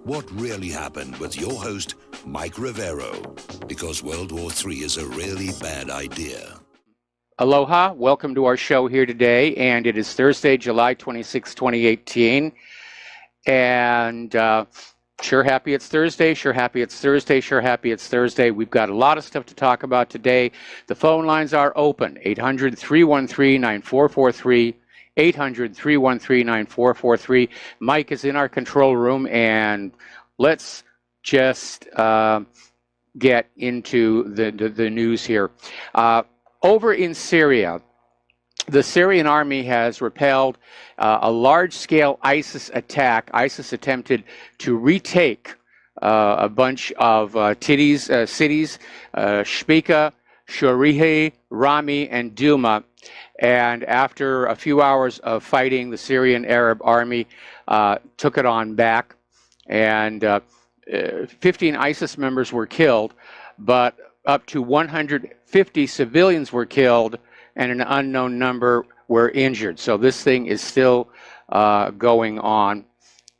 What really happened with your host, Mike Rivero, because World War III is a really bad idea. Aloha, welcome to our show here today, and it is Thursday, July 26, 2018, and sure happy it's Thursday, sure happy it's Thursday, sure happy it's Thursday. We've got a lot of stuff to talk about today. The phone lines are open, 800-313-9443, 800-313-9443. Mike is in our control room, and let's just get into the news here. Over in Syria, the Syrian army has repelled a large-scale ISIS attack. ISIS attempted to retake a bunch of cities, Shpika, Shorihi, Rami, and Duma. And after a few hours of fighting, the Syrian Arab army took it on back, and 15 ISIS members were killed, but up to 150 civilians were killed, and an unknown number were injured. So this thing is still going on,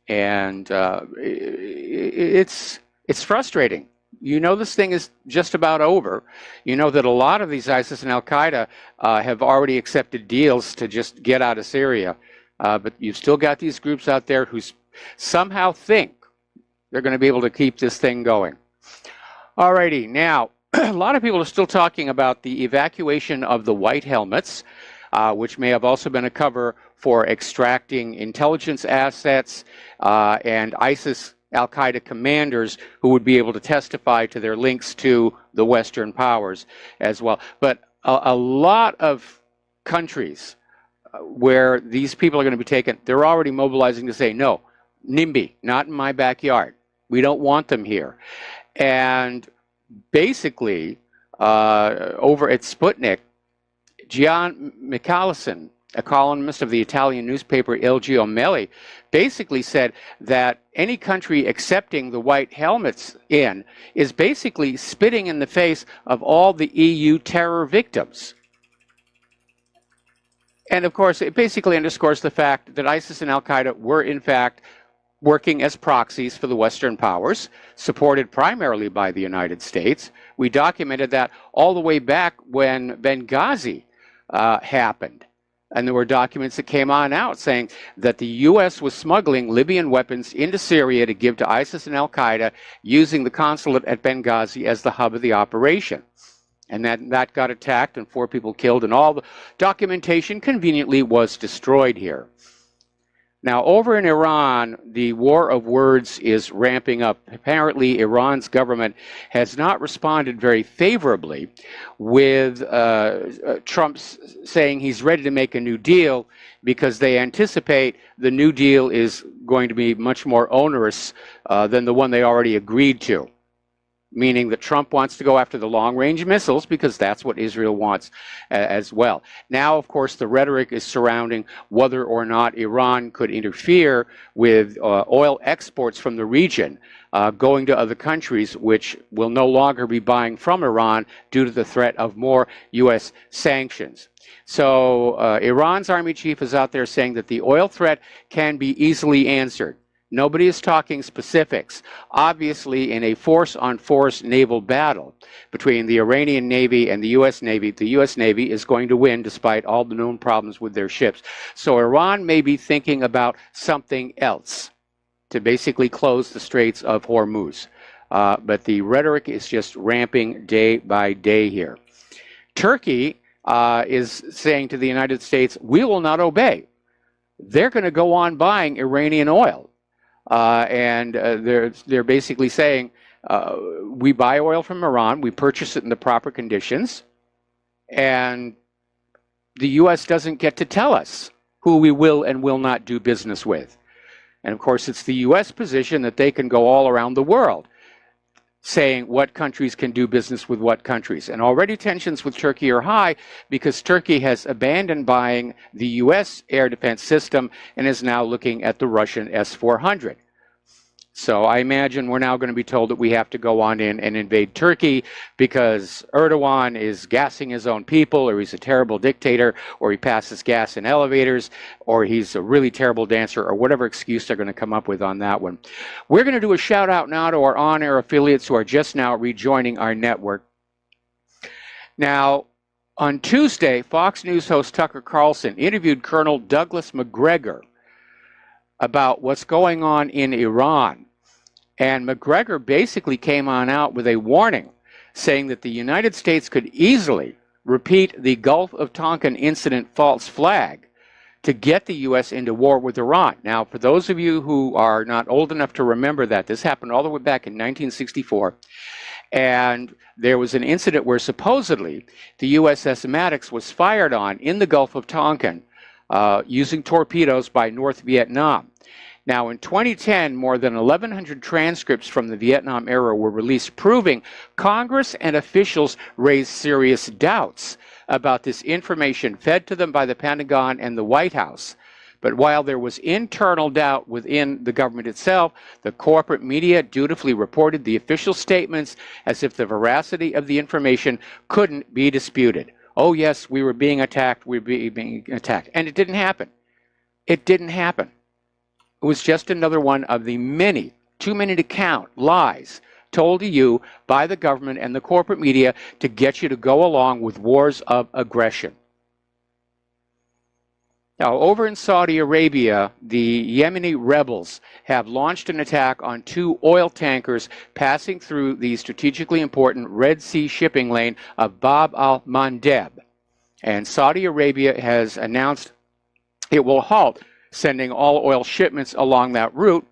and it's frustrating. You know this thing is just about over. You know that a lot of these ISIS and Al-Qaeda have already accepted deals to just get out of Syria. But you've still got these groups out there who somehow think they're going to be able to keep this thing going. Alrighty, now, a lot of people are still talking about the evacuation of the white helmets, which may have also been a cover for extracting intelligence assets and ISIS Al-Qaeda commanders who would be able to testify to their links to the Western powers as well. But a lot of countries where these people are going to be taken, they're already mobilizing to say, no, NIMBY, not in my backyard. We don't want them here. And basically, over at Sputnik, Gian Michalison, a columnist of the Italian newspaper Il Giornale, basically said that any country accepting the white helmets in is basically spitting in the face of all the EU terror victims. And of course, it basically underscores the fact that ISIS and Al-Qaeda were in fact working as proxies for the Western powers, supported primarily by the United States. We documented that all the way back when Benghazi happened. And there were documents that came on out saying that the U.S. was smuggling Libyan weapons into Syria to give to ISIS and Al-Qaeda, using the consulate at Benghazi as the hub of the operation. And that got attacked and 4 people killed, and all the documentation conveniently was destroyed here. Now, over in Iran, the war of words is ramping up. Apparently, Iran's government has not responded very favorably with Trump saying he's ready to make a new deal, because they anticipate the new deal is going to be much more onerous than the one they already agreed to. Meaning that Trump wants to go after the long-range missiles because that's what Israel wants as well. Now, of course, the rhetoric is surrounding whether or not Iran could interfere with oil exports from the region going to other countries, which will no longer be buying from Iran due to the threat of more U.S. sanctions. So Iran's army chief is out there saying that the oil threat can be easily answered. Nobody is talking specifics. Obviously, in a force-on-force naval battle between the Iranian Navy and the U.S. Navy is going to win despite all the known problems with their ships. So Iran may be thinking about something else to basically close the Straits of Hormuz. But the rhetoric is just ramping day by day here. Turkey is saying to the United States, we will not obey. They're going to go on buying Iranian oil. And they're basically saying, we buy oil from Iran, we purchase it in the proper conditions, and the U.S. doesn't get to tell us who we will and will not do business with. And of course, it's the U.S. position that they can go all around the world saying what countries can do business with what countries. And already tensions with Turkey are high because Turkey has abandoned buying the U.S. air defense system and is now looking at the Russian S-400. So I imagine we're now going to be told that we have to go on in and invade Turkey because Erdogan is gassing his own people, or he's a terrible dictator, or he passes gas in elevators, or he's a really terrible dancer, or whatever excuse they're going to come up with on that one. We're going to do a shout out now to our on-air affiliates who are just now rejoining our network. Now, on Tuesday, Fox News host Tucker Carlson interviewed Colonel Douglas McGregor about what's going on in Iran. And McGregor basically came on out with a warning saying that the United States could easily repeat the Gulf of Tonkin incident false flag to get the U.S. into war with Iran. Now, for those of you who are not old enough to remember that, this happened all the way back in 1964. And there was an incident where supposedly the USS Maddox was fired on in the Gulf of Tonkin using torpedoes by North Vietnam. Now, in 2010, more than 1,100 transcripts from the Vietnam era were released, proving Congress and officials raised serious doubts about this information fed to them by the Pentagon and the White House. But while there was internal doubt within the government itself, the corporate media dutifully reported the official statements as if the veracity of the information couldn't be disputed. Oh, yes, we were being attacked, we were being attacked. And it didn't happen. It didn't happen. It was just another one of the many, too many to count, lies told to you by the government and the corporate media to get you to go along with wars of aggression. Now, over in Saudi Arabia, the Yemeni rebels have launched an attack on 2 oil tankers passing through the strategically important Red Sea shipping lane of Bab al-Mandeb. And Saudi Arabia has announced it will halt sending all oil shipments along that route,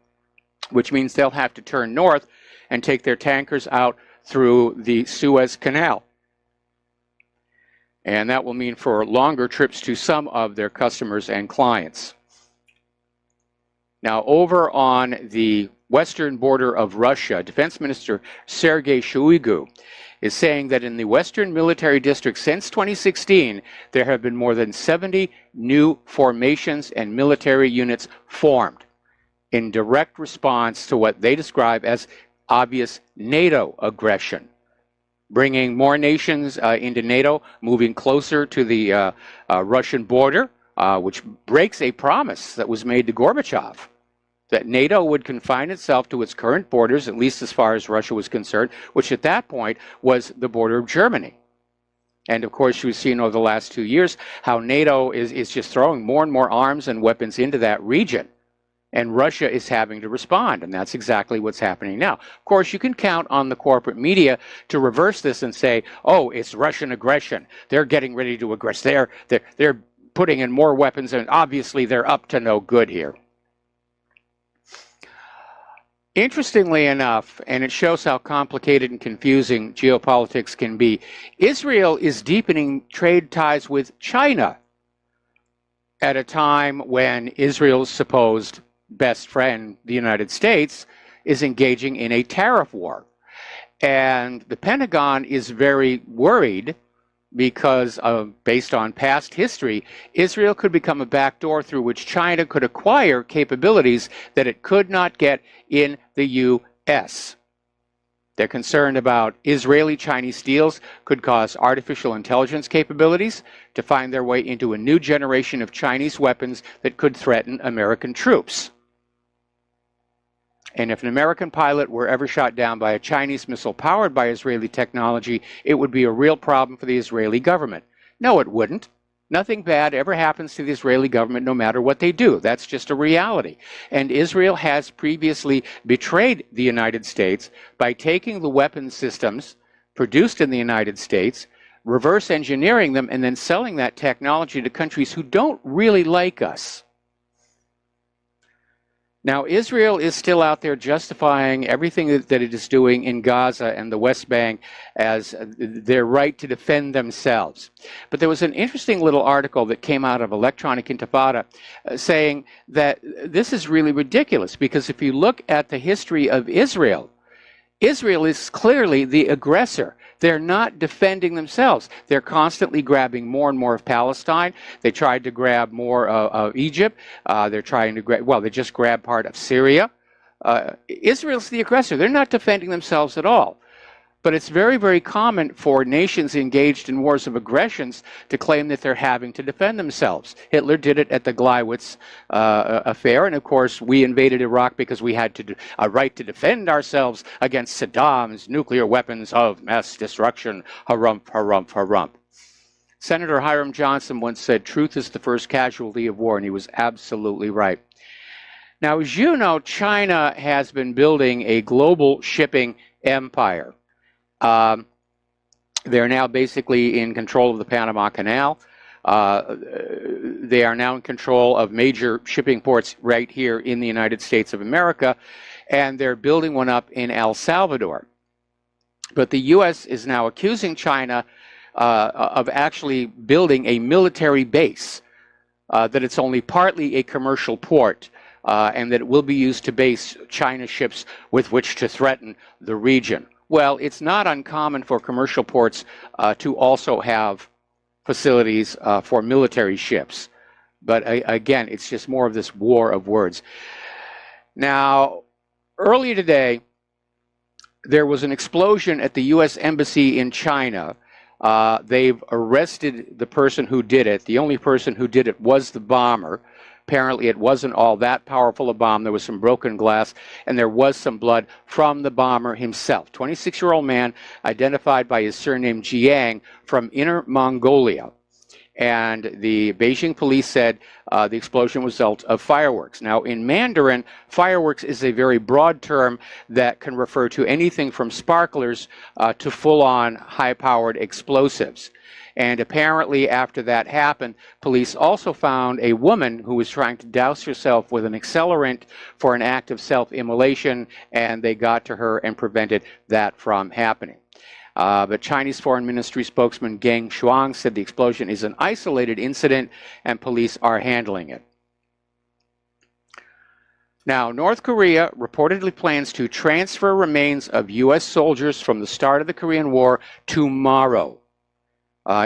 which means they'll have to turn north and take their tankers out through the Suez Canal. And that will mean for longer trips to some of their customers and clients. Now, over on the western border of Russia, Defense Minister Sergei Shoigu is saying that in the Western Military District since 2016, there have been more than 70 new formations and military units formed in direct response to what they describe as obvious NATO aggression, bringing more nations into NATO, moving closer to the Russian border, which breaks a promise that was made to Gorbachev, that NATO would confine itself to its current borders, at least as far as Russia was concerned, which at that point was the border of Germany. And of course, we've seen over the last 2 years how NATO is just throwing more and more arms and weapons into that region. And Russia is having to respond, and that's exactly what's happening now. Of course, you can count on the corporate media to reverse this and say, oh, it's Russian aggression. They're getting ready to aggress. They're putting in more weapons, and obviously they're up to no good here. Interestingly enough, and it shows how complicated and confusing geopolitics can be, Israel is deepening trade ties with China at a time when Israel's supposed best friend, the United States, is engaging in a tariff war. And the Pentagon is very worried because based on past history, Israel could become a backdoor through which China could acquire capabilities that it could not get in the U.S. They're concerned about Israeli-Chinese deals could cause artificial intelligence capabilities to find their way into a new generation of Chinese weapons that could threaten American troops. And if an American pilot were ever shot down by a Chinese missile powered by Israeli technology, it would be a real problem for the Israeli government. No, it wouldn't. Nothing bad ever happens to the Israeli government no matter what they do. That's just a reality. And Israel has previously betrayed the United States by taking the weapons systems produced in the United States, reverse engineering them, and then selling that technology to countries who don't really like us. Now, Israel is still out there justifying everything that it is doing in Gaza and the West Bank as their right to defend themselves. But there was an interesting little article that came out of Electronic Intifada saying that this is really ridiculous because if you look at the history of Israel, Israel is clearly the aggressor. They're not defending themselves. They're constantly grabbing more and more of Palestine. They tried to grab more of Egypt. They're trying to grab, well, they just grabbed part of Syria. Israel's the aggressor. They're not defending themselves at all. But it's very, very common for nations engaged in wars of aggressions to claim that they're having to defend themselves. Hitler did it at the Gleiwitz affair, and of course we invaded Iraq because we had a right to defend ourselves against Saddam's nuclear weapons of mass destruction. Harumph, harumph, harumph. Senator Hiram Johnson once said, "Truth is the first casualty of war," and he was absolutely right. Now, as you know, China has been building a global shipping empire. They're now basically in control of the Panama Canal. They are now in control of major shipping ports right here in the United States of America, and they're building one up in El Salvador. But the U.S. is now accusing China of actually building a military base, that it's only partly a commercial port, and that it will be used to base China ships with which to threaten the region. Well, it's not uncommon for commercial ports to also have facilities for military ships. But again, it's just more of this war of words. Now, earlier today, there was an explosion at the U.S. Embassy in China. They've arrested the person who did it. The only person who did it was the bomber. Apparently, it wasn't all that powerful a bomb. There was some broken glass, and there was some blood from the bomber himself. 26-year-old man identified by his surname Jiang from Inner Mongolia. And the Beijing police said the explosion was a result of fireworks. Now, in Mandarin, fireworks is a very broad term that can refer to anything from sparklers to full-on high-powered explosives. And apparently, after that happened, police also found a woman who was trying to douse herself with an accelerant for an act of self-immolation, and they got to her and prevented that from happening. But Chinese Foreign Ministry spokesman Geng Shuang said the explosion is an isolated incident and police are handling it. Now, North Korea reportedly plans to transfer remains of U.S. soldiers from the start of the Korean War tomorrow.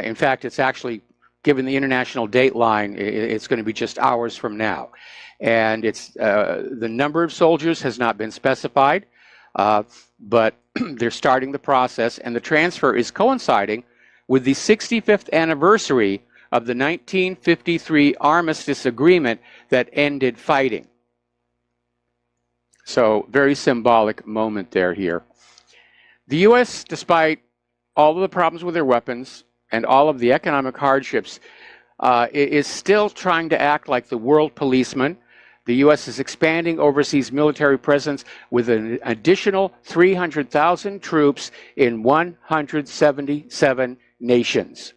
In fact, it's actually, given the international dateline, it's going to be just hours from now. And it's the number of soldiers has not been specified, but they're starting the process, and the transfer is coinciding with the 65th anniversary of the 1953 armistice agreement that ended fighting. So, very symbolic moment there here. The U.S., despite all of the problems with their weapons and all of the economic hardships, is still trying to act like the world policeman. The U.S. is expanding overseas military presence with an additional 300,000 troops in 177 nations.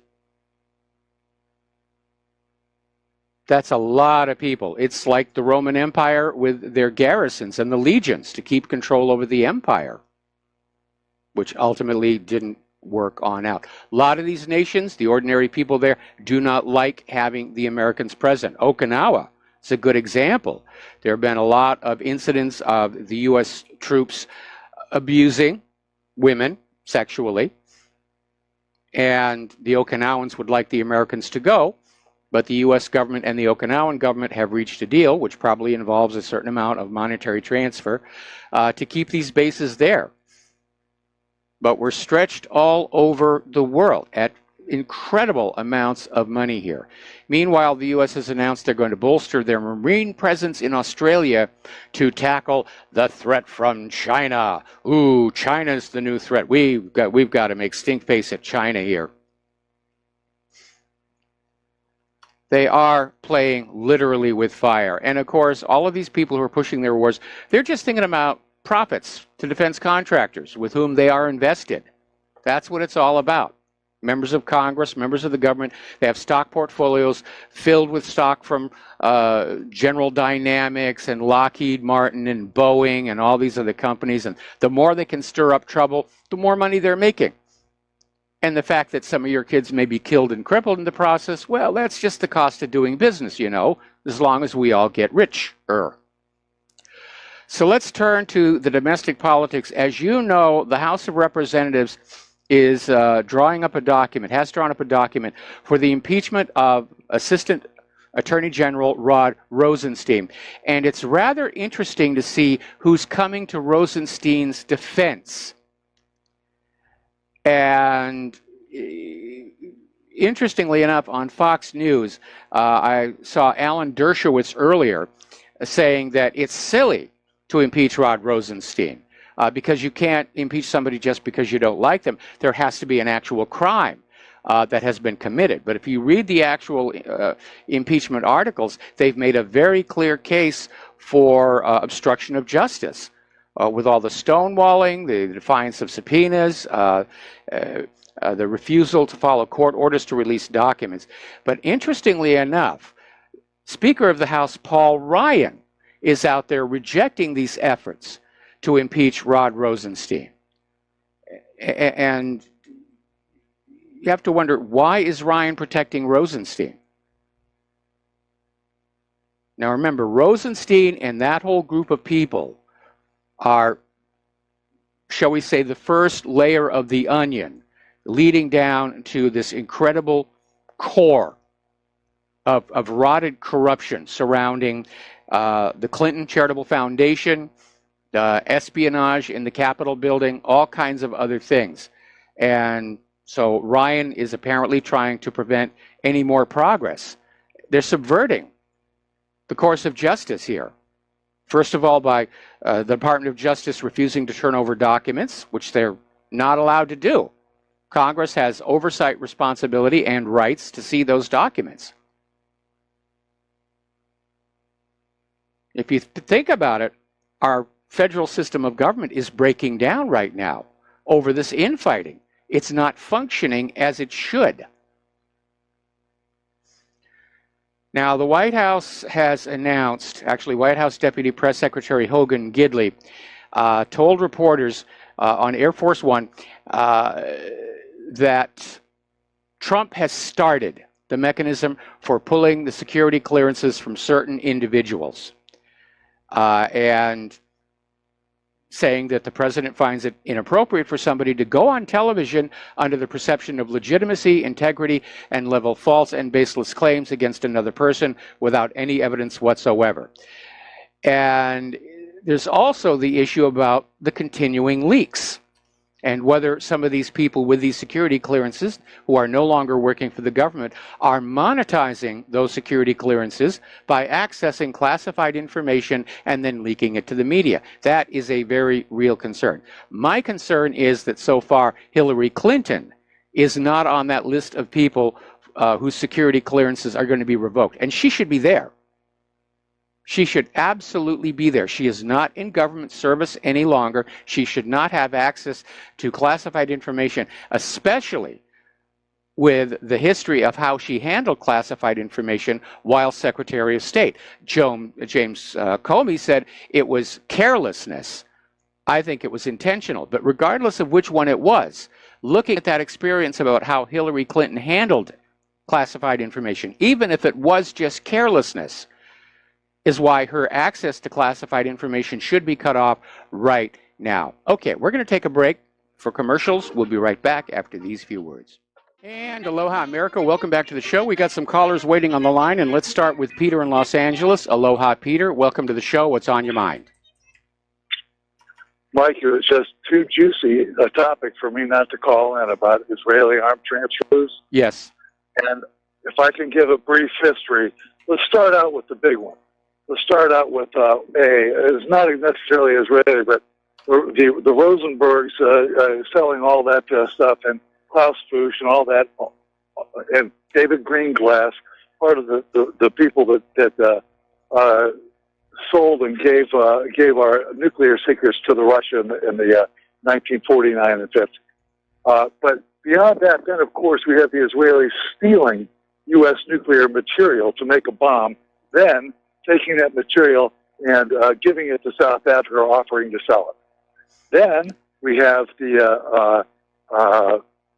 That's a lot of people. It's like the Roman Empire with their garrisons and the legions to keep control over the empire, which ultimately didn't work on out. A lot of these nations, the ordinary people there, do not like having the Americans present. Okinawa is a good example. There have been a lot of incidents of the U.S. troops abusing women sexually, and the Okinawans would like the Americans to go, but the U.S. government and the Okinawan government have reached a deal, which probably involves a certain amount of monetary transfer, to keep these bases there. But we're stretched all over the world at incredible amounts of money here. Meanwhile, the U.S. has announced they're going to bolster their marine presence in Australia to tackle the threat from China. Ooh, China's the new threat. We've got to make stink face at China here. They are playing literally with fire. And of course, all of these people who are pushing their wars, they're just thinking about profits to defense contractors with whom they are invested. That's what it's all about. Members of Congress, members of the government, they have stock portfolios filled with stock from General Dynamics and Lockheed Martin and Boeing and all these other companies. And the more they can stir up trouble, the more money they're making. And the fact that some of your kids may be killed and crippled in the process, well, that's just the cost of doing business, you know, as long as we all get richer. So let's turn to the domestic politics. As you know, the House of Representatives is drawing up a document, has drawn up a document for the impeachment of Assistant Attorney General Rod Rosenstein. And it's rather interesting to see who's coming to Rosenstein's defense. And interestingly enough, on Fox News, I saw Alan Dershowitz earlier saying that it's silly to impeach Rod Rosenstein because you can't impeach somebody just because you don't like them. There has to be an actual crime that has been committed. But if you read the actual impeachment articles, they've made a very clear case for obstruction of justice with all the stonewalling, the defiance of subpoenas, the refusal to follow court orders to release documents. But interestingly enough, Speaker of the House Paul Ryan is out there rejecting these efforts to impeach Rod Rosenstein. And you have to wonder, why is Ryan protecting Rosenstein? Now remember, Rosenstein and that whole group of people are, shall we say, the first layer of the onion, leading down to this incredible core of rotted corruption surrounding the Clinton Charitable Foundation, espionage in the Capitol building, all kinds of other things. And so Ryan is apparently trying to prevent any more progress. They're subverting the course of justice here. First of all, by the Department of Justice refusing to turn over documents, which they're not allowed to do. Congress has oversight responsibility and rights to see those documents. If you think about it, our federal system of government is breaking down right now over this infighting. It's not functioning as it should. Now, the White House has announced, actually, White House Deputy Press Secretary Hogan Gidley told reporters on Air Force One that Trump has started the mechanism for pulling the security clearances from certain individuals. And saying that the president finds it inappropriate for somebody to go on television under the perception of legitimacy, integrity, and level false and baseless claims against another person without any evidence whatsoever. And there's also the issue about the continuing leaks and whether some of these people with these security clearances who are no longer working for the government are monetizing those security clearances by accessing classified information and then leaking it to the media. That is a very real concern. My concern is that so far Hillary Clinton is not on that list of people whose security clearances are going to be revoked, and she should be there. She should absolutely be there. She is not in government service any longer. She should not have access to classified information, especially with the history of how she handled classified information while Secretary of State. James Comey said it was carelessness. I think it was intentional. But regardless of which one it was, looking at that experience about how Hillary Clinton handled classified information, even if it was just carelessness, is why her access to classified information should be cut off right now. Okay, we're going to take a break for commercials. We'll be right back after these few words. And aloha, America. Welcome back to the show. We got some callers waiting on the line, and let's start with Peter in Los Angeles. Aloha, Peter. Welcome to the show. What's on your mind? Mike, it was just too juicy a topic for me not to call in about Israeli armed transfers. Yes. And if I can give a brief history, let's start out with the big one. Let's start out with it's not necessarily Israeli, but the Rosenbergs selling all that stuff, and Klaus Fuchs and all that, and David Greenglass, part of the people that sold and gave our nuclear secrets to the Russia in the 1949 and 50. But beyond that, then of course we have the Israelis stealing U.S. nuclear material to make a bomb, then taking that material and giving it to South Africa, offering to sell it. Then we have the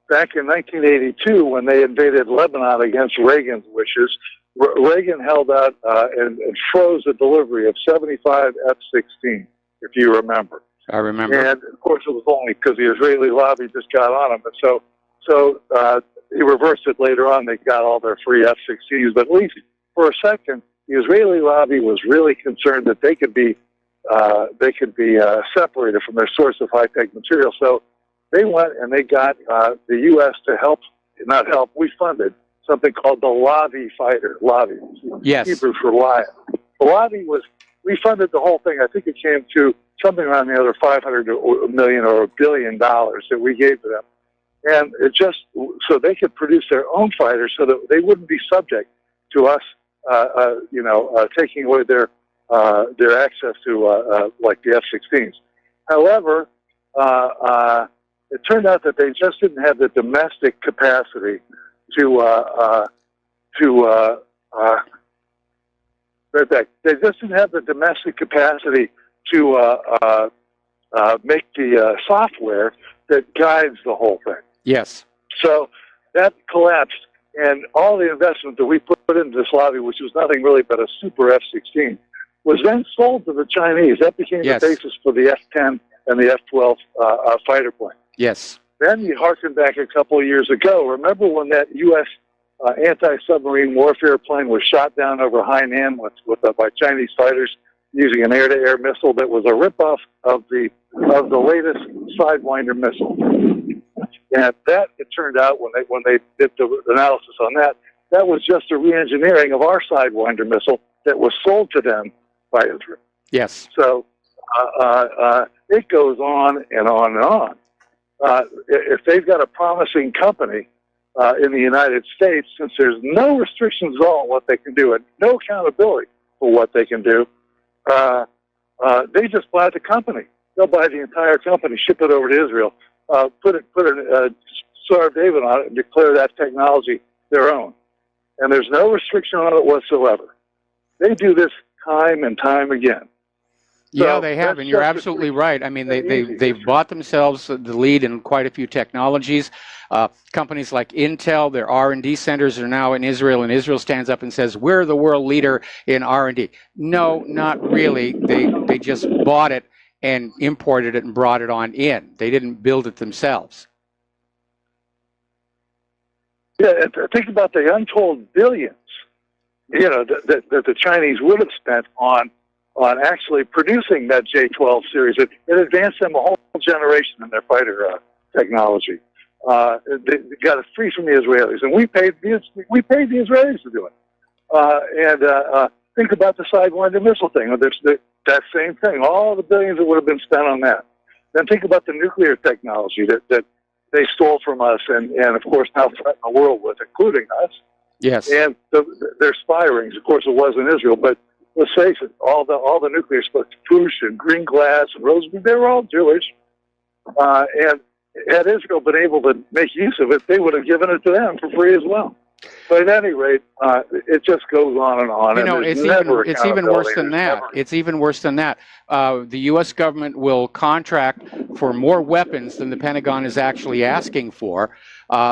back in 1982 when they invaded Lebanon against Reagan's wishes. Reagan held out and froze the delivery of 75 F-16, if you remember. I remember. And of course, it was only because the Israeli lobby just got on them, and so he reversed it later on. They got all their free F-16s, but at least for a second, the Israeli lobby was really concerned that they could be separated from their source of high-tech material. So they went and they got the U.S. to help, not help, we funded something called the Lavi fighter. Lavi, Yes. Hebrew for lion. The Lavi was, we funded the whole thing. I think it came to something around the other $500 million or $1 billion that we gave to them. And it just, so they could produce their own fighters so that they wouldn't be subject to us, taking away their access to, like the F-16s. However, it turned out that they just didn't have the domestic capacity they just didn't have the domestic capacity to make the software that guides the whole thing. Yes. So that collapsed, and all the investment that we put into this lobby, which was nothing really but a super F-16, was then sold to the Chinese. That became the basis for the F-10 and the F-12 fighter plane. Yes. Then you harken back a couple of years ago. Remember when that U.S. Anti-submarine warfare plane was shot down over Hainan by Chinese fighters using an air-to-air missile that was a ripoff of the latest Sidewinder missile? And that, it turned out, when they did the analysis on that, that was just a re-engineering of our Sidewinder missile that was sold to them by Israel. Yes. So it goes on and on and on. If they've got a promising company in the United States, since there's no restrictions at all on what they can do and no accountability for what they can do, they just buy the company. They'll buy the entire company, ship it over to Israel, put a Star of David on it, and declare that technology their own. And there's no restriction on it whatsoever. They do this time and time again. Yeah, they have, and you're absolutely right. I mean, they've bought themselves the lead in quite a few technologies. Companies like Intel, their R&D centers are now in Israel, and Israel stands up and says, we're the world leader in R&D. No, not really. They just bought it and imported it and brought it on in. They didn't build it themselves. Yeah, and think about the untold billions, that the Chinese would have spent on actually producing that J-12 series. It advanced them a whole generation in their fighter technology. They got it free from the Israelis, and we paid the Israelis to do it. And think about the Sidewinder missile thing. There's that same thing. All the billions that would have been spent on that. Then think about the nuclear technology that they stole from us, and of course now threaten the world with, including us. Yes. And their spy rings. Of course, it was in Israel, but let's face it, all the nuclear stuff, Fuchs and Green Glass and Rosenberg, they were all Jewish. And had Israel been able to make use of it, they would have given it to them for free as well. But at any rate, it just goes on and on. It's even worse than that. It's even worse than that. The U.S. government will contract for more weapons than the Pentagon is actually asking for.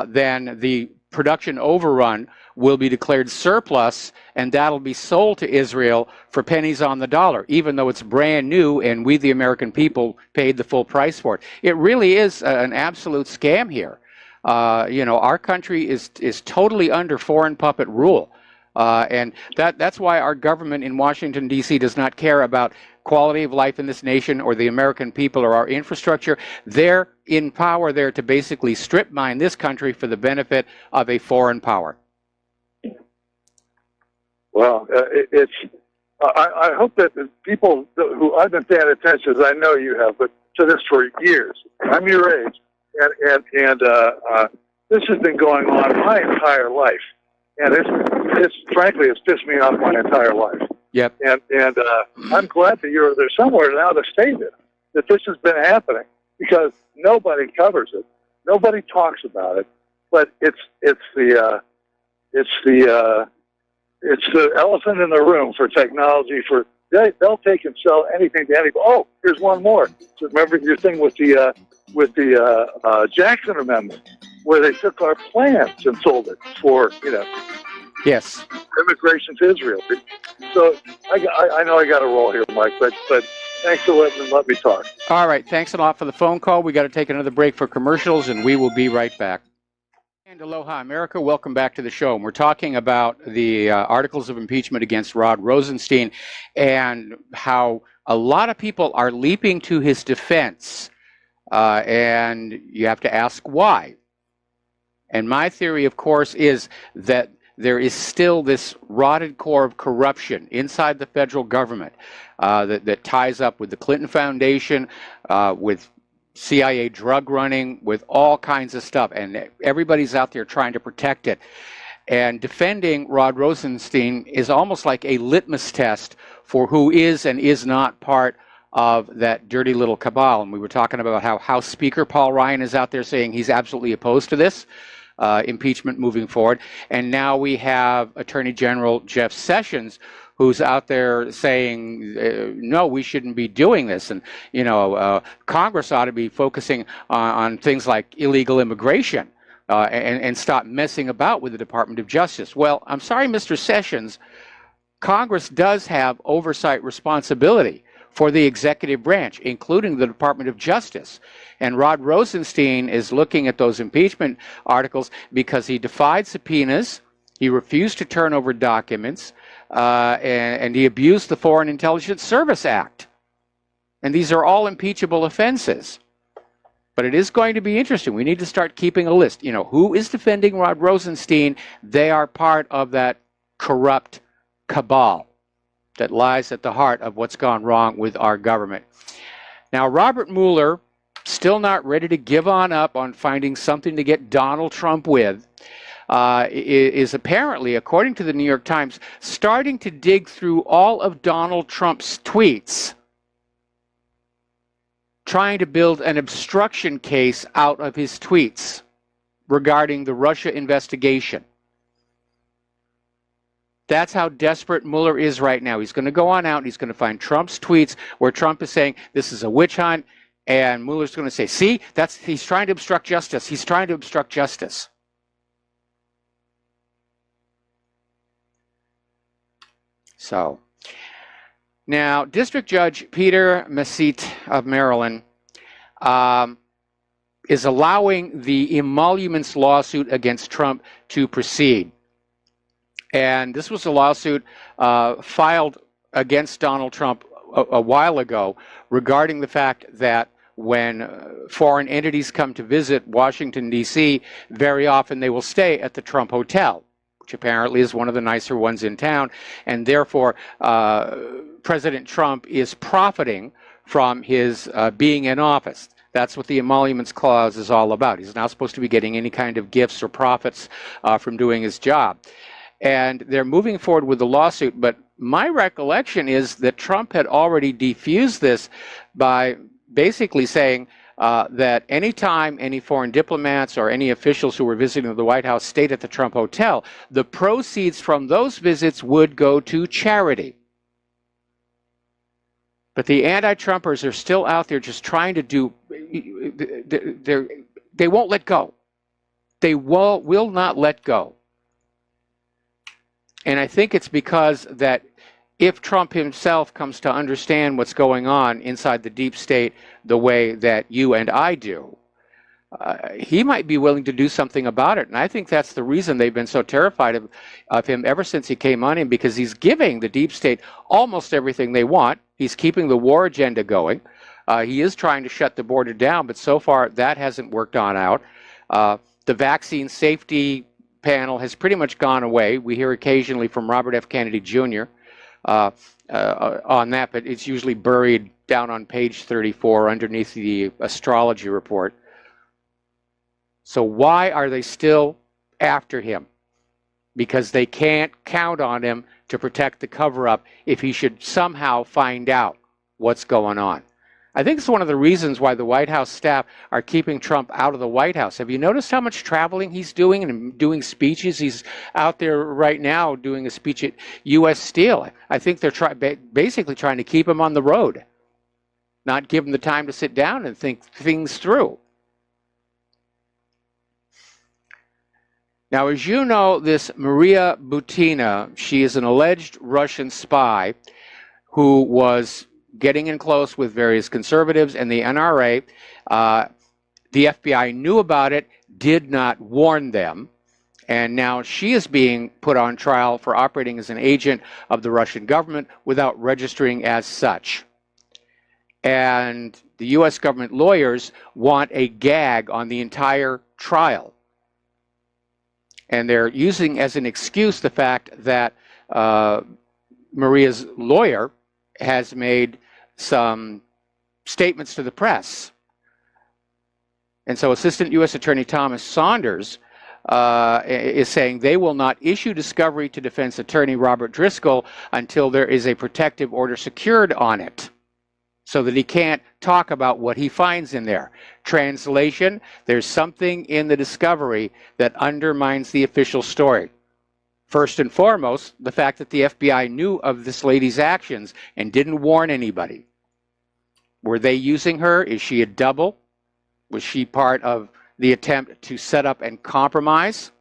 Then the production overrun will be declared surplus, and that'll be sold to Israel for pennies on the dollar, even though it's brand new and we, the American people, paid the full price for it. It really is an absolute scam here. Our country is totally under foreign puppet rule. And that's why our government in Washington, D.C. does not care about quality of life in this nation or the American people or our infrastructure. They're in power there to basically strip mine this country for the benefit of a foreign power. Well, I hope that the people who I've been paying attention, as I know you have, but to this for years. I'm your age, and this has been going on my entire life, and it's frankly it's pissed me off my entire life. Yep. And I'm glad that you're there somewhere now to state it, that this has been happening, because nobody covers it, nobody talks about it, but it's the elephant in the room for technology. They'll take and sell anything to anybody. Oh, here's one more. So remember your thing with the Jackson Amendment, where they took our plans and sold it for yes, immigration to Israel. So I know I got to roll here, Mike, but thanks for letting me talk. All right, thanks a lot for the phone call. We got to take another break for commercials, and we will be right back. And aloha, America. Welcome back to the show. And we're talking about the articles of impeachment against Rod Rosenstein and how a lot of people are leaping to his defense. And you have to ask why. And my theory, of course, is that there is still this rotted core of corruption inside the federal government that ties up with the Clinton Foundation, with CIA drug running, with all kinds of stuff, and everybody's out there trying to protect it. And defending Rod Rosenstein is almost like a litmus test for who is and is not part of that dirty little cabal. And we were talking about how House Speaker Paul Ryan is out there saying he's absolutely opposed to this impeachment moving forward. And now we have Attorney General Jeff Sessions, who's out there saying, no, we shouldn't be doing this. And, you know, Congress ought to be focusing on things like illegal immigration and stop messing about with the Department of Justice. Well, I'm sorry, Mr. Sessions, Congress does have oversight responsibility for the executive branch, including the Department of Justice. And Rod Rosenstein is looking at those impeachment articles because he defied subpoenas, he refused to turn over documents, and he abused the Foreign Intelligence Service Act. And these are all impeachable offenses. But it is going to be interesting. We need to start keeping a list. You know, who is defending Rod Rosenstein? They are part of that corrupt cabal that lies at the heart of what's gone wrong with our government. Now, Robert Mueller, still not ready to give on up on finding something to get Donald Trump with, is apparently, according to the New York Times, starting to dig through all of Donald Trump's tweets, trying to build an obstruction case out of his tweets regarding the Russia investigation. That's how desperate Mueller is right now. He's going to go on out and he's going to find Trump's tweets where Trump is saying this is a witch hunt, and Mueller's going to say, see, he's trying to obstruct justice. He's trying to obstruct justice. So, now, District Judge Peter Mesite of Maryland is allowing the emoluments lawsuit against Trump to proceed. And this was a lawsuit filed against Donald Trump a while ago regarding the fact that when foreign entities come to visit Washington, D.C., very often they will stay at the Trump Hotel, which apparently is one of the nicer ones in town, and therefore President Trump is profiting from his being in office. That's what the emoluments clause is all about. He's not supposed to be getting any kind of gifts or profits from doing his job. And they're moving forward with the lawsuit, but my recollection is that Trump had already defused this by basically saying that anytime any foreign diplomats or any officials who were visiting the White House stayed at the Trump Hotel, the proceeds from those visits would go to charity. But the anti-Trumpers are still out there just trying to do, they won't let go. They will not let go. And I think it's because that if Trump himself comes to understand what's going on inside the deep state the way that you and I do, he might be willing to do something about it. And I think that's the reason they've been so terrified of him ever since he came on in, because he's giving the deep state almost everything they want. He's keeping the war agenda going. He is trying to shut the border down, but so far that hasn't worked on out. The vaccine safety panel has pretty much gone away. We hear occasionally from Robert F. Kennedy Jr. On that, but it's usually buried down on page 34 underneath the astrology report. So why are they still after him? Because they can't count on him to protect the cover-up if he should somehow find out what's going on. I think it's one of the reasons why the White House staff are keeping Trump out of the White House. Have you noticed how much traveling he's doing and doing speeches? He's out there right now doing a speech at U.S. Steel. I think they're basically trying to keep him on the road, not give him the time to sit down and think things through. Now, as you know, this Maria Butina, she is an alleged Russian spy who was getting in close with various conservatives and the NRA. The FBI knew about it, did not warn them. And now she is being put on trial for operating as an agent of the Russian government without registering as such. And the U.S. government lawyers want a gag on the entire trial. And they're using as an excuse the fact that Maria's lawyer has made some statements to the press. And so Assistant U.S. Attorney Thomas Saunders is saying they will not issue discovery to defense attorney Robert Driscoll until there is a protective order secured on it, so that he can't talk about what he finds in there. Translation, there's something in the discovery that undermines the official story. First and foremost, the fact that the FBI knew of this lady's actions and didn't warn anybody. Were they using her? Is she a double? Was she part of the attempt to set up and compromise?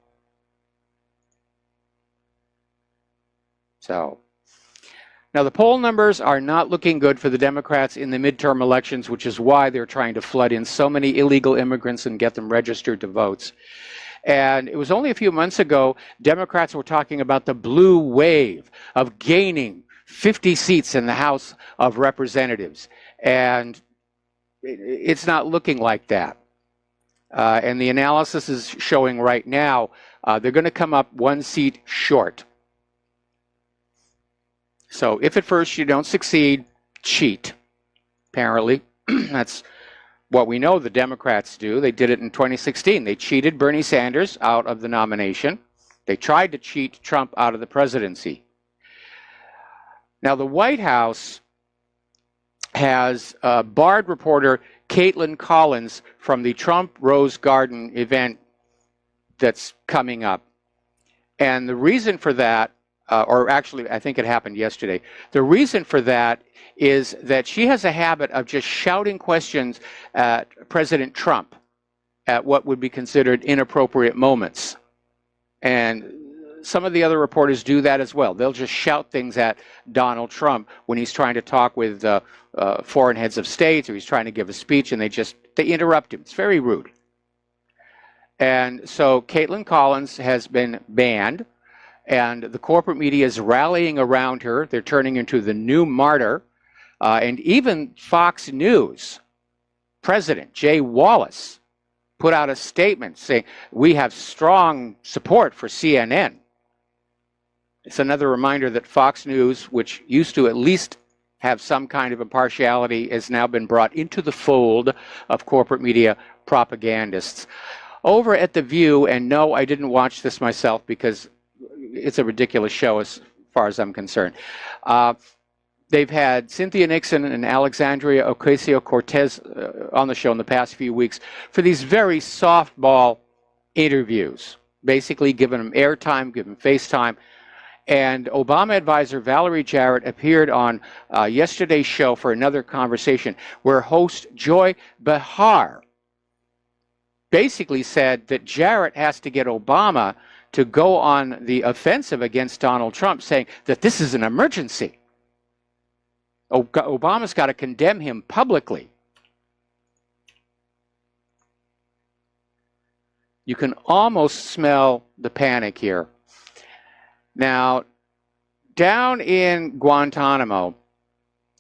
So, now the poll numbers are not looking good for the Democrats in the midterm elections, which is why they're trying to flood in so many illegal immigrants and get them registered to votes. And it was only a few months ago, Democrats were talking about the blue wave of gaining 50 seats in the House of Representatives. And it's not looking like that. And the analysis is showing right now they're going to come up 1 seat short. So if at first you don't succeed, cheat. Apparently, that's what we know the Democrats do. They did it in 2016. They cheated Bernie Sanders out of the nomination. They tried to cheat Trump out of the presidency. Now, the White House has barred reporter Caitlin Collins from the Trump Rose Garden event that's coming up. And the reason for that, or actually I think it happened yesterday, the reason for that is that she has a habit of just shouting questions at President Trump at what would be considered inappropriate moments. And some of the other reporters do that as well. They'll just shout things at Donald Trump when he's trying to talk with foreign heads of state, or he's trying to give a speech, and they interrupt him. It's very rude. And so Caitlin Collins has been banned, and the corporate media is rallying around her. They're turning into the new martyr. And even Fox News President Jay Wallace put out a statement saying, we have strong support for CNN. It's another reminder that Fox News, which used to at least have some kind of impartiality, has now been brought into the fold of corporate media propagandists. Over at The View, and no, I didn't watch this myself because it's a ridiculous show as far as I'm concerned. They've had Cynthia Nixon and Alexandria Ocasio-Cortez on the show in the past few weeks for these very softball interviews, basically giving them airtime, giving them face time. And Obama advisor Valerie Jarrett appeared on yesterday's show for another conversation where host Joy Behar basically said that Jarrett has to get Obama to go on the offensive against Donald Trump, saying that this is an emergency. Obama's got to condemn him publicly. You can almost smell the panic here. Now, down in Guantanamo,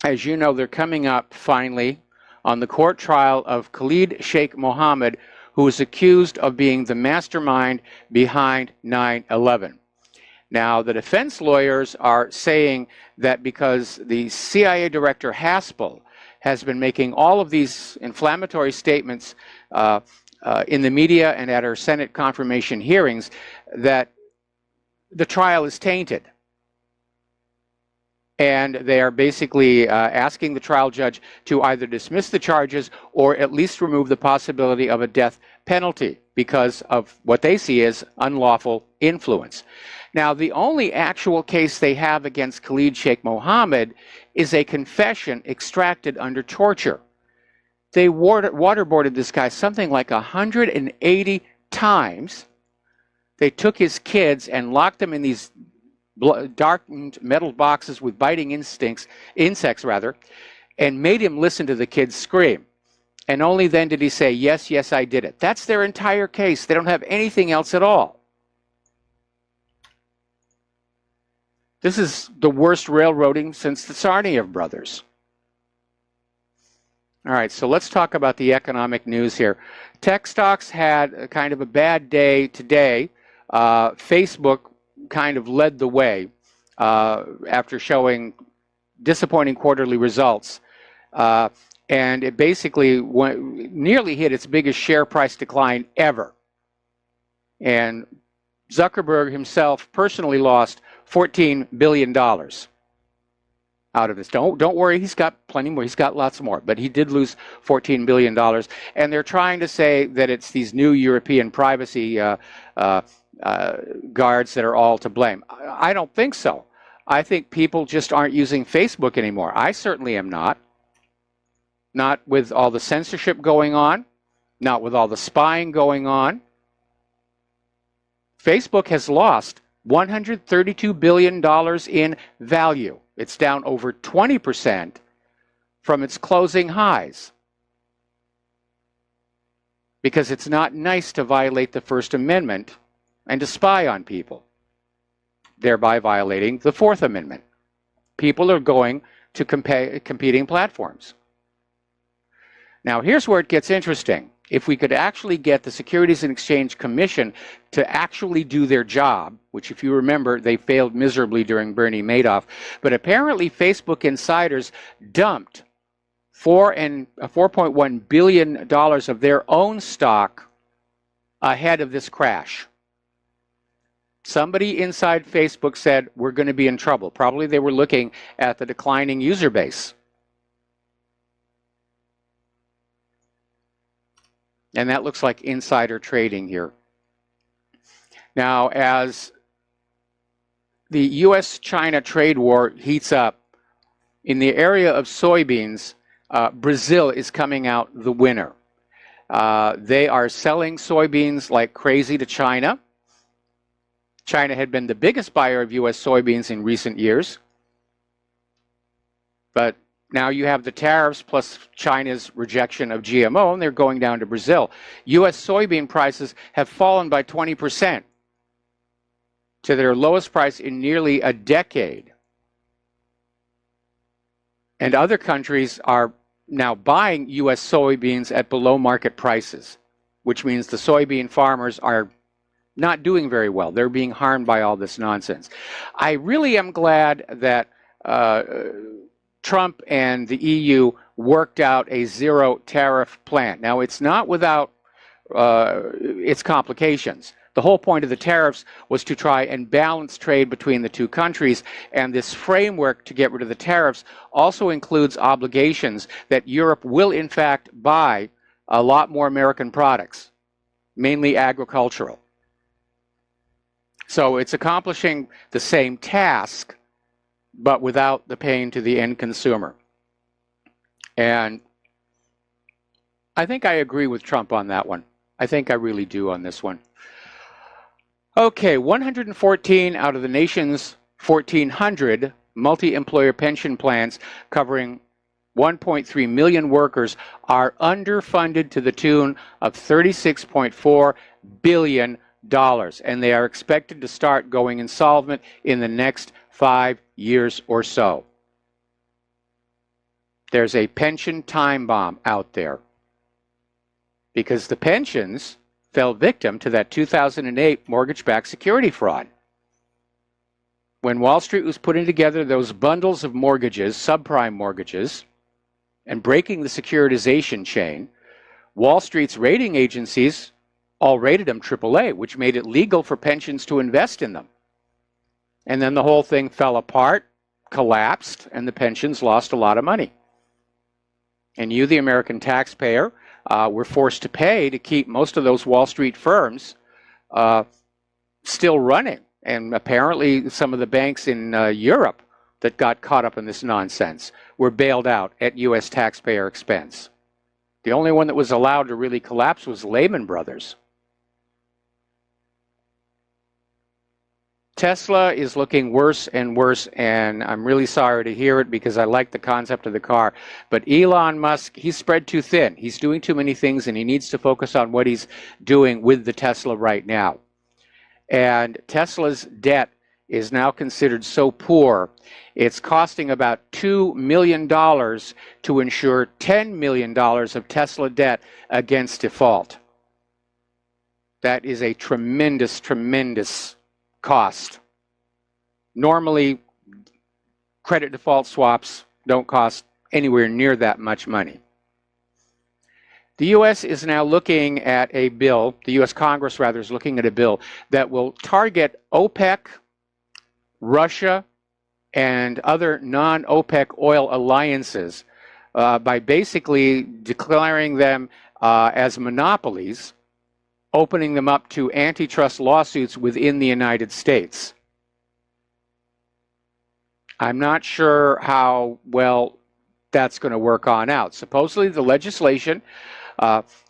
as you know, they're coming up finally on the court trial of Khalid Sheikh Mohammed, who is accused of being the mastermind behind 9/11. Now, the defense lawyers are saying that because the CIA director Haspel has been making all of these inflammatory statements in the media and at her Senate confirmation hearings, that the trial is tainted. And they are basically asking the trial judge to either dismiss the charges or at least remove the possibility of a death penalty because of what they see as unlawful influence. Now, the only actual case they have against Khalid Sheikh Mohammed is a confession extracted under torture. They waterboarded this guy something like 180 times. They took his kids and locked them in these darkened metal boxes with biting insects, and made him listen to the kids scream. And only then did he say, yes, yes, I did it. That's their entire case. They don't have anything else at all. This is the worst railroading since the Tsarnaev brothers. All right, so let's talk about the economic news here. Tech stocks had a kind of a bad day today. Facebook kind of led the way after showing disappointing quarterly results. And it basically nearly hit its biggest share price decline ever. And Zuckerberg himself personally lost $14 billion out of this. Don't worry, he's got plenty more. He's got lots more. But he did lose $14 billion. And they're trying to say that it's these new European privacy guards that are all to blame. I don't think so. I think people just aren't using Facebook anymore. I certainly am not. Not with all the censorship going on. Not with all the spying going on. Facebook has lost $132 billion in value. It's down over 20% from its closing highs. Because it's not nice to violate the First Amendment and to spy on people, thereby violating the Fourth Amendment. People are going to competing platforms. Now, here's where it gets interesting. If we could actually get the Securities and Exchange Commission to actually do their job, which if you remember, they failed miserably during Bernie Madoff, but apparently Facebook insiders dumped $4.1 billion of their own stock ahead of this crash. Somebody inside Facebook said, we're going to be in trouble. Probably they were looking at the declining user base. And that looks like insider trading here. Now, as the U.S.-China trade war heats up, in the area of soybeans, Brazil is coming out the winner. They are selling soybeans like crazy to China. China had been the biggest buyer of U.S. soybeans in recent years. But now you have the tariffs plus China's rejection of GMO, and they're going down to Brazil. U.S. soybean prices have fallen by 20% to their lowest price in nearly a decade. And other countries are now buying U.S. soybeans at below market prices, which means the soybean farmers are not doing very well. They're being harmed by all this nonsense. I really am glad that Trump and the EU worked out a zero tariff plan. Now, it's not without its complications. The whole point of the tariffs was to try and balance trade between the two countries, and this framework to get rid of the tariffs also includes obligations that Europe will in fact buy a lot more American products, mainly agricultural. So it's accomplishing the same task, but without the pain to the end consumer. And I think I agree with Trump on that one. I think I really do on this one. Okay, 114 out of the nation's 1,400 multi-employer pension plans covering 1.3 million workers are underfunded to the tune of $36.4 billion, and they are expected to start going insolvent in the next 5 years or so. There's a pension time bomb out there because the pensions fell victim to that 2008 mortgage-backed security fraud. When Wall Street was putting together those bundles of mortgages, subprime mortgages, and breaking the securitization chain, Wall Street's rating agencies all rated them AAA, which made it legal for pensions to invest in them. And then the whole thing fell apart, collapsed, and the pensions lost a lot of money. And you, the American taxpayer, were forced to pay to keep most of those Wall Street firms still running. And apparently some of the banks in Europe that got caught up in this nonsense were bailed out at U.S. taxpayer expense. The only one that was allowed to really collapse was Lehman Brothers. Tesla is looking worse and worse, and I'm really sorry to hear it because I like the concept of the car. But Elon Musk, he's spread too thin. He's doing too many things, and he needs to focus on what he's doing with the Tesla right now. And Tesla's debt is now considered so poor, it's costing about $2 million to insure $10 million of Tesla debt against default. That is a tremendous, tremendous cost. Normally, credit default swaps don't cost anywhere near that much money. The U.S. is now looking at a bill, the U.S. Congress rather is looking at a bill that will target OPEC, Russia, and other non-OPEC oil alliances by basically declaring them as monopolies, opening them up to antitrust lawsuits within the United States. I'm not sure how well that's going to work on out. Supposedly the legislation,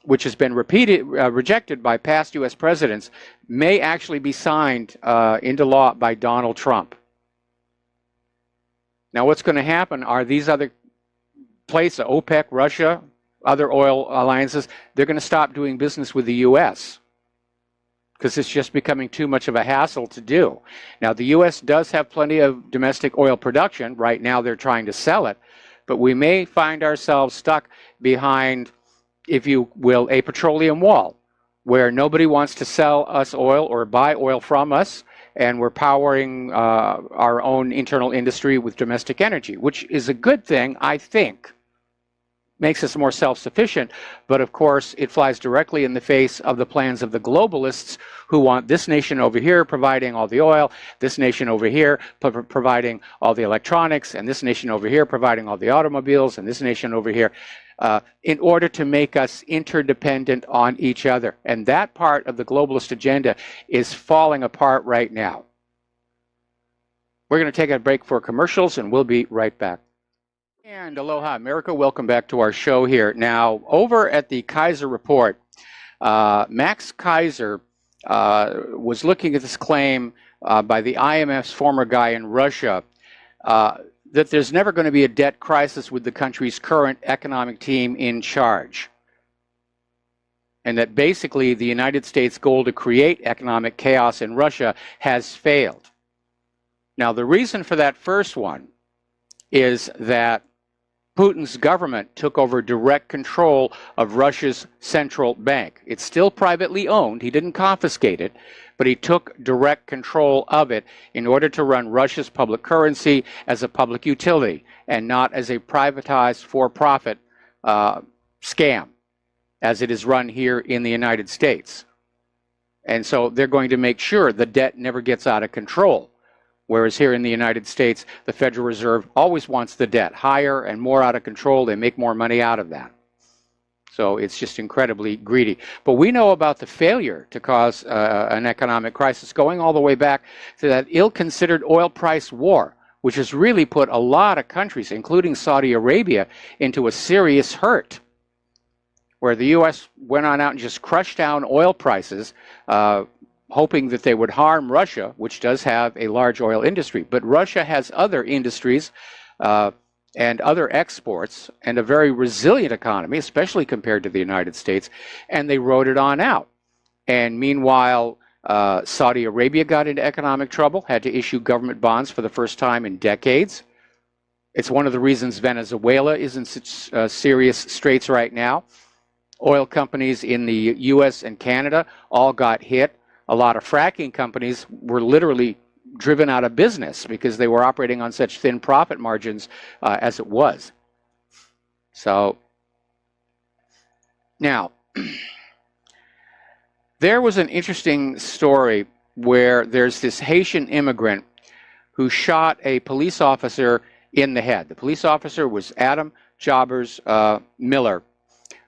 which has been rejected by past U.S. presidents, may actually be signed into law by Donald Trump. Now what's going to happen are these other places, OPEC, Russia, other oil alliances, they're going to stop doing business with the U.S. because it's just becoming too much of a hassle to do. Now, the U.S. does have plenty of domestic oil production. Right now, they're trying to sell it. But we may find ourselves stuck behind, if you will, a petroleum wall, where nobody wants to sell us oil or buy oil from us, and we're powering our own internal industry with domestic energy, which is a good thing, I think. Makes us more self-sufficient, but of course it flies directly in the face of the plans of the globalists who want this nation over here providing all the oil, this nation over here providing all the electronics, and this nation over here providing all the automobiles, and this nation over here, in order to make us interdependent on each other. And that part of the globalist agenda is falling apart right now. We're going to take a break for commercials, and we'll be right back. And aloha, America. Welcome back to our show here. Now, over at the Kaiser Report, Max Kaiser was looking at this claim by the IMF's former guy in Russia that there's never going to be a debt crisis with the country's current economic team in charge. And that basically the United States' goal to create economic chaos in Russia has failed. Now, the reason for that first one is that Putin's government took over direct control of Russia's central bank. It's still privately owned. He didn't confiscate it, but he took direct control of it in order to run Russia's public currency as a public utility and not as a privatized for-profit scam, as it is run here in the United States. And so they're going to make sure the debt never gets out of control. Whereas here in the United States, the Federal Reserve always wants the debt higher and more out of control. They make more money out of that. So it's just incredibly greedy. But we know about the failure to cause an economic crisis going all the way back to that ill-considered oil price war, which has really put a lot of countries, including Saudi Arabia, into a serious hurt, where the U.S. went on out and just crushed down oil prices, hoping that they would harm Russia, which does have a large oil industry. But Russia has other industries and other exports and a very resilient economy, especially compared to the United States, and they rode it on out. And meanwhile, Saudi Arabia got into economic trouble, had to issue government bonds for the first time in decades. It's one of the reasons Venezuela is in such serious straits right now. Oil companies in the U.S. and Canada all got hit. A lot of fracking companies were literally driven out of business because they were operating on such thin profit margins as it was. So, now, there was an interesting story where there's this Haitian immigrant who shot a police officer in the head. The police officer was Adam Jobbers Miller,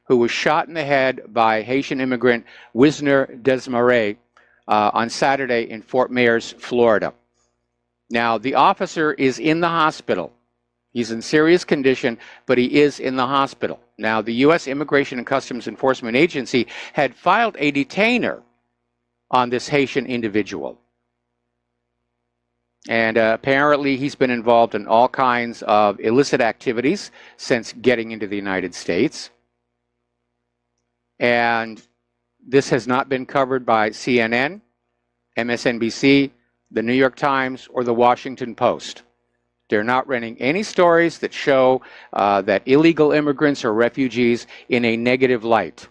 who was shot in the head by Haitian immigrant Wisner Desmarais on Saturday in Fort Myers, Florida. Now, the officer is in the hospital. He's in serious condition, but he is in the hospital. Now, the U.S. Immigration and Customs Enforcement Agency had filed a detainer on this Haitian individual. And apparently he's been involved in all kinds of illicit activities since getting into the United States. And this has not been covered by CNN, MSNBC, the New York Times, or the Washington Post. They're not running any stories that show that illegal immigrants or refugees in a negative light.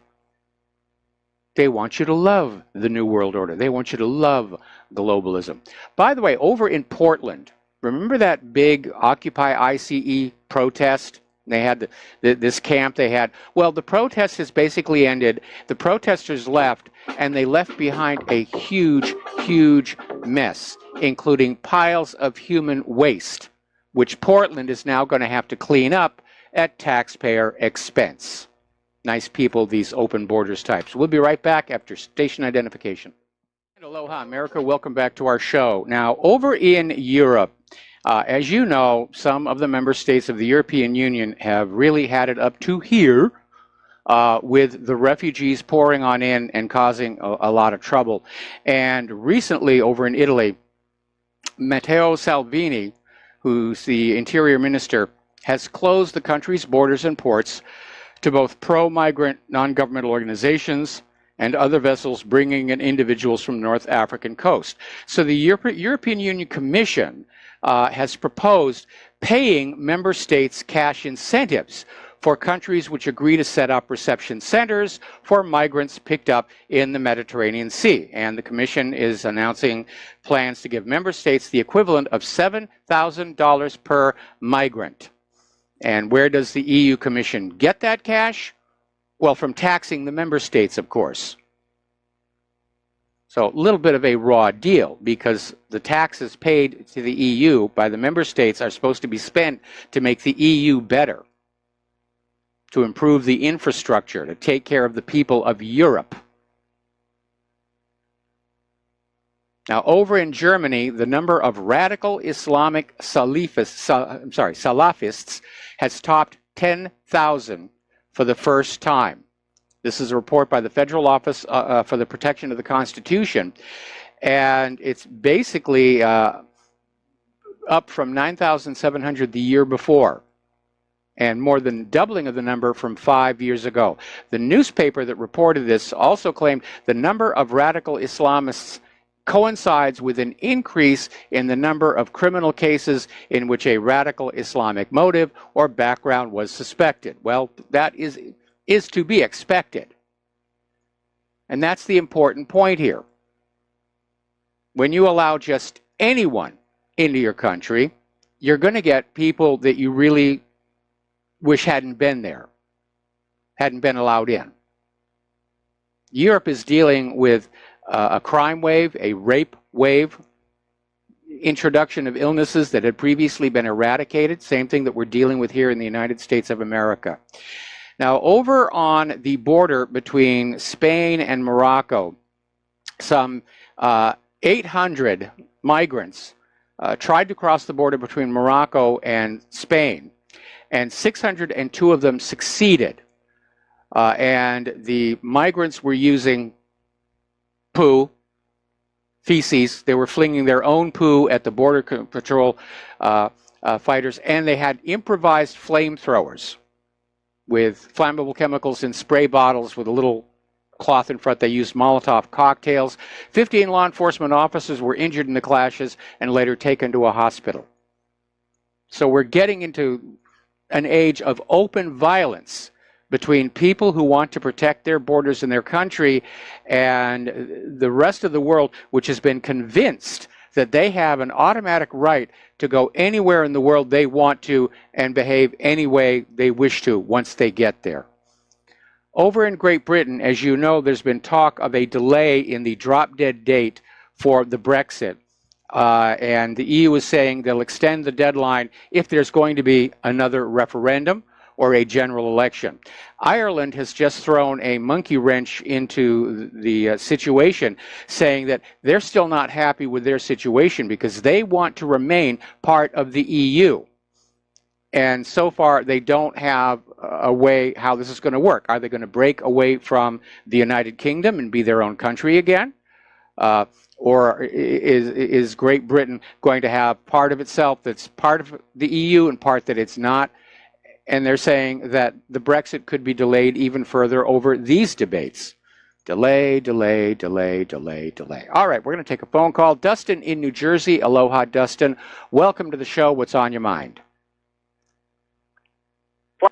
They want you to love the New World Order. They want you to love globalism. By the way, over in Portland, remember that big Occupy ICE protest? They had this camp they had. Well, the protest has basically ended. The protesters left, and they left behind a huge, huge mess, including piles of human waste, which Portland is now going to have to clean up at taxpayer expense. Nice people, these open borders types. We'll be right back after station identification. Aloha, America. Welcome back to our show. Now, over in Europe, as you know, some of the member states of the European Union have really had it up to here with the refugees pouring on in and causing a lot of trouble. And recently, over in Italy, Matteo Salvini, who's the interior minister, has closed the country's borders and ports to both pro-migrant non-governmental organizations and other vessels bringing in individuals from the North African coast. So the European Union Commission has proposed paying member states cash incentives for countries which agree to set up reception centers for migrants picked up in the Mediterranean Sea. And the Commission is announcing plans to give member states the equivalent of $7,000 per migrant. And where does the EU Commission get that cash? Well, from taxing the member states, of course. So a little bit of a raw deal, because the taxes paid to the EU by the member states are supposed to be spent to make the EU better, to improve the infrastructure, to take care of the people of Europe. Now, over in Germany, the number of radical Islamic Salafists has topped 10,000 for the first time. This is a report by the Federal Office for the Protection of the Constitution, and it's basically up from 9,700 the year before, and more than doubling of the number from 5 years ago. The newspaper that reported this also claimed the number of radical Islamists coincides with an increase in the number of criminal cases in which a radical Islamic motive or background was suspected. Well, that is to be expected. And that's the important point here. When you allow just anyone into your country, you're going to get people that you really wish hadn't been there, hadn't been allowed in. Europe is dealing with a crime wave, a rape wave, introduction of illnesses that had previously been eradicated, same thing that we're dealing with here in the United States of America. Now, over on the border between Spain and Morocco, some 800 migrants tried to cross the border between Morocco and Spain, and 602 of them succeeded. And the migrants were using poo, feces. They were flinging their own poo at the Border Patrol fighters, and they had improvised flamethrowers with flammable chemicals in spray bottles with a little cloth in front. They used Molotov cocktails. 15 law enforcement officers were injured in the clashes and later taken to a hospital. So we're getting into an age of open violence between people who want to protect their borders in their country and the rest of the world, which has been convinced that they have an automatic right to go anywhere in the world they want to and behave any way they wish to once they get there. Over in Great Britain, as you know, there's been talk of a delay in the drop-dead date for the Brexit. And the EU is saying they'll extend the deadline if there's going to be another referendum or a general election. Ireland has just thrown a monkey wrench into the situation, saying that they're still not happy with their situation because they want to remain part of the EU. And so far, they don't have a way how this is going to work. Are they going to break away from the United Kingdom and be their own country again? Or is Great Britain going to have part of itself that's part of the EU and part that it's not? And they're saying that the Brexit could be delayed even further over these debates. Delay, delay, delay, delay, delay. All right, we're going to take a phone call. Dustin in New Jersey. Aloha, Dustin. Welcome to the show. What's on your mind? +8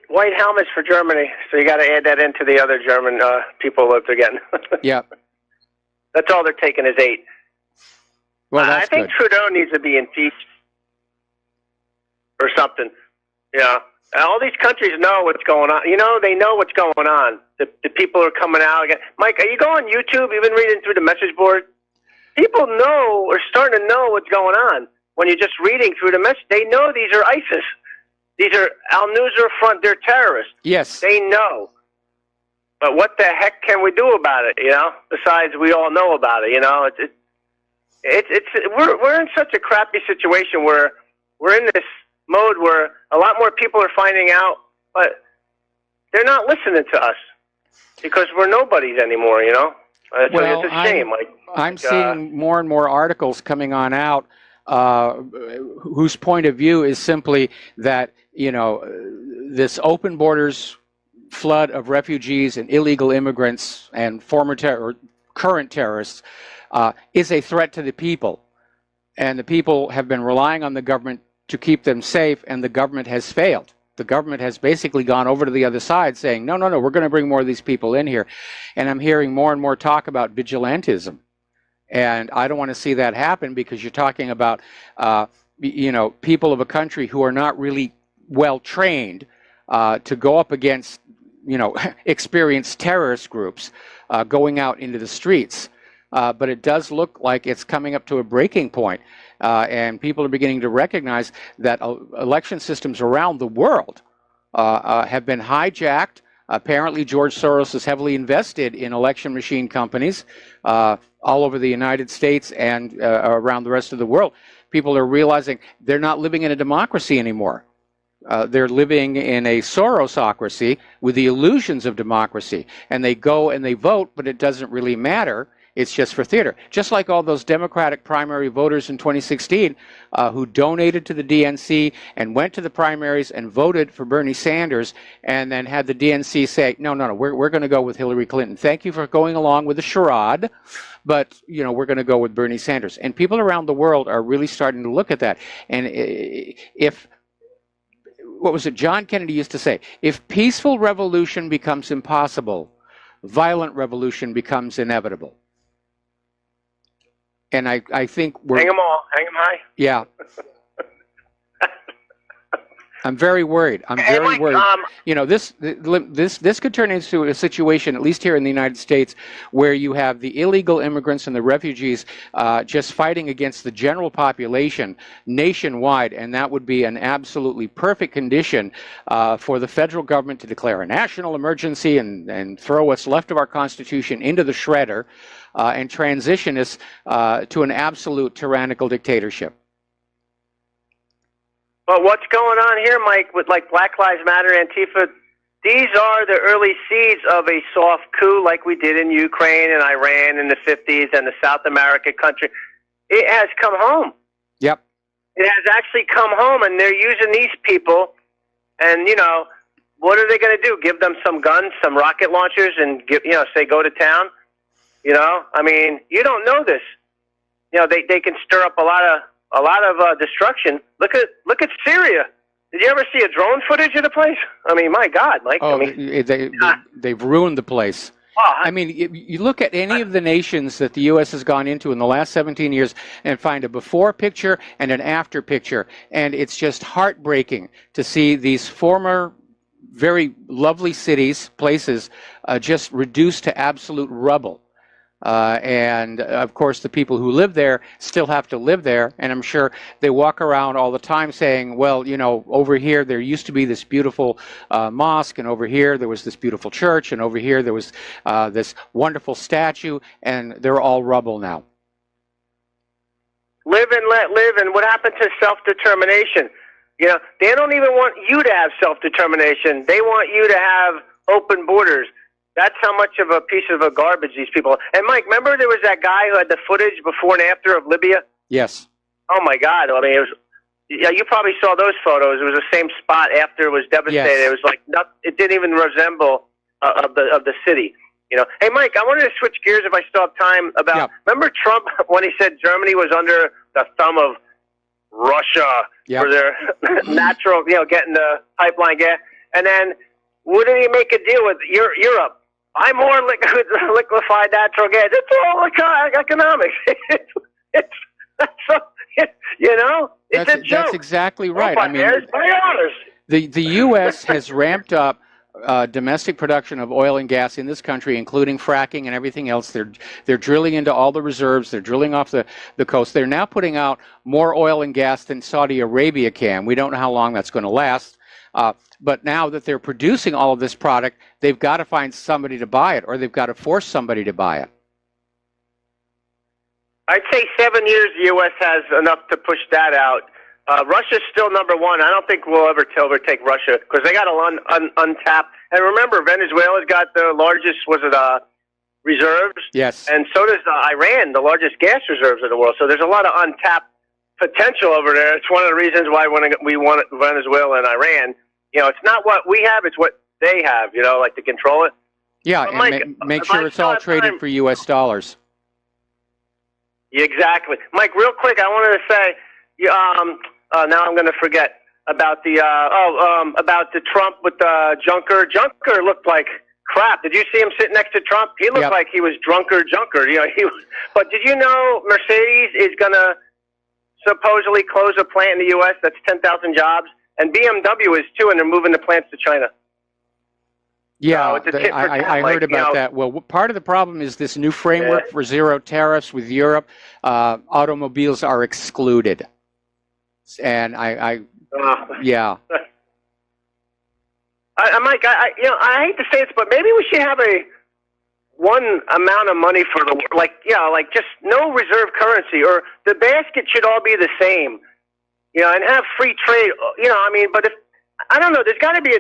white helmets for Germany. So you got to add that into the other German people that they're getting. Yep. That's all they're taking is 8. Well, that's I think good. Trudeau needs to be impeached or something. Yeah. All these countries know what's going on. You know, they know what's going on. The people are coming out again. Mike, are you going on YouTube? You've been reading through the message board? People know or starting to know what's going on when you're just reading through the message. They know these are ISIS. These are Al-Nusra Front. They're terrorists. Yes. They know. But what the heck can we do about it, you know? Besides, we all know about it, you know? We're in such a crappy situation where we're in this mode where a lot more people are finding out, but they're not listening to us because we're nobodies anymore, you know? Well, it's a shame. I'm seeing more and more articles coming on out whose point of view is simply that, you know, this open borders flood of refugees and illegal immigrants and current terrorists is a threat to the people. And the people have been relying on the government to keep them safe, and the government has failed. The government has basically gone over to the other side saying, no, we're going to bring more of these people in here. And I'm hearing more and more talk about vigilantism. And I don't want to see that happen because you're talking about, you know, people of a country who are not really well trained to go up against, you know, experienced terrorist groups going out into the streets. But it does look like it's coming up to a breaking point. And people are beginning to recognize that election systems around the world have been hijacked. Apparently, George Soros is heavily invested in election machine companies all over the United States and around the rest of the world. People are realizing they're not living in a democracy anymore. They're living in a Sorosocracy with the illusions of democracy. And they go and they vote, but it doesn't really matter. It's just for theater. Just like all those Democratic primary voters in 2016 who donated to the DNC and went to the primaries and voted for Bernie Sanders and then had the DNC say, no, we're going to go with Hillary Clinton. Thank you for going along with the charade, but, you know, we're going to go with Bernie Sanders. And people around the world are really starting to look at that. And what was it John Kennedy used to say? If peaceful revolution becomes impossible, violent revolution becomes inevitable. And I think we're... Hang them high. Yeah. I'm very worried. I'm very worried. You know, this could turn into a situation, at least here in the United States, where you have the illegal immigrants and the refugees just fighting against the general population nationwide, and that would be an absolutely perfect condition for the federal government to declare a national emergency and throw what's left of our Constitution into the shredder and transition us to an absolute tyrannical dictatorship. But what's going on here, Mike, with like Black Lives Matter, Antifa, these are the early seeds of a soft coup like we did in Ukraine and Iran in the 50s and the South American country. It has come home. Yep. It has actually come home, and they're using these people. And, you know, what are they going to do? Give them some guns, some rocket launchers, and say go to town? You know, I mean, you don't know this. You know, they can stir up a lot of destruction. Look at Syria. Did you ever see a drone footage of the place? I mean, my God, Mike. Oh, I mean, they've ruined the place. Oh, I mean, you look at any of the nations that the U.S. has gone into in the last 17 years and find a before picture and an after picture, and it's just heartbreaking to see these former very lovely cities, places, just reduced to absolute rubble. And of course, the people who live there still have to live there. And I'm sure they walk around all the time saying, well, you know, over here there used to be this beautiful mosque, and over here there was this beautiful church, and over here there was this wonderful statue, and they're all rubble now. Live and let live. And what happened to self-determination? You know, they don't even want you to have self-determination. They want you to have open borders. That's how much of a piece of a garbage these people. And Mike, remember there was that guy who had the footage before and after of Libya? Yes. Oh my God! I mean, it was. Yeah, you probably saw those photos. It was the same spot after it was devastated. Yes. It was like it didn't even resemble of the city. You know. Hey, Mike, I wanted to switch gears if I still have time. Remember Trump when he said Germany was under the thumb of Russia for their natural, getting the pipeline gas, and then wouldn't he make a deal with Europe? Buy more liquefied natural gas. It's all economics. It's a joke. That's exactly right. I mean, the U.S. has ramped up domestic production of oil and gas in this country, including fracking and everything else. They're drilling into all the reserves. They're drilling off the coast. They're now putting out more oil and gas than Saudi Arabia can. We don't know how long that's going to last. But now that they're producing all of this product, they've got to find somebody to buy it, or they've got to force somebody to buy it. I'd say 7 years the U.S. has enough to push that out. Russia's still number one. I don't think we'll ever overtake Russia because they got untapped. And remember, Venezuela's got the largest, reserves? Yes. And so does Iran, the largest gas reserves in the world. So there's a lot of untapped potential over there. It's one of the reasons why we want Venezuela and Iran. It's not what we have, it's what they have, like to control it. Yeah, and Mike, make sure it's all traded for U.S. dollars. Exactly. Mike, real quick, I wanted to say, now I'm going to forget about the Trump with Junker. Junker looked like crap. Did you see him sitting next to Trump? He looked like he was Junker. But did you know Mercedes is going to supposedly close a plant in the U.S. that's 10,000 jobs? And BMW is too, and they're moving the plants to China. Yeah, I heard about that. Well, part of the problem is this new framework for zero tariffs with Europe. Automobiles are excluded, and Mike, I hate to say this, but maybe we should have one amount of money for just no reserve currency, or the basket should all be the same, and have free trade. But if I don't know, there's got to be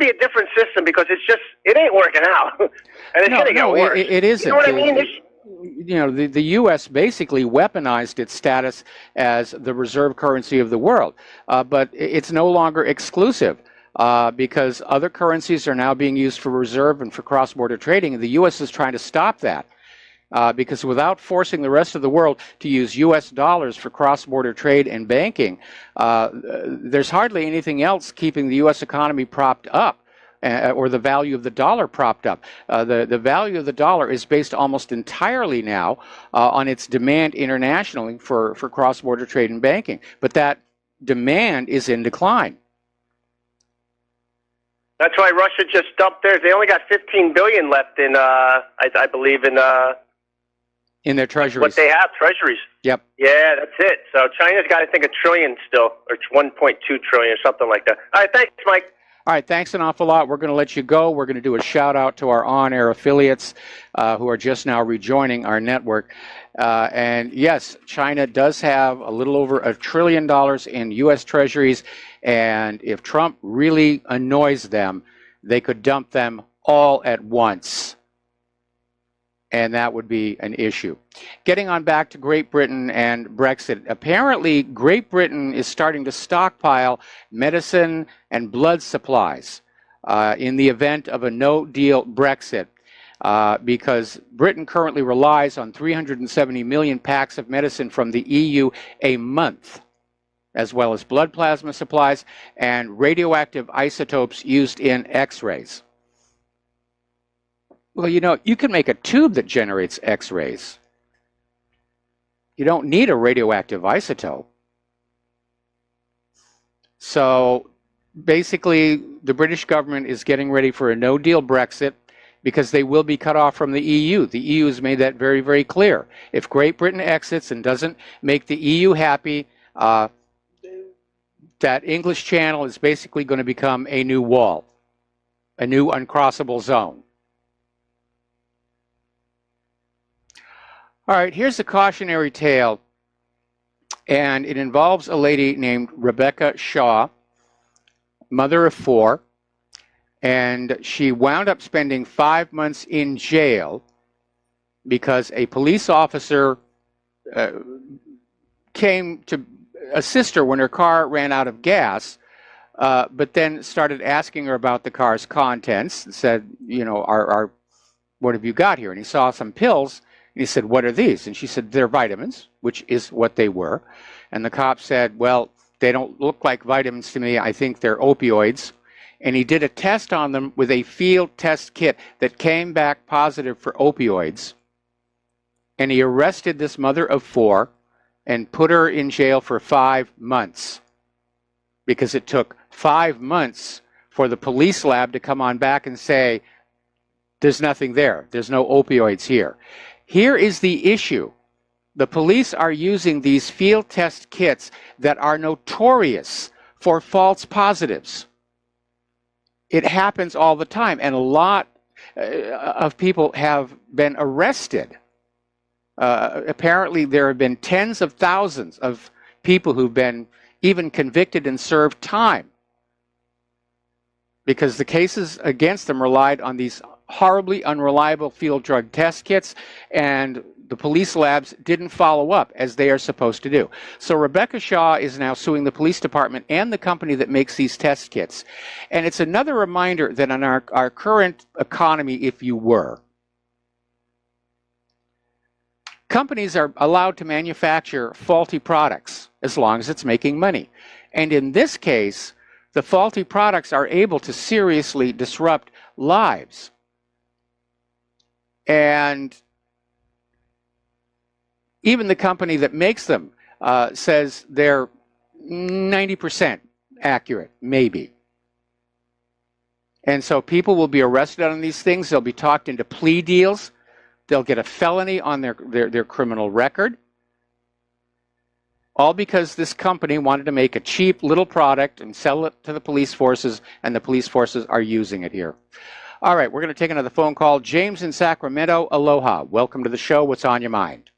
a different system because it ain't working out, and it's going to get worse. It isn't. You know what I mean? The U.S. basically weaponized its status as the reserve currency of the world, but it's no longer exclusive because other currencies are now being used for reserve and for cross-border trading, and the U.S. is trying to stop that. Because without forcing the rest of the world to use U.S. dollars for cross-border trade and banking, there's hardly anything else keeping the U.S. economy propped up, or the value of the dollar propped up. The value of the dollar is based almost entirely now on its demand internationally for cross-border trade and banking. But that demand is in decline. That's why Russia just dumped theirs. They only got $15 billion left in, I believe, in their treasuries. What they have, treasuries. Yep. Yeah, that's it. So China's got, I think, $1 trillion still, or 1.2 trillion, or something like that. All right, thanks, Mike. All right, thanks an awful lot. We're going to let you go. We're going to do a shout-out to our on-air affiliates who are just now rejoining our network. And yes, China does have a little over $1 trillion in U.S. treasuries, and if Trump really annoys them, they could dump them all at once. And that would be an issue. Getting on back to Great Britain and Brexit. Apparently, Great Britain is starting to stockpile medicine and blood supplies in the event of a no-deal Brexit because Britain currently relies on 370 million packs of medicine from the EU a month, as well as blood plasma supplies and radioactive isotopes used in X-rays. Well, you can make a tube that generates X-rays. You don't need a radioactive isotope. So basically, the British government is getting ready for a no-deal Brexit because they will be cut off from the EU. The EU has made that very, very clear. If Great Britain exits and doesn't make the EU happy, that English Channel is basically going to become a new wall, a new uncrossable zone. All right, here's a cautionary tale, and it involves a lady named Rebecca Shaw, mother of 4, And she wound up spending 5 months in jail because a police officer came to assist her when her car ran out of gas, but then started asking her about the car's contents and said, you know, what have you got here? And he saw some pills, and he said, what are these? And she said, they're vitamins, which is what they were. And the cop said, well, they don't look like vitamins to me. I think they're opioids. And he did a test on them with a field test kit that came back positive for opioids. And he arrested this mother of 4 and put her in jail for 5 months, because it took 5 months for the police lab to come on back and say, there's nothing there. There's no opioids here. Here is the issue. The police are using these field test kits that are notorious for false positives. It happens all the time, and a lot of people have been arrested. Apparently, there have been tens of thousands of people who've been even convicted and served time because the cases against them relied on these horribly unreliable field drug test kits, and the police labs didn't follow up as they are supposed to do. So Rebecca Shaw is now suing the police department and the company that makes these test kits. And it's another reminder that in our current economy, if you were, companies are allowed to manufacture faulty products as long as it's making money. And in this case, the faulty products are able to seriously disrupt lives. And even the company that makes them says they're 90% accurate, maybe. And so people will be arrested on these things. They'll be talked into plea deals. They'll get a felony on their criminal record. All because this company wanted to make a cheap little product and sell it to the police forces, and the police forces are using it here. All right, we're going to take another phone call. James in Sacramento, aloha. Welcome to the show. What's on your mind?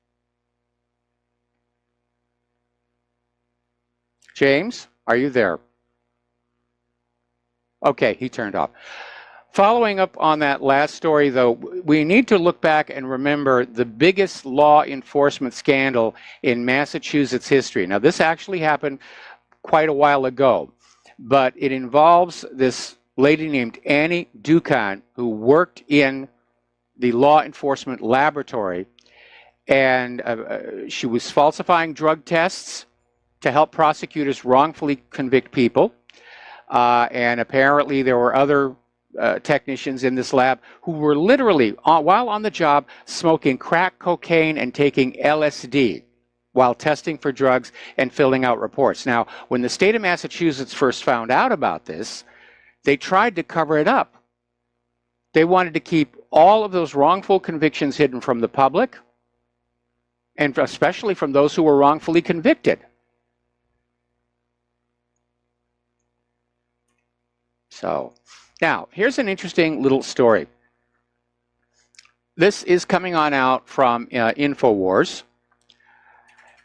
James, are you there? Okay, he turned off. Following up on that last story, though, we need to look back and remember the biggest law enforcement scandal in Massachusetts history. Now, this actually happened quite a while ago, but it involves this lady named Annie Dukan, who worked in the law enforcement laboratory, and she was falsifying drug tests to help prosecutors wrongfully convict people. And apparently there were other technicians in this lab who were literally, while on the job, smoking crack cocaine and taking LSD while testing for drugs and filling out reports. Now, when the state of Massachusetts first found out about this, they tried to cover it up. They wanted to keep all of those wrongful convictions hidden from the public, and especially from those who were wrongfully convicted. So, now, here's an interesting little story. This is coming on out from InfoWars,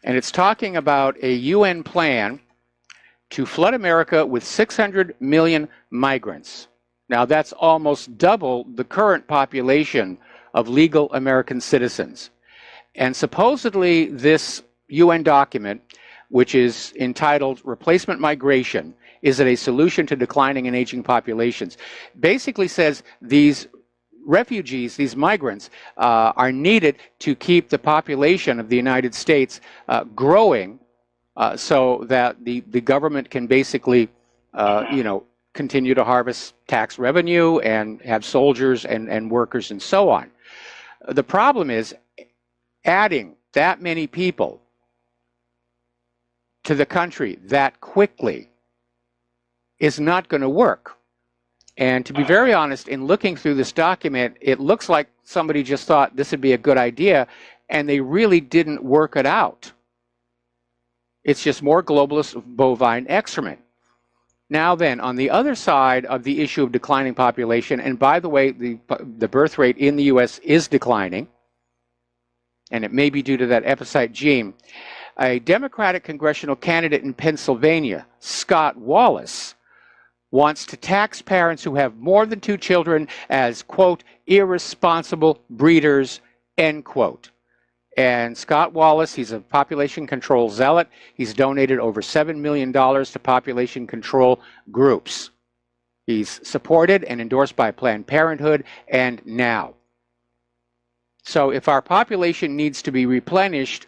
and it's talking about a UN plan to flood America with 600 million migrants. Now, that's almost double the current population of legal American citizens. And supposedly this UN document, which is entitled Replacement Migration, is it a solution to declining and aging populations, basically says these refugees, these migrants, are needed to keep the population of the United States growing so that the government can basically, continue to harvest tax revenue and have soldiers and workers and so on. The problem is adding that many people to the country that quickly is not going to work. And to be very honest, in looking through this document, it looks like somebody just thought this would be a good idea, and they really didn't work it out. It's just more globalist bovine excrement. Now then, on the other side of the issue of declining population, and by the way, the birth rate in the U.S. is declining, and it may be due to that epicite gene, a Democratic congressional candidate in Pennsylvania, Scott Wallace, wants to tax parents who have more than 2 children as, quote, irresponsible breeders, end quote. And Scott Wallace, he's a population control zealot. He's donated over $7 million to population control groups. He's supported and endorsed by Planned Parenthood and NOW. So if our population needs to be replenished,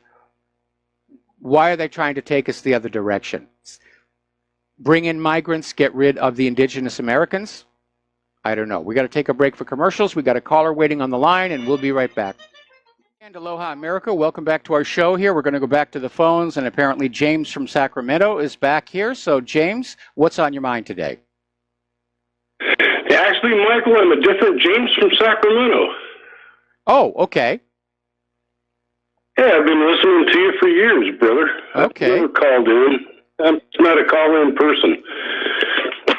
why are they trying to take us the other direction? Bring in migrants, get rid of the indigenous Americans? I don't know. We got to take a break for commercials. We got a caller waiting on the line, and we'll be right back. And aloha, America. Welcome back to our show here. We're going to go back to the phones, and apparently James from Sacramento is back here. So, James, what's on your mind today? Actually, Michael, I'm a different James from Sacramento. Oh, okay. Yeah, I've been listening to you for years, brother. Okay. I've never called in. I'm not a call-in person. Oh,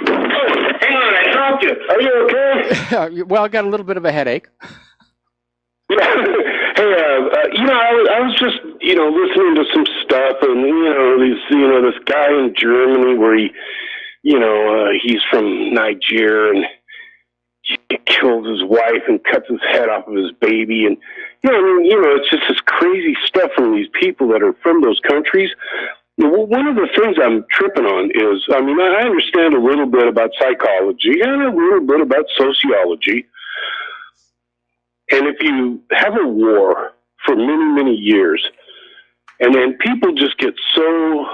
hang on, I dropped you. Are you okay? Well, I got a little bit of a headache. Hey, I was just, listening to some stuff, and, this guy in Germany where he's from Nigeria, and he kills his wife and cuts his head off of his baby, and, it's just this crazy stuff from these people that are from those countries. One of the things I'm tripping on is, I understand a little bit about psychology and a little bit about sociology. And if you have a war for many, many years, and then people just get so,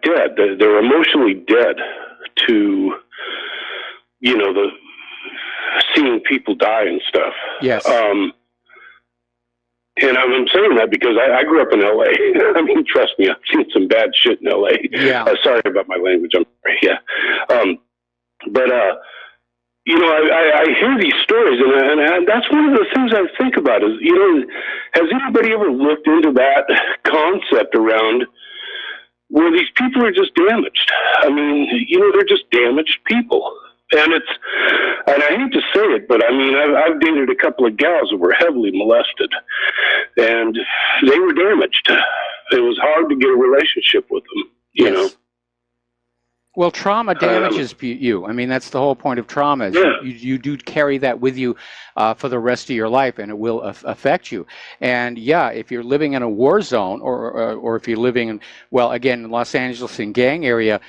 dead, they're emotionally dead to, the seeing people die and stuff. Yes. And I'm saying that because I grew up in L.A. Trust me, I've seen some bad shit in L.A. Yeah. Sorry about my language. I'm sorry. Yeah. I hear these stories, and that's one of the things I think about is, has anybody ever looked into that concept around where these people are just damaged? They're just damaged people. And I hate to say it, but I've dated a couple of gals that were heavily molested, and they were damaged. It was hard to get a relationship with them, you know. Well, trauma damages you. That's the whole point of trauma. Is you do carry that with you for the rest of your life, and it will affect you. And if you're living in a war zone, or if you're living in, in Los Angeles and gang area,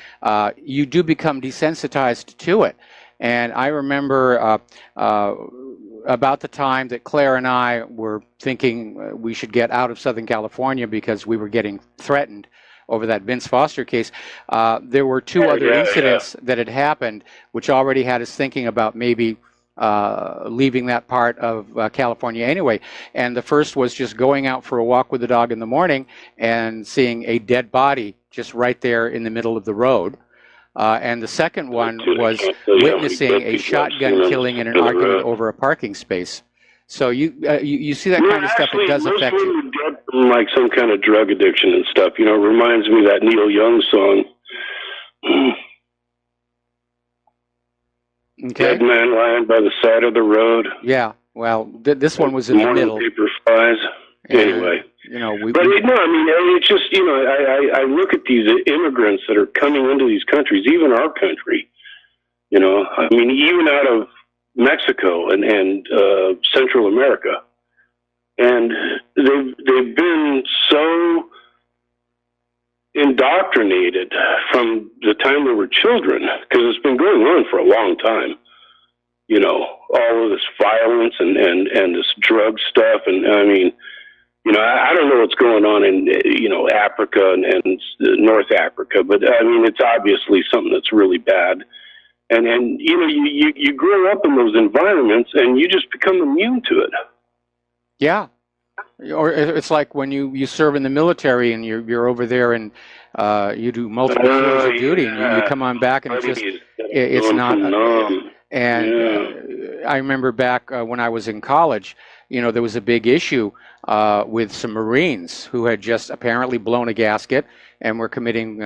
you do become desensitized to it. And I remember about the time that Claire and I were thinking we should get out of Southern California because we were getting threatened over that Vince Foster case, there were two other incidents that had happened, which already had us thinking about maybe leaving that part of California anyway. And the first was just going out for a walk with the dog in the morning and seeing a dead body just right there in the middle of the road. And the second one was witnessing a shotgun killing in an argument over a parking space. So you see that kind of stuff. It does affect you. Dead from like some kind of drug addiction and stuff. It reminds me of that Neil Young song. Okay. Dead man lying by the side of the road. Yeah. Well, this one was in the middle. Paper flies. Anyway. It's just, I look at these immigrants that are coming into these countries, even our country, even out of Mexico and Central America. And they've been so indoctrinated from the time they were children, because it's been going on for a long time. All of this violence and this drug stuff. And I don't know what's going on in, Africa and North Africa, but it's obviously something that's really bad. And you grow up in those environments and you just become immune to it. Yeah. Or it's like when you serve in the military and you're over there and you do multiple tours of duty and you come on back and it's not. I remember back when I was in college, there was a big issue with some Marines who had just apparently blown a gasket and were committing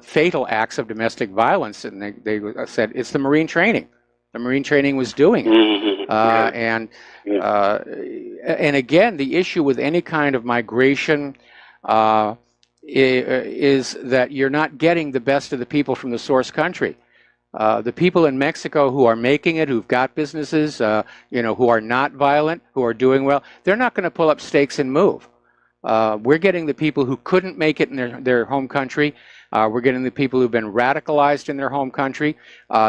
fatal acts of domestic violence, and they said it's the Marine training. The Marine training was doing it, and again, the issue with any kind of migration is that you're not getting the best of the people from the source country. The people in Mexico who are making it, who've got businesses, who are not violent, who are doing well, they're not going to pull up stakes and move. We're getting the people who couldn't make it in their home country. We're getting the people who've been radicalized in their home country.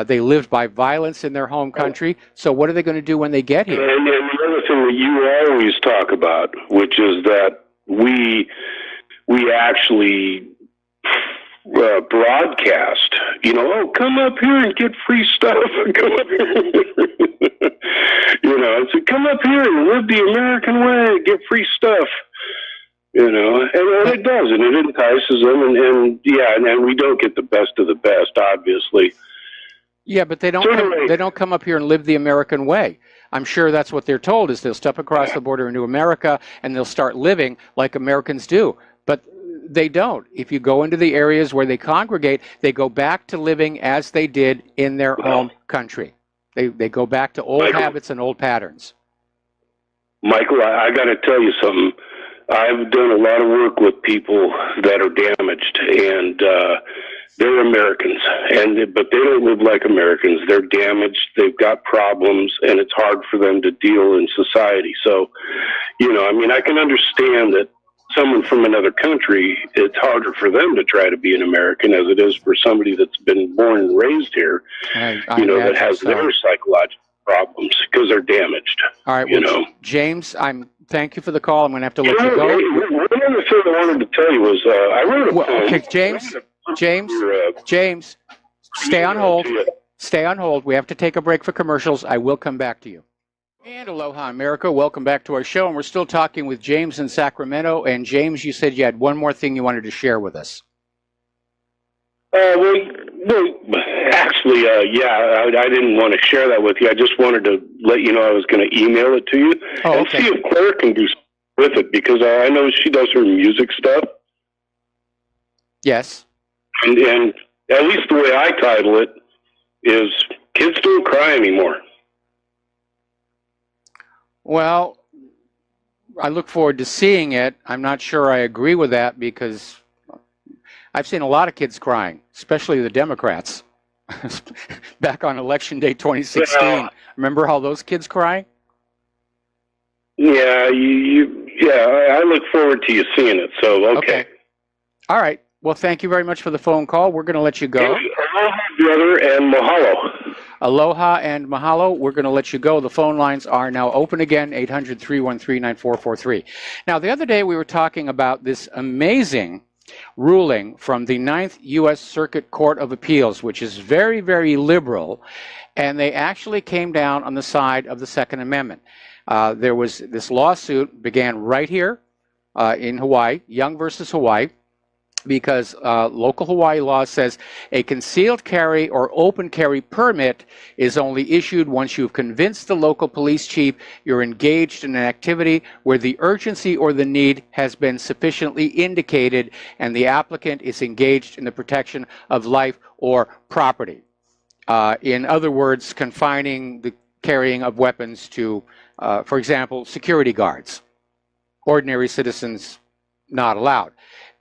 They lived by violence in their home country. So what are they going to do when they get here? And the other thing that you always talk about, which is that we actually broadcast, oh, come up here and get free stuff. Come up here. So come up here and live the American way, get free stuff. And it does, and it entices them, and we don't get the best of the best, obviously. Yeah, but they don't come up here and live the American way. I'm sure that's what they're told, is they'll step across the border into America and they'll start living like Americans do. But they don't. If you go into the areas where they congregate, they go back to living as they did in their home country. They go back to old habits and old patterns. Michael, I got to tell you something. I've done a lot of work with people that are damaged, and they're Americans, but they don't live like Americans. They're damaged. They've got problems, and it's hard for them to deal in society. So, I can understand that someone from another country, it's harder for them to try to be an American as it is for somebody that's been born and raised here, that has their psychological problems because they're damaged. All right, James, thank you for the call. I'm going to have to let you go. One other thing I wanted to tell you was I wrote a poem. Okay, James, stay on hold. Stay on hold. We have to take a break for commercials. I will come back to you. And aloha, America. Welcome back to our show. And we're still talking with James in Sacramento. And James, you said you had one more thing you wanted to share with us. Actually, I didn't want to share that with you. I just wanted to let you know I was going to email it to you and see if Claire can do something with it, because I know she does her music stuff. Yes. And at least the way I title it is Kids Don't Cry Anymore. Well, I look forward to seeing it. I'm not sure I agree with that, because I've seen a lot of kids crying, especially the Democrats. Back on Election Day 2016. Yeah. Remember all those kids crying? Yeah, I look forward to you seeing it, so okay. All right. Well, thank you very much for the phone call. We're going to let you go. Aloha, brother, and mahalo. Aloha and mahalo. We're going to let you go. The phone lines are now open again, 800-313-9443. Now, the other day we were talking about this amazing ruling from the 9th U.S. Circuit Court of Appeals, which is very, very liberal, and they actually came down on the side of the Second Amendment. There was this lawsuit began right here in Hawaii, Young versus Hawaii, because local Hawaii law says a concealed carry or open carry permit is only issued once you've convinced the local police chief you're engaged in an activity where the urgency or the need has been sufficiently indicated and the applicant is engaged in the protection of life or property. In other words, confining the carrying of weapons to, for example, security guards. Ordinary citizens not allowed.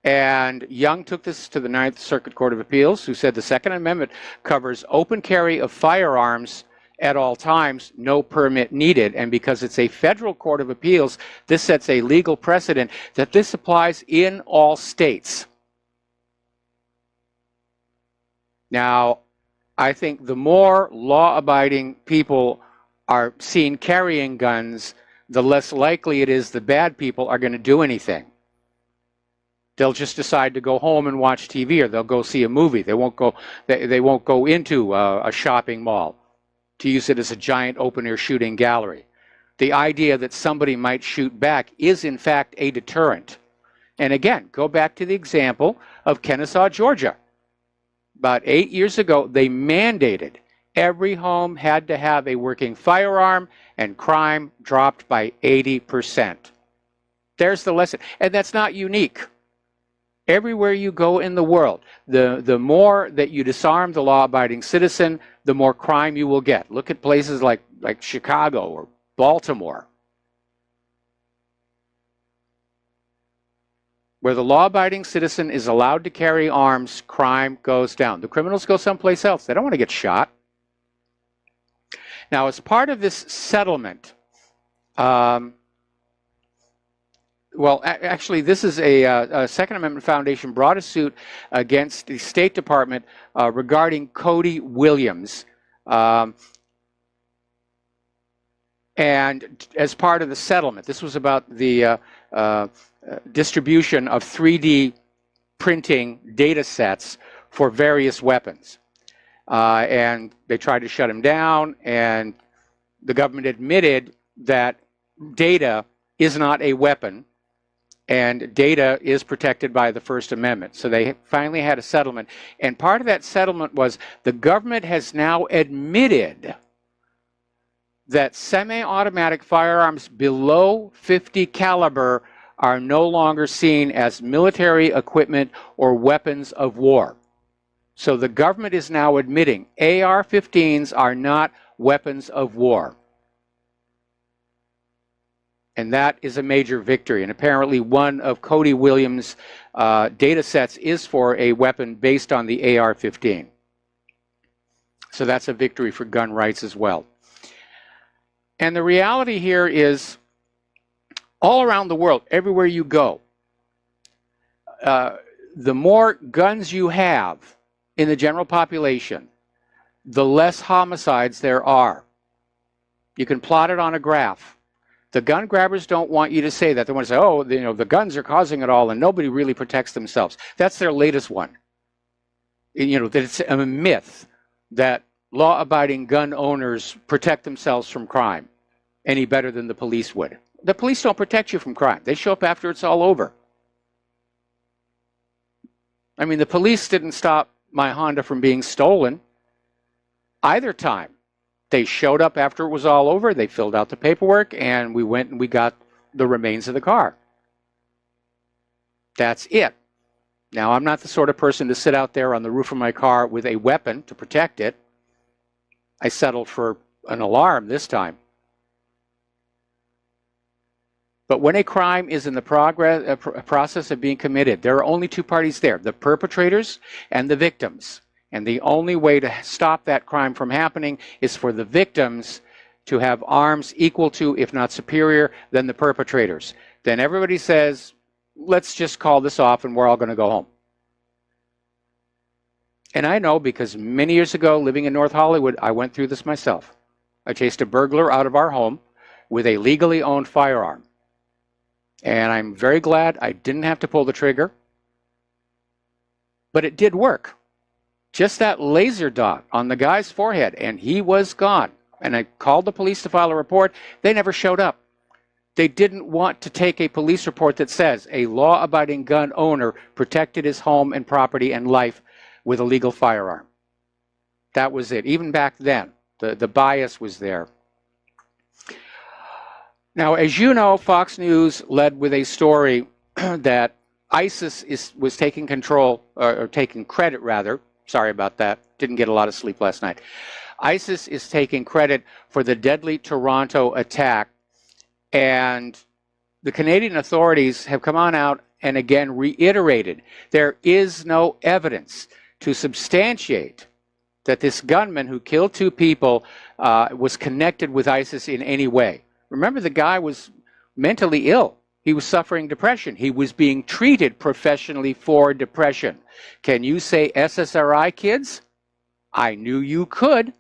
And Young took this to the 9th Circuit Court of Appeals, who said the Second Amendment covers open carry of firearms at all times, no permit needed. And because it's a federal court of appeals, this sets a legal precedent that this applies in all states. Now, I think the more law-abiding people are seen carrying guns, the less likely it is the bad people are going to do anything. They'll just decide to go home and watch TV, or they'll go see a movie. They won't go into a shopping mall to use it as a giant open-air shooting gallery. The idea that somebody might shoot back is, in fact, a deterrent. And again, go back to the example of Kennesaw, Georgia. About 8 years ago, they mandated every home had to have a working firearm, and crime dropped by 80%. There's the lesson. And that's not unique. Everywhere you go in the world, the more that you disarm the law-abiding citizen, the more crime you will get. Look at places like Chicago or Baltimore. Where the law-abiding citizen is allowed to carry arms, crime goes down. The criminals go someplace else. They don't want to get shot. Now, as part of this settlement, actually, this is a Second Amendment Foundation brought a suit against the State Department regarding Cody Williams. And as part of the settlement, this was about the distribution of 3D printing data sets for various weapons. And they tried to shut him down, and the government admitted that data is not a weapon, and data is protected by the First Amendment. So they finally had a settlement. And part of that settlement was the government has now admitted that semi-automatic firearms below 50 caliber are no longer seen as military equipment or weapons of war. So the government is now admitting AR-15s are not weapons of war. And that is a major victory. And apparently one of Cody Williams' data sets is for a weapon based on the AR-15. So that's a victory for gun rights as well. And the reality here is, all around the world, everywhere you go, the more guns you have in the general population, the less homicides there are. You can plot it on a graph. The gun grabbers don't want you to say that. They want to say, oh, you know, the guns are causing it all and nobody really protects themselves. That's their latest one. You know, that it's a myth that law-abiding gun owners protect themselves from crime any better than the police would. The police don't protect you from crime. They show up after it's all over. I mean, the police didn't stop my Honda from being stolen either time. They showed up after it was all over. They filled out the paperwork, and we went and we got the remains of the car. That's it. Now, I'm not the sort of person to sit out there on the roof of my car with a weapon to protect it. I settled for an alarm this time. But when a crime is in the process of being committed, there are only two parties there, the perpetrators and the victims. And the only way to stop that crime from happening is for the victims to have arms equal to, if not superior, than the perpetrators. Then everybody says, let's just call this off and we're all going to go home. And I know because many years ago, living in North Hollywood, I went through this myself. I chased a burglar out of our home with a legally owned firearm. And I'm very glad I didn't have to pull the trigger. But it did work. Just that laser dot on the guy's forehead, and he was gone. And I called the police to file a report. They never showed up. They didn't want to take a police report that says a law-abiding gun owner protected his home and property and life with a legal firearm. That was it. Even back then, the bias was there. Now, as you know, Fox News led with a story that ISIS was taking control, or taking credit rather. Sorry about that. Didn't get a lot of sleep last night. ISIS is taking credit for the deadly Toronto attack. And the Canadian authorities have come on out and again reiterated there is no evidence to substantiate that this gunman who killed two people was connected with ISIS in any way. Remember, the guy was mentally ill. He was suffering depression. He was being treated professionally for depression. Can you say SSRI, kids? I knew you could.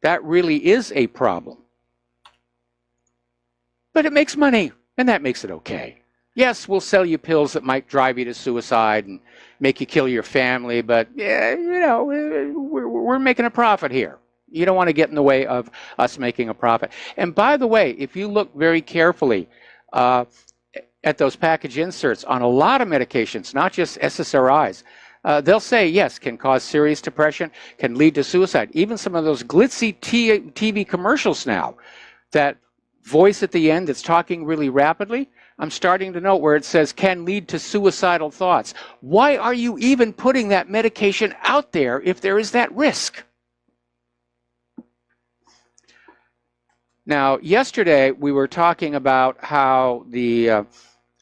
That really is a problem. But it makes money, and that makes it okay. Yes, we'll sell you pills that might drive you to suicide and make you kill your family, but yeah, you know, we're making a profit here. You don't want to get in the way of us making a profit. And by the way, if you look very carefully at those package inserts on a lot of medications, not just SSRIs, they'll say, yes, can cause serious depression, can lead to suicide. Even some of those glitzy TV commercials now, that voice at the end that's talking really rapidly, I'm starting to note where it says can lead to suicidal thoughts. Why are you even putting that medication out there if there is that risk? Now, yesterday we were talking about how the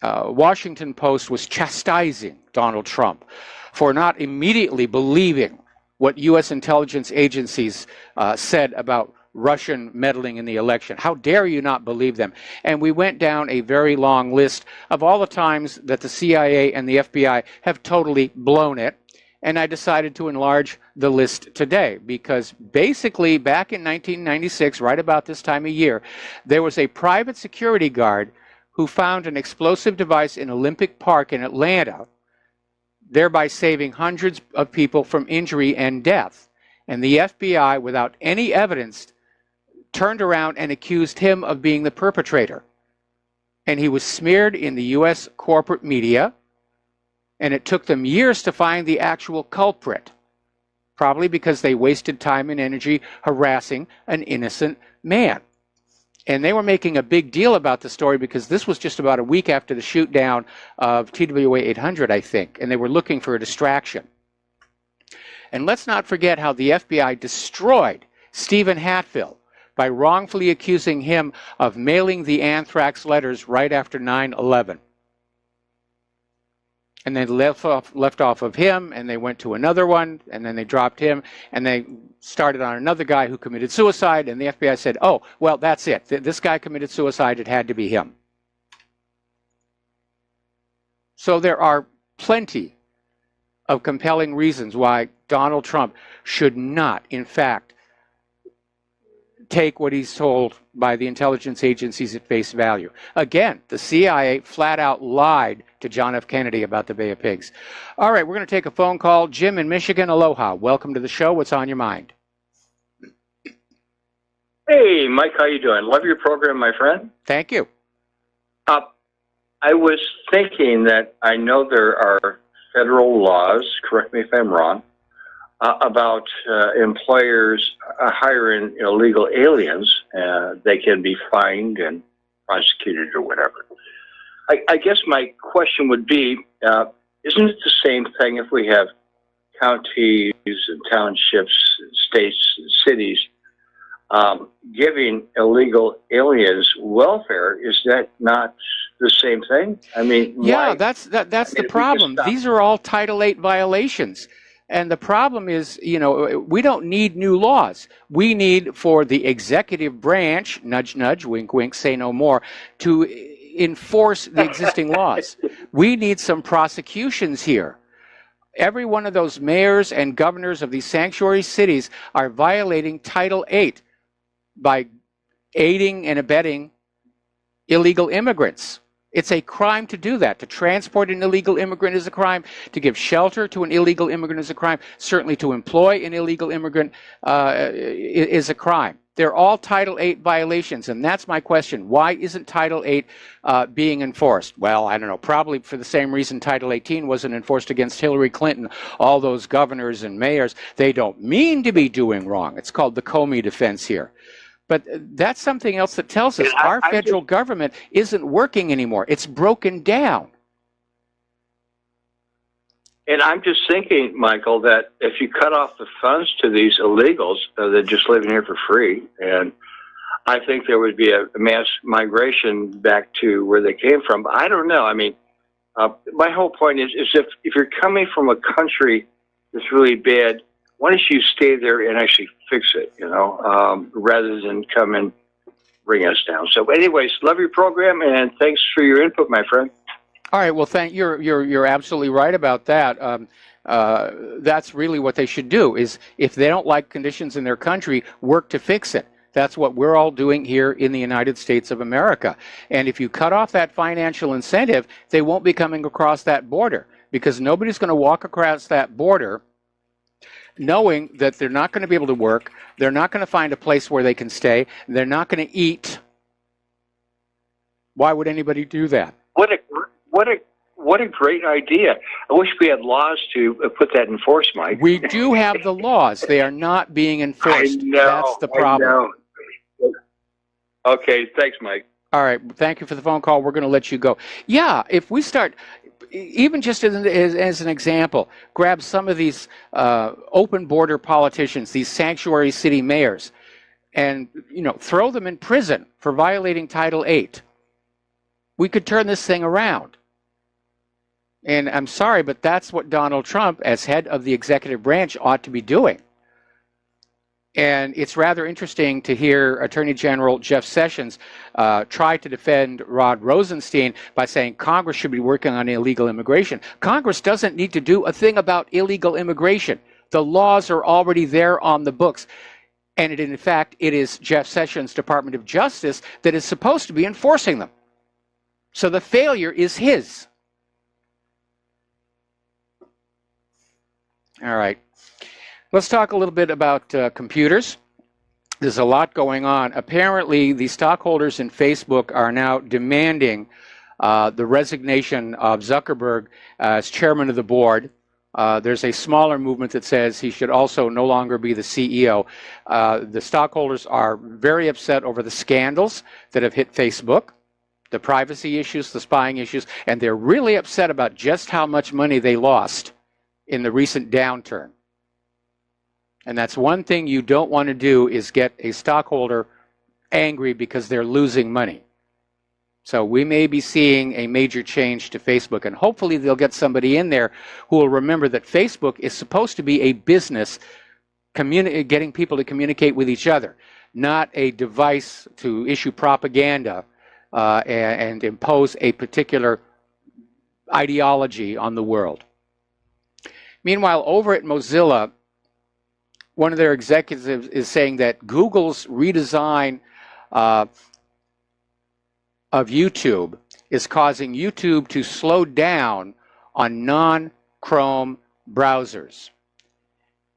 Washington Post was chastising Donald Trump for not immediately believing what U.S. intelligence agencies said about Russian meddling in the election. How dare you not believe them? And we went down a very long list of all the times that the CIA and the FBI have totally blown it. And I decided to enlarge the list today because basically back in 1996, right about this time of year, there was a private security guard who found an explosive device in Olympic Park in Atlanta, thereby saving hundreds of people from injury and death. And the FBI, without any evidence, turned around and accused him of being the perpetrator. And he was smeared in the U.S. corporate media, and it took them years to find the actual culprit, probably because they wasted time and energy harassing an innocent man. And they were making a big deal about the story because this was just about a week after the shoot down of TWA 800, I think, and they were looking for a distraction. And let's not forget how the FBI destroyed Stephen Hatfield by wrongfully accusing him of mailing the anthrax letters right after 9/11. And they left off of him, and they went to another one, and then they dropped him, and they started on another guy who committed suicide, and the FBI said, oh, well, that's it. This guy committed suicide. It had to be him. So there are plenty of compelling reasons why Donald Trump should not, in fact, take what he's told by the intelligence agencies at face value. Again, the CIA flat out lied to John F. Kennedy about the Bay of Pigs. All right, we're going to take a phone call. Jim in Michigan, aloha. Welcome to the show. What's on your mind? Hey, Mike, how you doing? Love your program, my friend. Thank you. I was thinking that I know there are federal laws, correct me if I'm wrong, about employers hiring illegal aliens. They can be fined and prosecuted or whatever. I guess my question would be, isn't it the same thing if we have counties and townships, states, cities giving illegal aliens welfare? Is that not the same thing? I mean, yeah, that's the problem. These are all Title VIII violations. And the problem is, we don't need new laws. We need for the executive branch, nudge, nudge, wink, wink, say no more, to enforce the existing laws. We need some prosecutions here. Every one of those mayors and governors of these sanctuary cities are violating Title VIII by aiding and abetting illegal immigrants. It's a crime to do that. To transport an illegal immigrant is a crime. To give shelter to an illegal immigrant is a crime. Certainly to employ an illegal immigrant is a crime. They're all Title VIII violations, and that's my question. Why isn't Title VIII being enforced? Well, I don't know. Probably for the same reason Title 18 wasn't enforced against Hillary Clinton. All those governors and mayors, they don't mean to be doing wrong. It's called the Comey defense here. But that's something else that tells us our federal government isn't working anymore. It's broken down. And I'm just thinking, Michael, that if you cut off the funds to these illegals, they're just living here for free. And I think there would be a mass migration back to where they came from. But I don't know. I mean, my whole point is if you're coming from a country that's really bad, why don't you stay there and actually fix it, rather than come and bring us down. So anyways, love your program, and thanks for your input, my friend. All right, well, you're absolutely right about that. That's really what they should do, is if they don't like conditions in their country, work to fix it. That's what we're all doing here in the United States of America. And if you cut off that financial incentive, they won't be coming across that border, because nobody's going to walk across that border knowing that they're not going to be able to work, they're not going to find a place where they can stay, they're not going to eat. Why would anybody do that? What a great idea. I wish we had laws to put that in force, Mike. We do have the laws. They are not being enforced. I know, that's the problem. Okay, thanks, Mike. All right, thank you for the phone call. We're going to let you go. Yeah, if we start, even just as an example, grab some of these open border politicians, these sanctuary city mayors. and throw them in prison for violating Title VIII. We could turn this thing around. And I'm sorry, but that's what Donald Trump, as head of the executive branch, ought to be doing. And it's rather interesting to hear Attorney General Jeff Sessions try to defend Rod Rosenstein by saying Congress should be working on illegal immigration. Congress doesn't need to do a thing about illegal immigration. The laws are already there on the books. And in fact, it is Jeff Sessions' Department of Justice that is supposed to be enforcing them. So the failure is his. All right. Let's talk a little bit about computers. There's a lot going on. Apparently, the stockholders in Facebook are now demanding the resignation of Zuckerberg as chairman of the board. There's a smaller movement that says he should also no longer be the CEO. The stockholders are very upset over the scandals that have hit Facebook, the privacy issues, the spying issues, and they're really upset about just how much money they lost in the recent downturn. And that's one thing you don't want to do, is get a stockholder angry because they're losing money. So we may be seeing a major change to Facebook, and hopefully they'll get somebody in there who will remember that Facebook is supposed to be a business getting people to communicate with each other, not a device to issue propaganda and impose a particular ideology on the world. Meanwhile, over at Mozilla, one of their executives is saying that Google's redesign of YouTube is causing YouTube to slow down on non-Chrome browsers.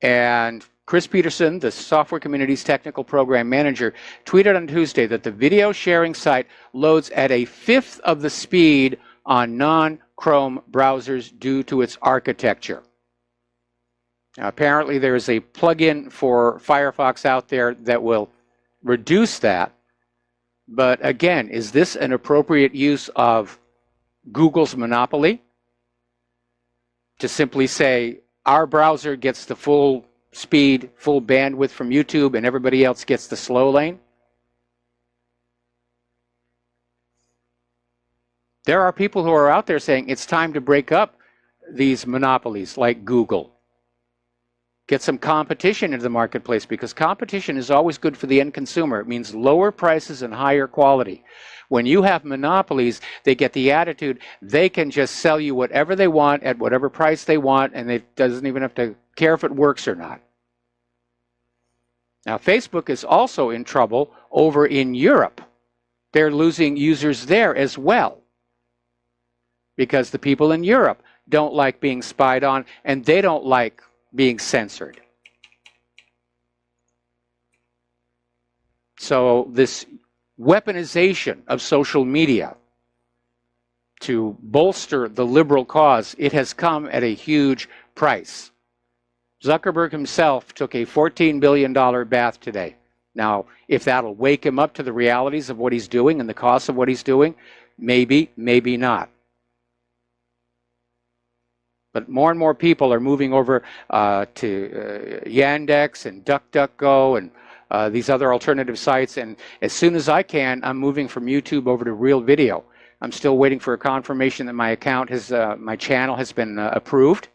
And Chris Peterson, the software community's technical program manager, tweeted on Tuesday that the video sharing site loads at a fifth of the speed on non-Chrome browsers due to its architecture. Now, apparently there is a plugin for Firefox out there that will reduce that. But again, is this an appropriate use of Google's monopoly? To simply say, our browser gets the full speed, full bandwidth from YouTube, and everybody else gets the slow lane? There are people who are out there saying it's time to break up these monopolies like Google. Get some competition into the marketplace, because competition is always good for the end consumer. It means lower prices and higher quality. When you have monopolies, they get the attitude they can just sell you whatever they want at whatever price they want, and it doesn't even have to care if it works or not. Now, Facebook is also in trouble over in Europe. They're losing users there as well, because the people in Europe don't like being spied on, and they don't like being censored. So this weaponization of social media to bolster the liberal cause, it has come at a huge price. Zuckerberg himself took a $14 billion bath today. Now, if that'll wake him up to the realities of what he's doing and the cost of what he's doing, maybe, maybe not. But more and more people are moving over to Yandex and DuckDuckGo and these other alternative sites. And as soon as I can, I'm moving from YouTube over to Real Video. I'm still waiting for a confirmation that my account has, my channel has been approved.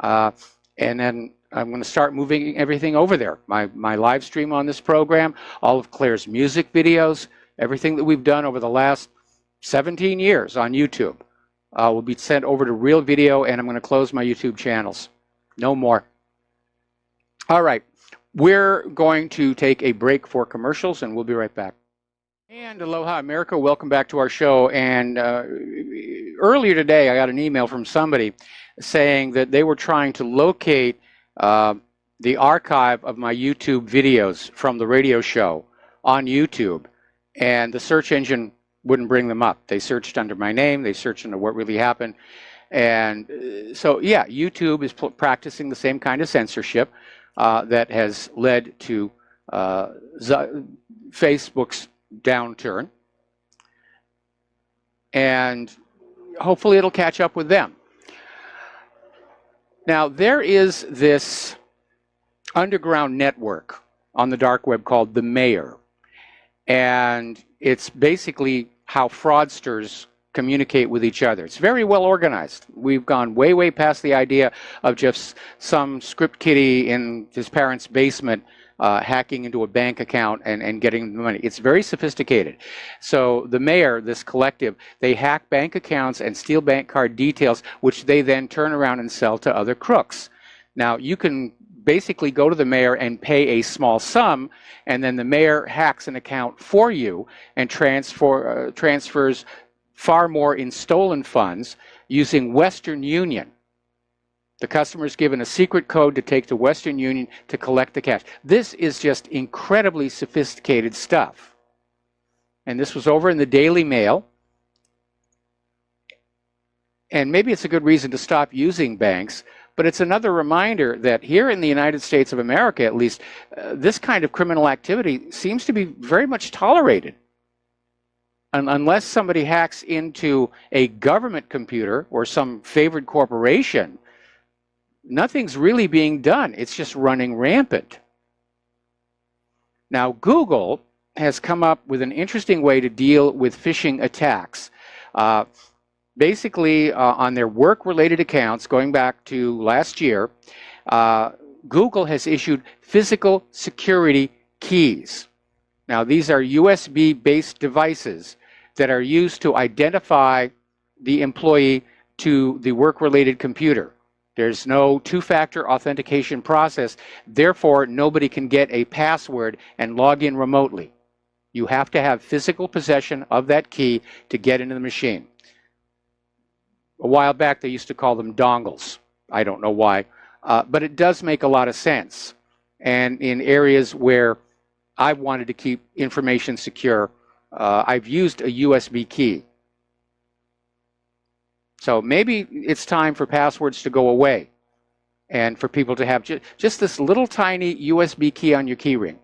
And then I'm going to start moving everything over there. My live stream on this program, all of Claire's music videos, everything that we've done over the last 17 years on YouTube. Will be sent over to Real Video, and I'm going to close my YouTube channels. No more. All right. We're going to take a break for commercials, and we'll be right back. And aloha, America. Welcome back to our show. And earlier today, I got an email from somebody saying that they were trying to locate the archive of my YouTube videos from the radio show on YouTube, and the search engine wouldn't bring them up. They searched under my name. They searched under what really happened. And so, yeah, YouTube is practicing the same kind of censorship that has led to Facebook's downturn. And hopefully it'll catch up with them. Now, there is this underground network on the dark web called the Mayor. And it's basically how fraudsters communicate with each other. It's very well organized. We've gone way, way past the idea of just some script kiddie in his parents' basement hacking into a bank account and getting the money. It's very sophisticated. So the Mayor, this collective, they hack bank accounts and steal bank card details, which they then turn around and sell to other crooks. Now, you can basically go to the Mayor and pay a small sum, and then the Mayor hacks an account for you and transfers far more in stolen funds using Western Union. The customer is given a secret code to take to Western Union to collect the cash. This is just incredibly sophisticated stuff. And this was over in the Daily Mail. And maybe it's a good reason to stop using banks, but it's another reminder that here in the United States of America, at least, this kind of criminal activity seems to be very much tolerated. Unless somebody hacks into a government computer or some favored corporation, nothing's really being done. It's just running rampant. Now, Google has come up with an interesting way to deal with phishing attacks. Basically, on their work-related accounts, going back to last year, Google has issued physical security keys. Now, these are USB-based devices that are used to identify the employee to the work-related computer. There's no two-factor authentication process. Therefore, nobody can get a password and log in remotely. You have to have physical possession of that key to get into the machine. A while back, they used to call them dongles. I don't know why. But it does make a lot of sense. And in areas where I've wanted to keep information secure, I've used a USB key. So maybe it's time for passwords to go away and for people to have just this little tiny USB key on your key ring,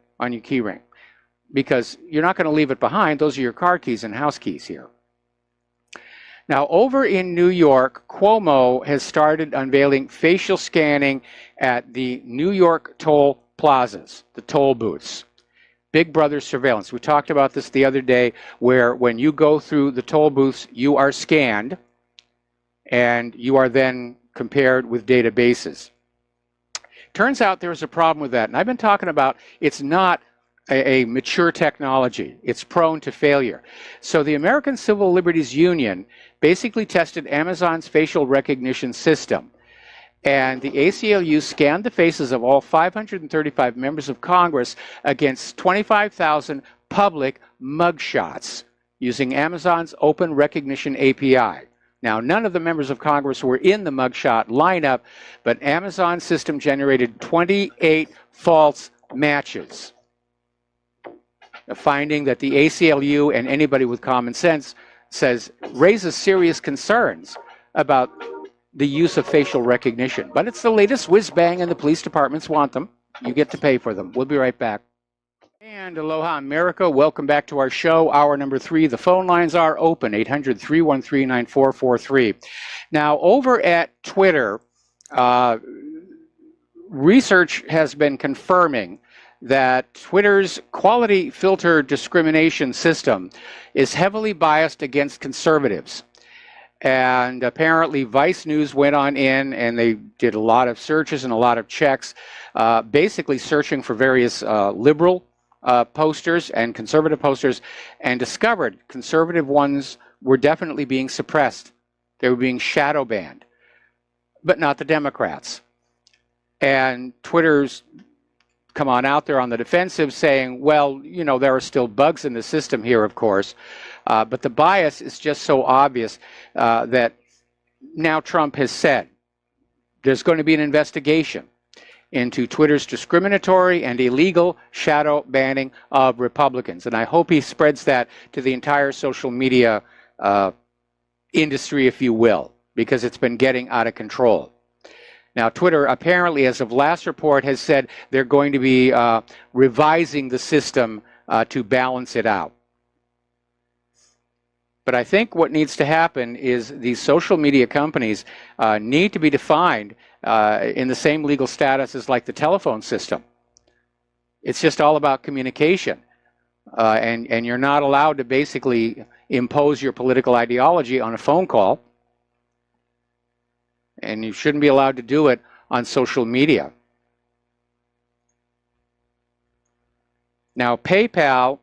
because you're not going to leave it behind. Those are your car keys and house keys here. Now, over in New York, Cuomo has started unveiling facial scanning at the New York toll plazas, the toll booths. Big Brother surveillance. We talked about this the other day, where when you go through the toll booths, you are scanned, and you are then compared with databases. Turns out there's a problem with that, and I've been talking about it's not a mature technology. It's prone to failure. So the American Civil Liberties Union basically tested Amazon's facial recognition system. And the ACLU scanned the faces of all 535 members of Congress against 25,000 public mugshots using Amazon's Open Recognition API. Now, none of the members of Congress were in the mugshot lineup, but Amazon's system generated 28 false matches. A finding that the ACLU and anybody with common sense says raises serious concerns about the use of facial recognition. But it's the latest whiz-bang, and the police departments want them. You get to pay for them. We'll be right back. And aloha, America. Welcome back to our show, hour number 3. The phone lines are open, 800-313-9443. Now, over at Twitter, research has been confirming that Twitter's quality filter discrimination system is heavily biased against conservatives. And apparently Vice News went on in and they did a lot of searches and a lot of checks, basically searching for various liberal posters and conservative posters, and discovered conservative ones were definitely being suppressed. They were being shadow banned, but not the Democrats. And Twitter's come on out there on the defensive saying, well, you know, there are still bugs in the system here, of course, but the bias is just so obvious that now Trump has said there's going to be an investigation into Twitter's discriminatory and illegal shadow banning of Republicans. And I hope he spreads that to the entire social media industry, if you will, because it's been getting out of control. Now, Twitter apparently, as of last report, has said they're going to be revising the system to balance it out. But I think what needs to happen is these social media companies need to be defined in the same legal status as like the telephone system. It's just all about communication. And you're not allowed to basically impose your political ideology on a phone call. And you shouldn't be allowed to do it on social media. Now, PayPal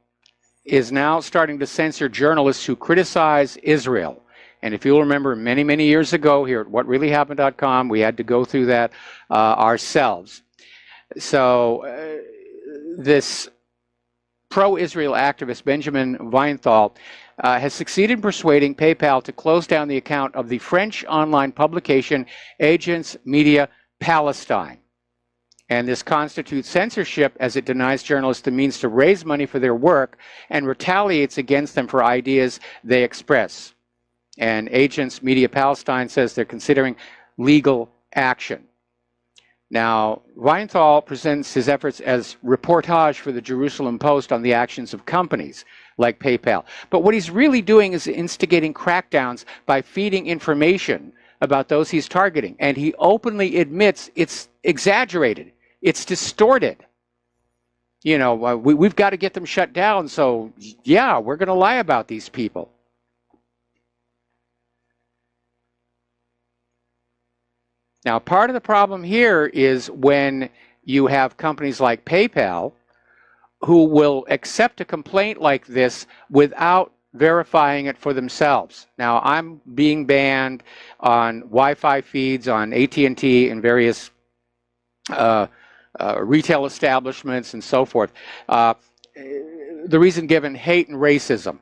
is now starting to censor journalists who criticize Israel. And if you'll remember, many, many years ago here at whatreallyhappened.com, we had to go through that ourselves. So this pro-Israel activist, Benjamin Weinthal, has succeeded in persuading PayPal to close down the account of the French online publication Agence Media Palestine. And this constitutes censorship as it denies journalists the means to raise money for their work and retaliates against them for ideas they express. And Agence Media Palestine says they're considering legal action. Now, Weinthal presents his efforts as reportage for the Jerusalem Post on the actions of companies like PayPal. But what he's really doing is instigating crackdowns by feeding information about those he's targeting. And he openly admits it's exaggerated. It's distorted. You know, we've got to get them shut down. So, yeah, we're going to lie about these people. Now, part of the problem here is when you have companies like PayPal who will accept a complaint like this without verifying it for themselves. Now, I'm being banned on Wi-Fi feeds on AT&T and various retail establishments and so forth. The reason given, hate and racism.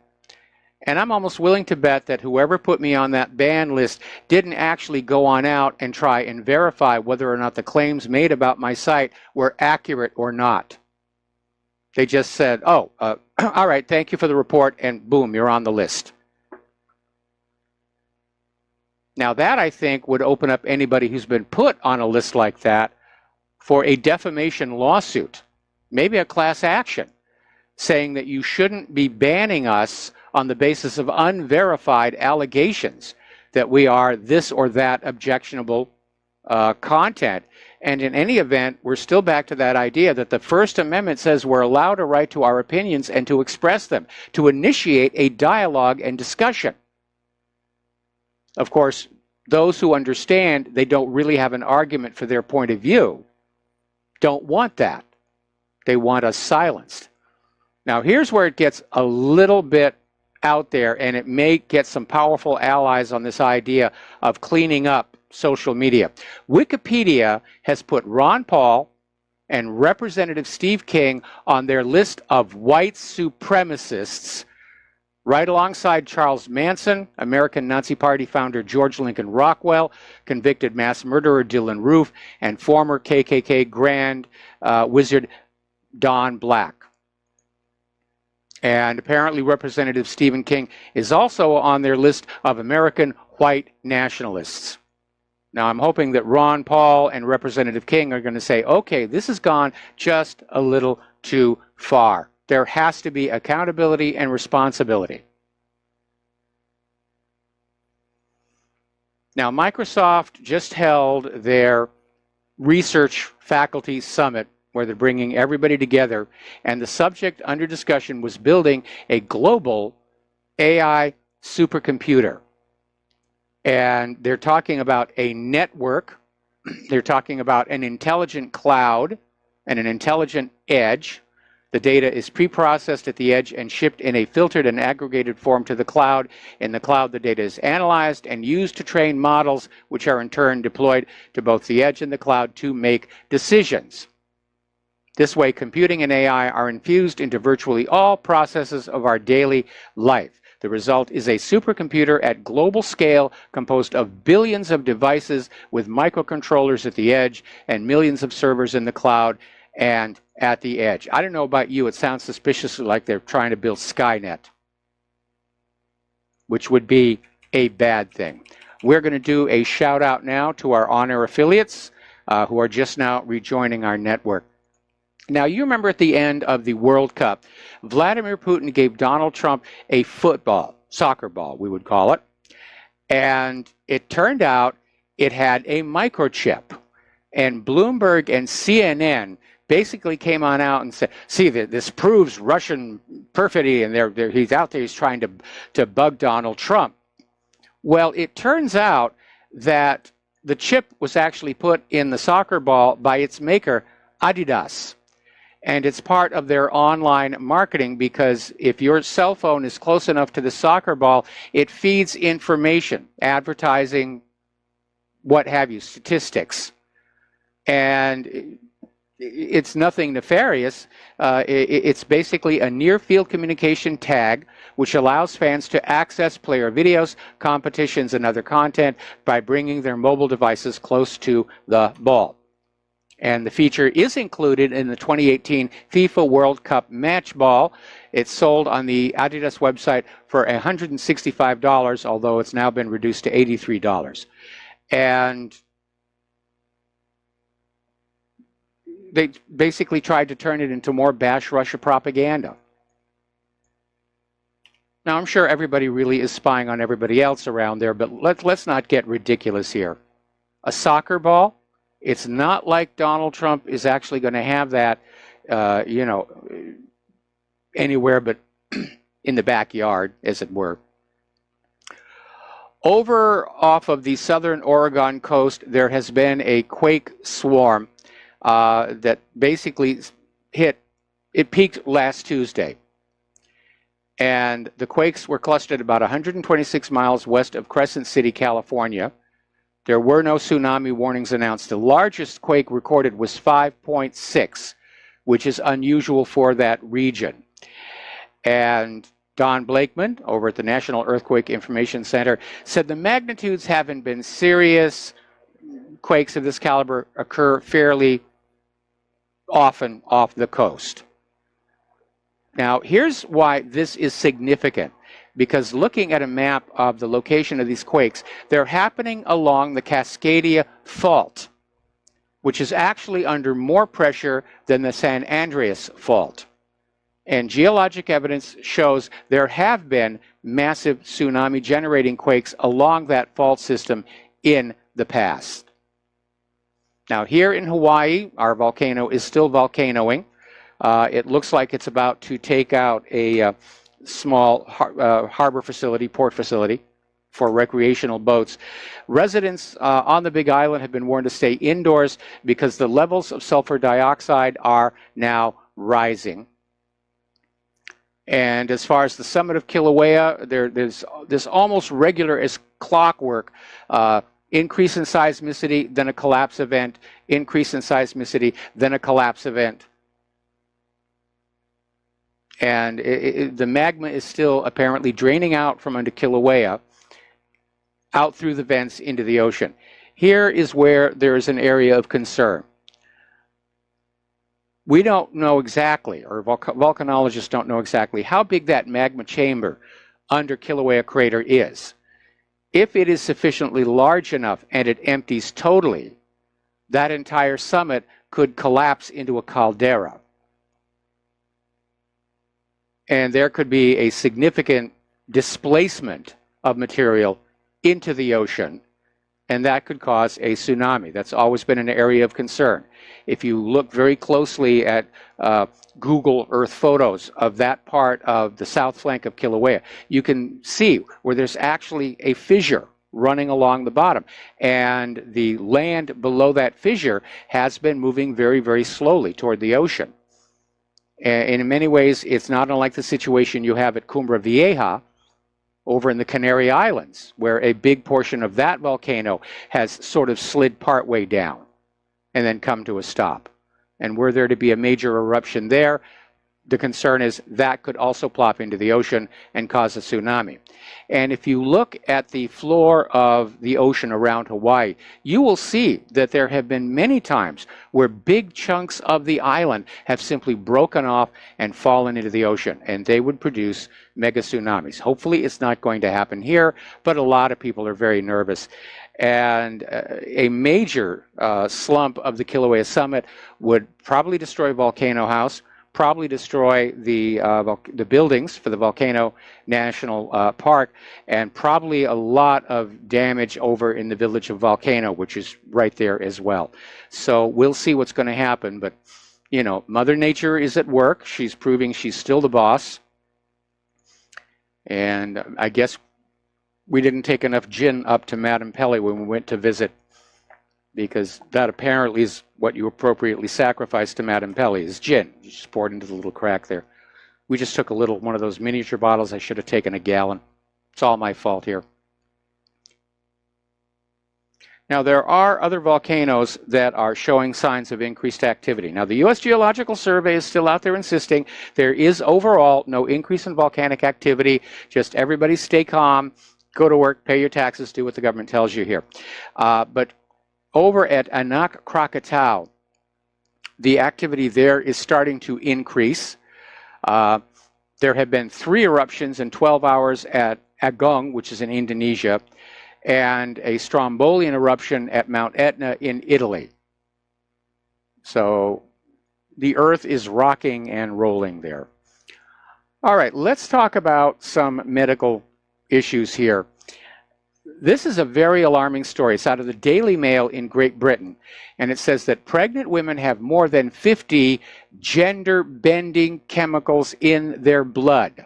And I'm almost willing to bet that whoever put me on that ban list didn't actually go on out and try and verify whether or not the claims made about my site were accurate or not. They just said, oh, all right, thank you for the report, and boom, you're on the list. Now that, I think, would open up anybody who's been put on a list like that for a defamation lawsuit, maybe a class action, saying that you shouldn't be banning us on the basis of unverified allegations that we are this or that objectionable content. And in any event, we're still back to that idea that the First Amendment says we're allowed a right to our opinions and to express them, to initiate a dialogue and discussion. Of course, those who understand they don't really have an argument for their point of view don't want that. They want us silenced. Now, here's where it gets a little bit out there, and it may get some powerful allies on this idea of cleaning up social media. Wikipedia has put Ron Paul and Representative Steve King on their list of white supremacists, right alongside Charles Manson, American Nazi Party founder George Lincoln Rockwell, convicted mass murderer Dylan Roof, and former KKK Grand Wizard Don Black. And apparently Representative Stephen King is also on their list of American white nationalists. Now, I'm hoping that Ron Paul and Representative King are going to say, okay, this has gone just a little too far. There has to be accountability and responsibility. Now, Microsoft just held their research faculty summit where they're bringing everybody together, and the subject under discussion was building a global AI supercomputer. And they're talking about a network, they're talking about an intelligent cloud and an intelligent edge. The data is pre-processed at the edge and shipped in a filtered and aggregated form to the cloud. In the cloud, the data is analyzed and used to train models, which are in turn deployed to both the edge and the cloud to make decisions. This way, computing and AI are infused into virtually all processes of our daily life. The result is a supercomputer at global scale composed of billions of devices with microcontrollers at the edge and millions of servers in the cloud and at the edge. I don't know about you, it sounds suspiciously like they're trying to build Skynet, which would be a bad thing. We're going to do a shout out now to our on-air affiliates who are just now rejoining our network. Now, you remember at the end of the World Cup, Vladimir Putin gave Donald Trump a football, soccer ball, we would call it. And it turned out it had a microchip. And Bloomberg and CNN basically came on out and said, see, this proves Russian perfidy, and he's out there, he's trying to bug Donald Trump. Well, it turns out that the chip was actually put in the soccer ball by its maker, Adidas. And it's part of their online marketing, because if your cell phone is close enough to the soccer ball, it feeds information, advertising, what have you, statistics. And it's nothing nefarious. It's basically a near-field communication tag which allows fans to access player videos, competitions, and other content by bringing their mobile devices close to the ball. And the feature is included in the 2018 FIFA World Cup match ball. It's sold on the Adidas website for $165, although it's now been reduced to $83. And they basically tried to turn it into more bash Russia propaganda. Now, I'm sure everybody really is spying on everybody else around there, but let's not get ridiculous here. A soccer ball? It's not like Donald Trump is actually going to have that, anywhere but in the backyard, as it were. Over off of the southern Oregon coast, there has been a quake swarm that basically peaked last Tuesday. And the quakes were clustered about 126 miles west of Crescent City, California. There were no tsunami warnings announced. The largest quake recorded was 5.6, which is unusual for that region. And Don Blakeman, over at the National Earthquake Information Center, said the magnitudes haven't been serious. Quakes of this caliber occur fairly often off the coast. Now, here's why this is significant. Because looking at a map of the location of these quakes, they're happening along the Cascadia Fault, which is actually under more pressure than the San Andreas Fault. And geologic evidence shows there have been massive tsunami-generating quakes along that fault system in the past. Now, here in Hawaii, our volcano is still volcanoing. It looks like it's about to take out a small harbor facility, port facility for recreational boats. Residents on the Big Island have been warned to stay indoors because the levels of sulfur dioxide are now rising. And as far as the summit of Kilauea, there's this almost regular as clockwork, increase in seismicity, then a collapse event, increase in seismicity, then a collapse event. And the magma is still apparently draining out from under Kilauea, out through the vents into the ocean. Here is where there is an area of concern. We don't know exactly, or volcanologists don't know exactly, how big that magma chamber under Kilauea crater is. If it is sufficiently large enough and it empties totally, that entire summit could collapse into a caldera. And there could be a significant displacement of material into the ocean, and that could cause a tsunami. That's always been an area of concern. If you look very closely at Google Earth photos of that part of the south flank of Kilauea, you can see where there's actually a fissure running along the bottom. And the land below that fissure has been moving very, very slowly toward the ocean. And in many ways, it's not unlike the situation you have at Cumbre Vieja over in the Canary Islands, where a big portion of that volcano has sort of slid partway down and then come to a stop. And were there to be a major eruption there, the concern is that could also plop into the ocean and cause a tsunami. And if you look at the floor of the ocean around Hawaii, you will see that there have been many times where big chunks of the island have simply broken off and fallen into the ocean, and they would produce mega tsunamis. Hopefully it's not going to happen here, but a lot of people are very nervous. And a major slump of the Kilauea summit would probably destroy Volcano House, probably destroy the buildings for the Volcano National Park, and probably a lot of damage over in the village of Volcano, which is right there as well. So we'll see what's going to happen, but you know, Mother Nature is at work. She's proving she's still the boss. And I guess we didn't take enough gin up to Madame Pelly when we went to visit, because that apparently is what you appropriately sacrifice to Madame Pelly, is gin. You just pour it into the little crack there. We just took a little, one of those miniature bottles. I should have taken a gallon. It's all my fault here. Now, there are other volcanoes that are showing signs of increased activity. Now, the U.S. Geological Survey is still out there insisting there is overall no increase in volcanic activity. Just everybody stay calm, go to work, pay your taxes, do what the government tells you here. But over at Anak Krakatau, the activity there is starting to increase. There have been 3 eruptions in 12 hours at Agung, which is in Indonesia, and a Strombolian eruption at Mount Etna in Italy. So the earth is rocking and rolling there. All right, let's talk about some medical issues here. This is a very alarming story. It's out of the Daily Mail in Great Britain, and it says that pregnant women have more than 50 gender-bending chemicals in their blood.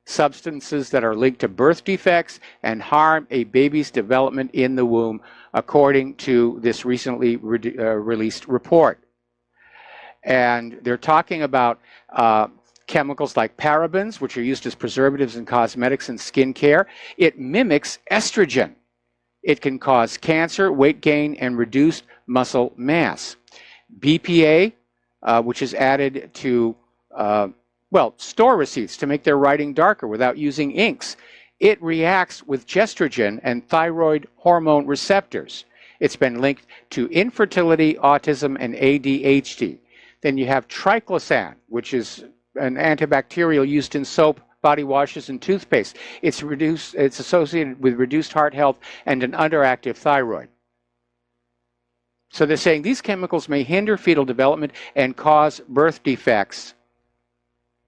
Substances that are linked to birth defects and harm a baby's development in the womb, according to this recently released report. And they're talking about chemicals like parabens, which are used as preservatives in cosmetics and skincare. It mimics estrogen. It can cause cancer, weight gain, and reduced muscle mass. BPA, which is added to store receipts to make their writing darker without using inks. It reacts with gestrogen and thyroid hormone receptors. It's been linked to infertility, autism, and ADHD. Then you have triclosan, which is an antibacterial used in soap, body washes, and toothpaste. It's associated with reduced heart health and an underactive thyroid. So they're saying these chemicals may hinder fetal development and cause birth defects.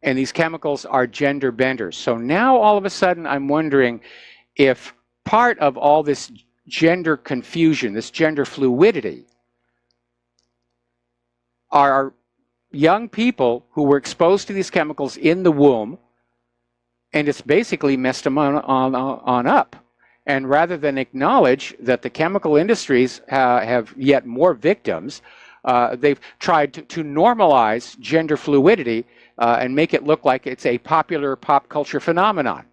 And these chemicals are gender benders. So now all of a sudden I'm wondering if part of all this gender confusion, this gender fluidity, are young people who were exposed to these chemicals in the womb, and it's basically messed them on up. And rather than acknowledge that the chemical industries have yet more victims, they've tried to normalize gender fluidity and make it look like it's a popular pop culture phenomenon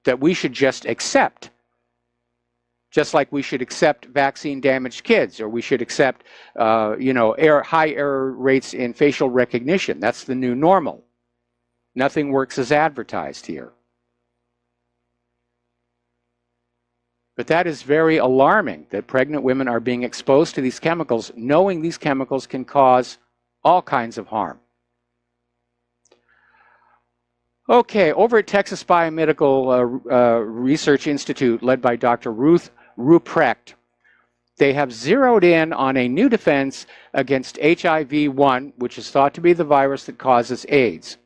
that we should just accept. Just like we should accept vaccine-damaged kids, or we should accept, high error rates in facial recognition. That's the new normal. Nothing works as advertised here. But that is very alarming, that pregnant women are being exposed to these chemicals, knowing these chemicals can cause all kinds of harm. Okay, over at Texas Biomedical Research Institute, led by Dr. Ruth Ruprecht, they have zeroed in on a new defense against HIV-1, which is thought to be the virus that causes AIDS.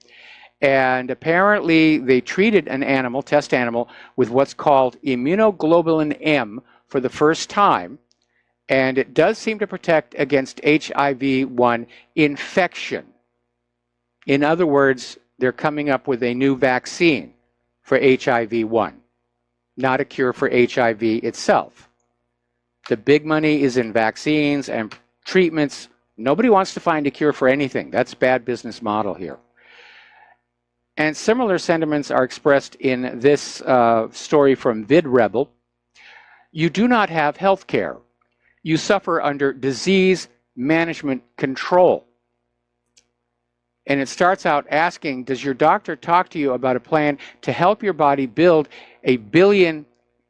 And apparently they treated an animal, test animal, with what's called immunoglobulin M for the first time, and it does seem to protect against HIV-1 infection. In other words, they're coming up with a new vaccine for HIV-1, not a cure for HIV itself. The big money is in vaccines and treatments. Nobody wants to find a cure for anything. That's bad business model here. And similar sentiments are expressed in this story from VidRebel. You do not have health care. You suffer under disease management control. And it starts out asking, does your doctor talk to you about a plan to help your body build 1 billion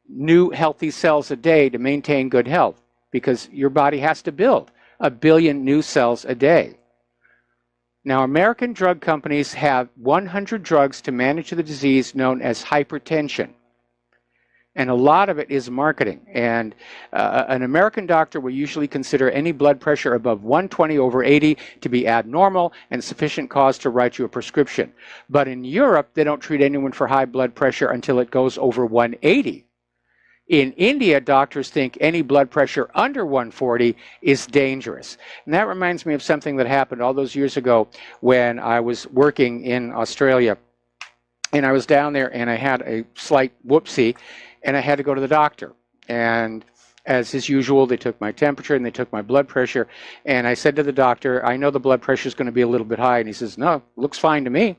new healthy cells a day to maintain good health? Because your body has to build 1 billion new cells a day. Now, American drug companies have 100 drugs to manage the disease known as hypertension. And a lot of it is marketing. And an American doctor will usually consider any blood pressure above 120/80 to be abnormal and sufficient cause to write you a prescription. But in Europe, they don't treat anyone for high blood pressure until it goes over 180. In India, doctors think any blood pressure under 140 is dangerous. And that reminds me of something that happened all those years ago when I was working in Australia. And I was down there and I had a slight whoopsie and I had to go to the doctor. And as is usual, they took my temperature and they took my blood pressure. And I said to the doctor, I know the blood pressure is going to be a little bit high. And he says, no, looks fine to me.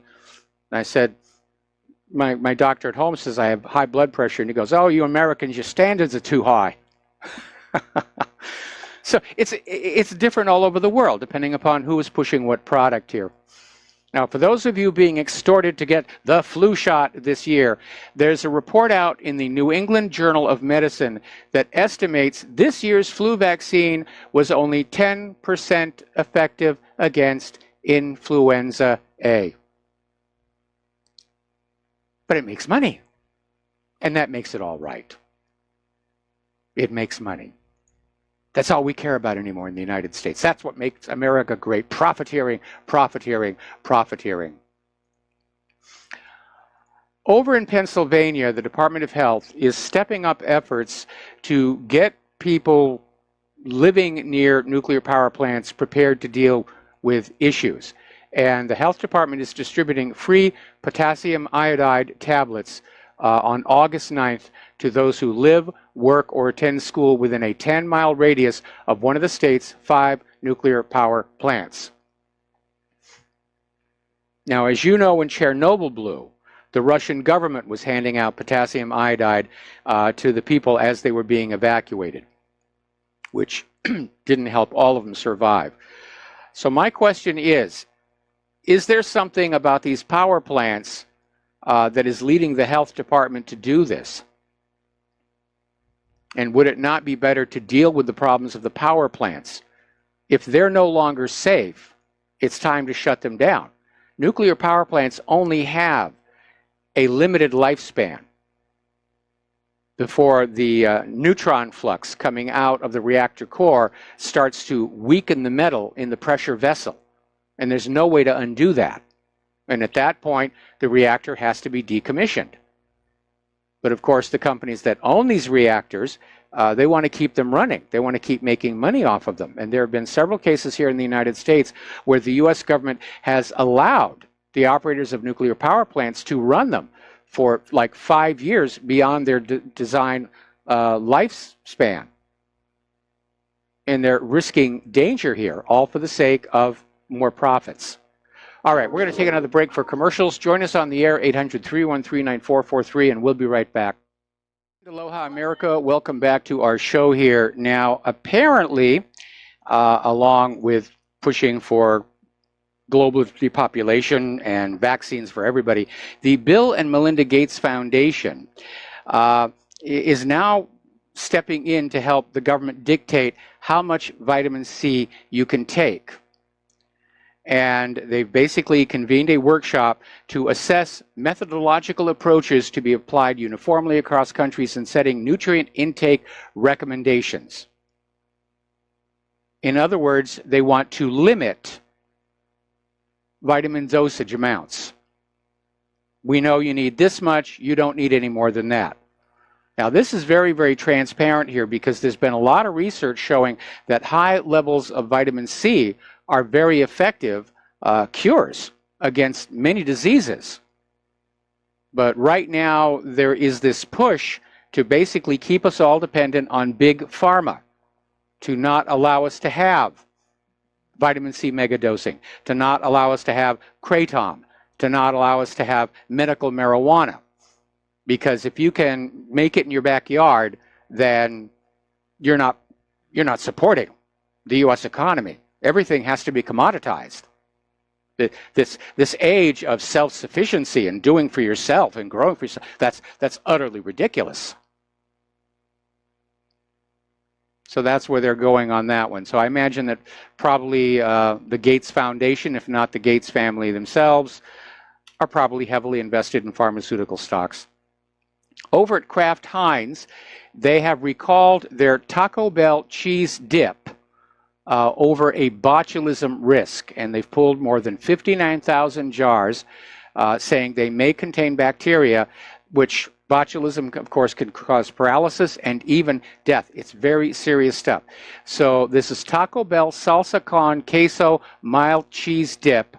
And I said, my doctor at home says I have high blood pressure. And he goes, oh, you Americans, your standards are too high. So it's different all over the world, depending upon who is pushing what product here. Now, for those of you being extorted to get the flu shot this year, there's a report out in the New England Journal of Medicine that estimates this year's flu vaccine was only 10% effective against influenza A. But it makes money, and that makes it all right. It makes money. That's all we care about anymore in the United States. That's what makes America great. Profiteering, profiteering, profiteering. Over in Pennsylvania, the Department of Health is stepping up efforts to get people living near nuclear power plants prepared to deal with issues. And the health department is distributing free potassium iodide tablets on August 9th to those who live, work, or attend school within a 10-mile radius of one of the state's 5 nuclear power plants. Now, as you know, when Chernobyl blew, the Russian government was handing out potassium iodide to the people as they were being evacuated, which didn't help all of them survive. So my question is there something about these power plants that is leading the health department to do this? And would it not be better to deal with the problems of the power plants? If they're no longer safe, it's time to shut them down. Nuclear power plants only have a limited lifespan before the neutron flux coming out of the reactor core starts to weaken the metal in the pressure vessel. And there's no way to undo that. And at that point, the reactor has to be decommissioned. But of course, the companies that own these reactors, they want to keep them running. They want to keep making money off of them. And there have been several cases here in the United States where the U.S. government has allowed the operators of nuclear power plants to run them for like 5 years beyond their design lifespan. And they're risking danger here, all for the sake of more profits. All right, we're going to take another break for commercials. Join us on the air, 800-313-9443, and we'll be right back. Aloha, America. Welcome back to our show here. Now, apparently, along with pushing for global depopulation and vaccines for everybody, the Bill and Melinda Gates Foundation is now stepping in to help the government dictate how much vitamin C you can take. And they've basically convened a workshop to assess methodological approaches to be applied uniformly across countries in setting nutrient intake recommendations. In other words, they want to limit vitamin dosage amounts. We know you need this much, you don't need any more than that. Now, this is very, very transparent here because there's been a lot of research showing that high levels of vitamin C are very effective cures against many diseases. But right now, there is this push to basically keep us all dependent on big pharma, to not allow us to have vitamin C megadosing, to not allow us to have kratom, to not allow us to have medical marijuana. Because if you can make it in your backyard, then you're not supporting the U.S. economy. Everything has to be commoditized. This age of self-sufficiency and doing for yourself and growing for yourself, that's utterly ridiculous. So that's where they're going on that one. So I imagine that probably the Gates Foundation, if not the Gates family themselves, are probably heavily invested in pharmaceutical stocks. Over at Kraft Heinz, they have recalled their Taco Bell cheese dip over a botulism risk, and they've pulled more than 59,000 jars, saying they may contain bacteria, which, Botulism, of course, can cause paralysis and even death. It's very serious stuff. So this is Taco Bell salsa con queso mild cheese dip.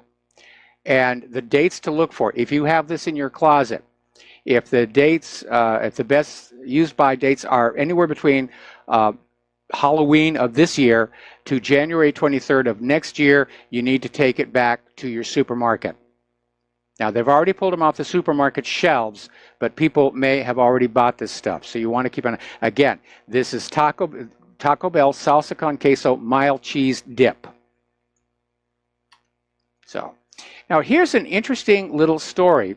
And the dates to look for, if you have this in your closet, if the dates, if the best used by dates are anywhere between Halloween of this year to January 23rd of next year, you need to take it back to your supermarket. Now, they've already pulled them off the supermarket shelves, but people may have already bought this stuff. So you want to keep on. Again, this is Taco Bell salsa con queso mild cheese dip. So now here's an interesting little story.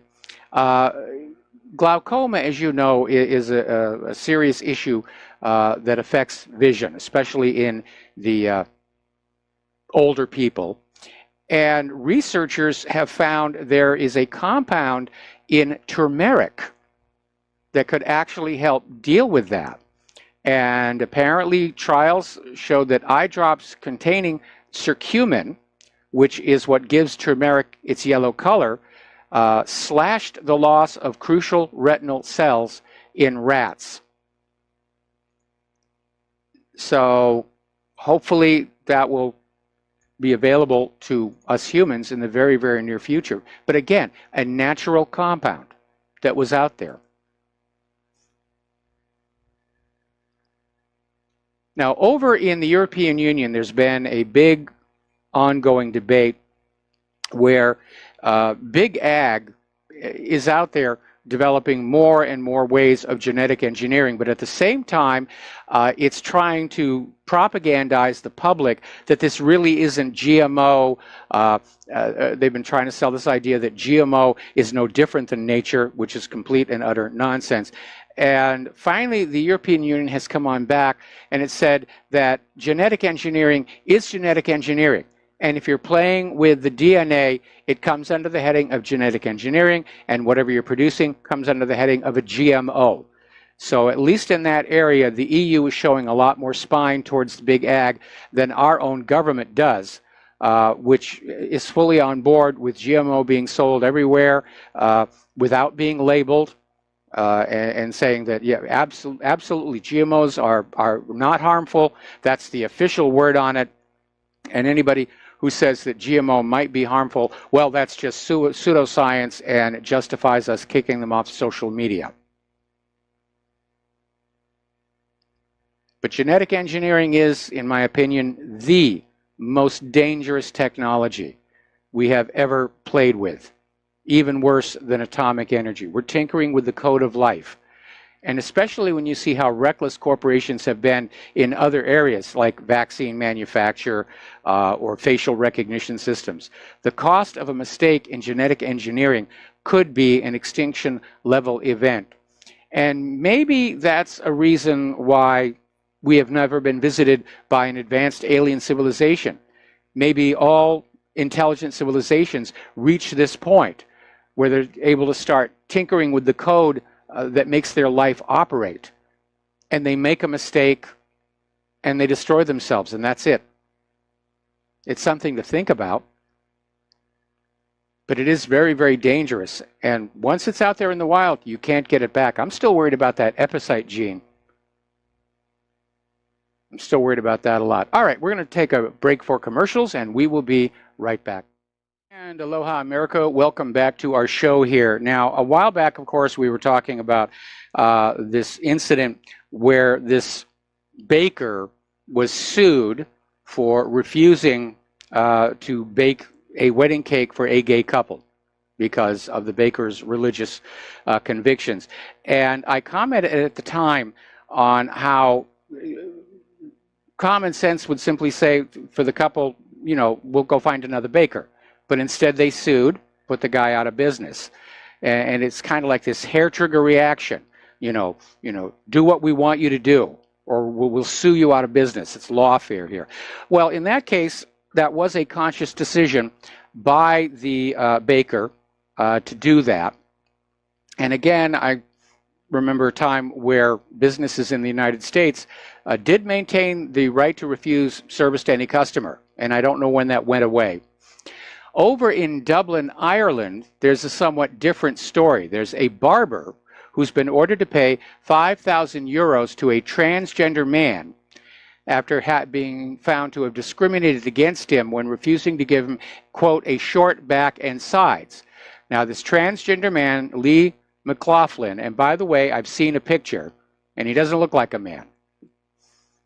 Glaucoma, as you know, is a serious issue that affects vision, especially in the older people. And researchers have found there is a compound in turmeric that could actually help deal with that. And apparently trials showed that eye drops containing curcumin, which is what gives turmeric its yellow color, slashed the loss of crucial retinal cells in rats. So hopefully that will be available to us humans in the very, very near future. But again, a natural compound that was out there. Now, over in the European Union, there's been a big ongoing debate where Big Ag is out there developing more and more ways of genetic engineering, but at the same time, it's trying to propagandize the public that this really isn't GMO. They've been trying to sell this idea that GMO is no different than nature, which is complete and utter nonsense. And finally, the European Union has come on back, and it said that genetic engineering is genetic engineering. And if you're playing with the DNA, it comes under the heading of genetic engineering, and whatever you're producing comes under the heading of a GMO. So at least in that area, the EU is showing a lot more spine towards the Big Ag than our own government does, which is fully on board with GMO being sold everywhere without being labeled, and saying that, yeah, absolutely, GMOs are not harmful. That's the official word on it. And anybody who says that GMO might be harmful, well, that's just pseudoscience, and it justifies us kicking them off social media. But genetic engineering is, in my opinion, the most dangerous technology we have ever played with, even worse than atomic energy. We're tinkering with the code of life. And especially when you see how reckless corporations have been in other areas like vaccine manufacture or facial recognition systems. The cost of a mistake in genetic engineering could be an extinction level event. And maybe that's a reason why we have never been visited by an advanced alien civilization. Maybe all intelligent civilizations reach this point where they're able to start tinkering with the code that makes their life operate, and they make a mistake and they destroy themselves, and that's it. It's something to think about, but it is very, very dangerous, and once it's out there in the wild, you can't get it back. I'm still worried about that epicyte gene. I'm still worried about that a lot. All right, we're going to take a break for commercials, and we will be right back. And aloha, America. Welcome back to our show here. Now, a while back, of course, we were talking about this incident where this baker was sued for refusing to bake a wedding cake for a gay couple because of the baker's religious convictions. And I commented at the time on how common sense would simply say for the couple, you know, we'll go find another baker. But instead they sued, put the guy out of business. And it's kind of like this hair trigger reaction, you know, do what we want you to do, or we'll sue you out of business. It's lawfare here. Well, in that case, that was a conscious decision by the baker to do that. And again, I remember a time where businesses in the United States did maintain the right to refuse service to any customer. And I don't know when that went away. Over in Dublin, Ireland, there's a somewhat different story. There's a barber who's been ordered to pay 5,000 euros to a transgender man after being found to have discriminated against him when refusing to give him, quote, a short back and sides. Now, this transgender man, Lee McLaughlin, and by the way, I've seen a picture, and he doesn't look like a man.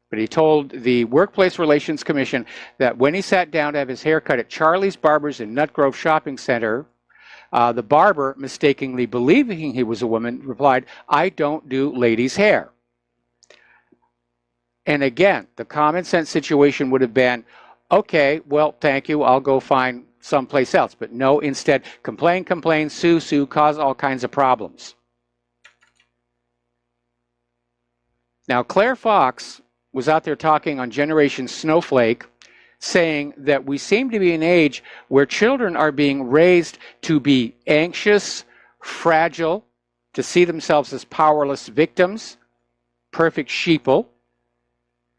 But he told the Workplace Relations Commission that when he sat down to have his hair cut at Charlie's Barbers in Nut Grove Shopping Center, the barber, mistakenly believing he was a woman, replied, "I don't do ladies' hair." And again, the common sense situation would have been, okay, well, thank you, I'll go find someplace else. But no, instead, complain, complain, sue, sue, cause all kinds of problems. Now, Claire Fox was out there talking on Generation Snowflake, saying that we seem to be in an age where children are being raised to be anxious, fragile, to see themselves as powerless victims, perfect sheeple,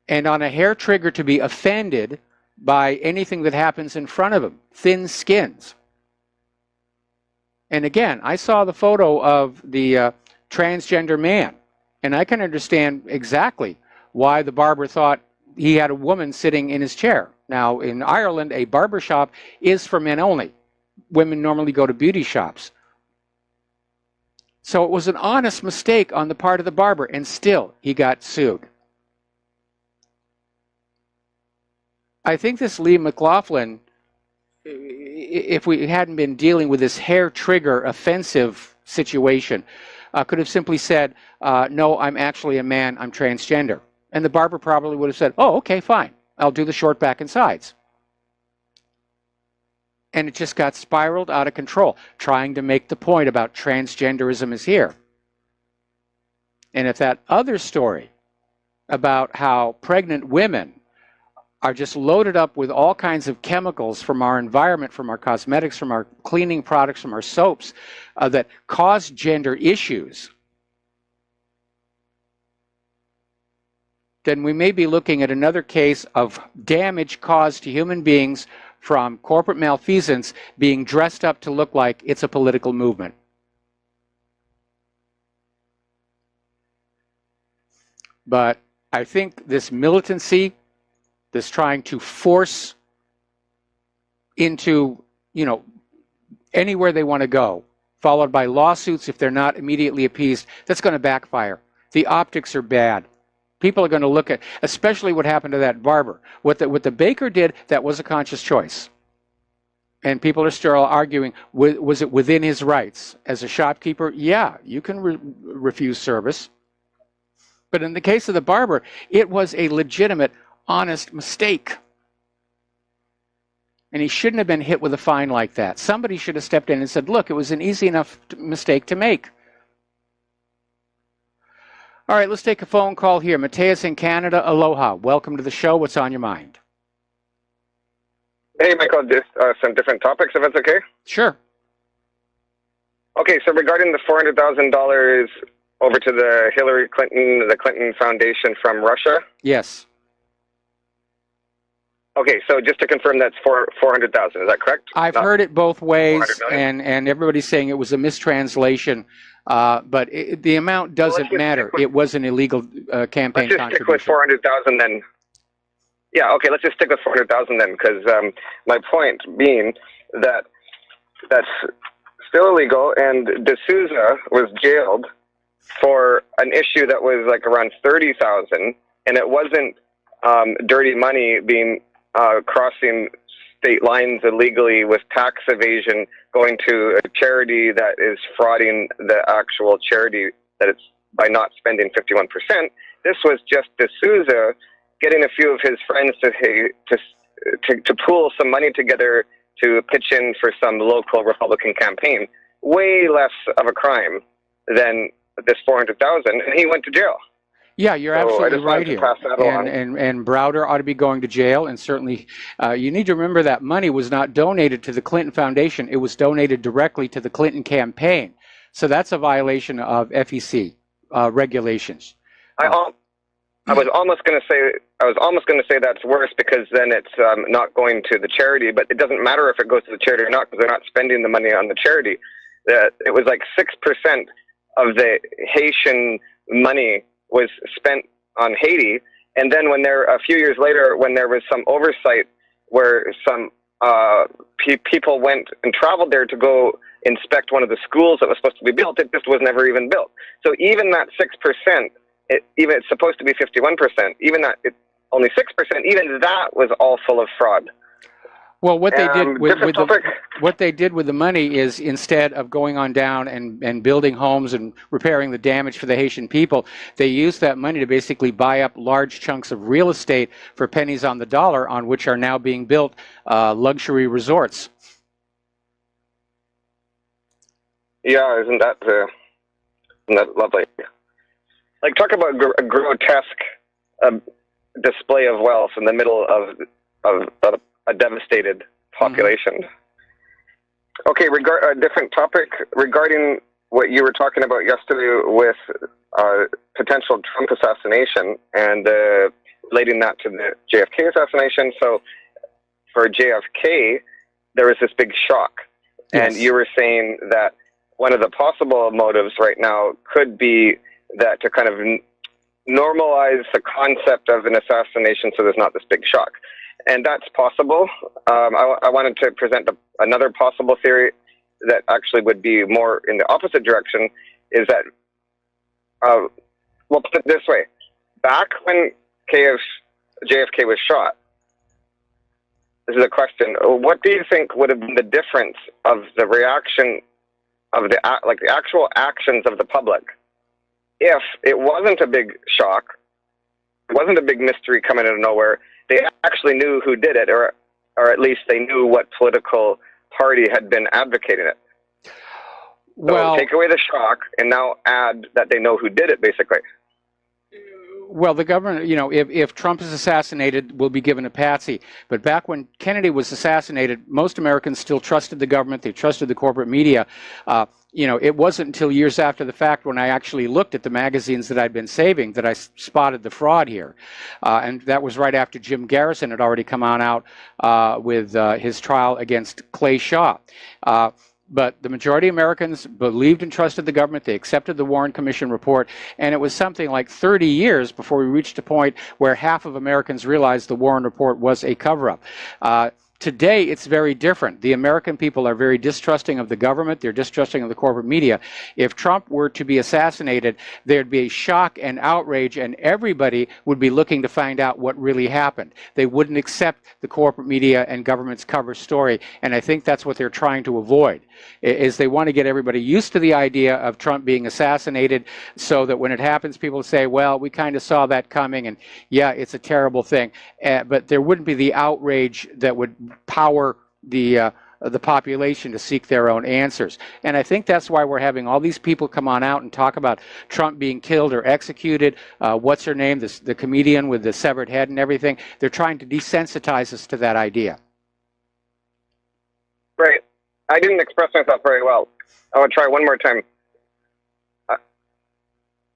and on a hair trigger to be offended by anything that happens in front of them, thin skins. And again, I saw the photo of the transgender man, and I can understand exactly why the barber thought he had a woman sitting in his chair. Now, in Ireland, a barber shop is for men only. Women normally go to beauty shops. So it was an honest mistake on the part of the barber, and still he got sued. I think this Lee McLaughlin, if we hadn't been dealing with this hair trigger offensive situation, could have simply said, no, I'm actually a man, I'm transgender. And the barber probably would have said, oh, okay, fine. I'll do the short back and sides. And it just got spiraled out of control, trying to make the point about transgenderism is here. And if that other story about how pregnant women are just loaded up with all kinds of chemicals from our environment, from our cosmetics, from our cleaning products, from our soaps, that cause gender issues, then we may be looking at another case of damage caused to human beings from corporate malfeasance being dressed up to look like it's a political movement. But I think this militancy, this trying to force into, anywhere they want to go, followed by lawsuits if they're not immediately appeased, that's going to backfire. The optics are bad. People are going to look at, especially what happened to that barber. What the baker did, that was a conscious choice. And people are still arguing, was it within his rights? As a shopkeeper, yeah, you can refuse service. But in the case of the barber, it was a legitimate, honest mistake. And he shouldn't have been hit with a fine like that. Somebody should have stepped in and said, look, it was an easy enough mistake to make. All right, let's take a phone call here. Mateus in Canada, aloha. Welcome to the show. What's on your mind? Hey, Michael, just some different topics, if it's okay? Sure. Okay, so regarding the $400,000 over to the Hillary Clinton, the Clinton Foundation from Russia? Yes. Okay, so just to confirm, that's $400,000, is that correct? I've heard it both ways, and everybody's saying it was a mistranslation, but the amount doesn't matter. It was an illegal campaign contribution. Let's just stick with $400,000 then. Yeah, okay, let's just stick with $400,000 then, because my point being that that's still illegal, and D'Souza was jailed for an issue that was like around $30,000, and it wasn't dirty money being crossing state lines illegally with tax evasion, going to a charity that is frauding the actual charity that it's by not spending 51%. This was just D'Souza getting a few of his friends to pool some money together to pitch in for some local Republican campaign. Way less of a crime than this $400,000, and he went to jail. Yeah, you're absolutely right here. And Browder ought to be going to jail, and certainly you need to remember that money was not donated to the Clinton Foundation. It was donated directly to the Clinton campaign. So that's a violation of FEC regulations. I was almost going to say that's worse, because then it's not going to the charity, but it doesn't matter if it goes to the charity or not, because they're not spending the money on the charity. It was like 6% of the Haitian money was spent on Haiti. And then a few years later, when there was some oversight where some people went and traveled there to go inspect one of the schools that was supposed to be built, it just was never even built. So even that 6%, even it's supposed to be 51%, even that it's only 6%, even that was all full of fraud. Well, what they did with the money is, instead of going on down and building homes and repairing the damage for the Haitian people, they used that money to basically buy up large chunks of real estate for pennies on the dollar, on which are now being built luxury resorts. Yeah, isn't that lovely? Like, talk about a grotesque display of wealth in the middle of a devastated population. Mm-hmm. Okay, a different topic regarding what you were talking about yesterday with potential Trump assassination, and relating that to the JFK assassination. So for JFK, there was this big shock. Yes. And you were saying that one of the possible motives right now could be that to kind of normalize the concept of an assassination so there's not this big shock. And that's possible. I wanted to present another possible theory that actually would be more in the opposite direction, is that, we'll put it this way. Back when JFK was shot, this is a question, what do you think would have been the difference of the reaction of the actual actions of the public if it wasn't a big shock, it wasn't a big mystery coming out of nowhere, they actually knew who did it, or at least they knew what political party had been advocating it? So take away the shock and now add that they know who did it, basically. Well, the government, if Trump is assassinated, we'll be given a patsy. But back when Kennedy was assassinated, most Americans still trusted the government. They trusted the corporate media. It wasn't until years after the fact, when I actually looked at the magazines that I'd been saving, that I spotted the fraud here. And that was right after Jim Garrison had already come on out with his trial against Clay Shaw. But the majority of Americans believed and trusted the government. They accepted the Warren Commission report. And it was something like 30 years before we reached a point where half of Americans realized the Warren report was a cover-up. Today, it's very different. The American people are very distrusting of the government. They're distrusting of the corporate media. If Trump were to be assassinated, there'd be a shock and outrage, and everybody would be looking to find out what really happened. They wouldn't accept the corporate media and government's cover story, and I think that's what they're trying to avoid, is they want to get everybody used to the idea of Trump being assassinated, so that when it happens, people say, well, we kind of saw that coming, and yeah, it's a terrible thing. But there wouldn't be the outrage that would power the population to seek their own answers. And I think that's why we're having all these people come on out and talk about Trump being killed or executed. What's her name? The comedian with the severed head and everything. They're trying to desensitize us to that idea. Right. I didn't express myself very well. I will try one more time.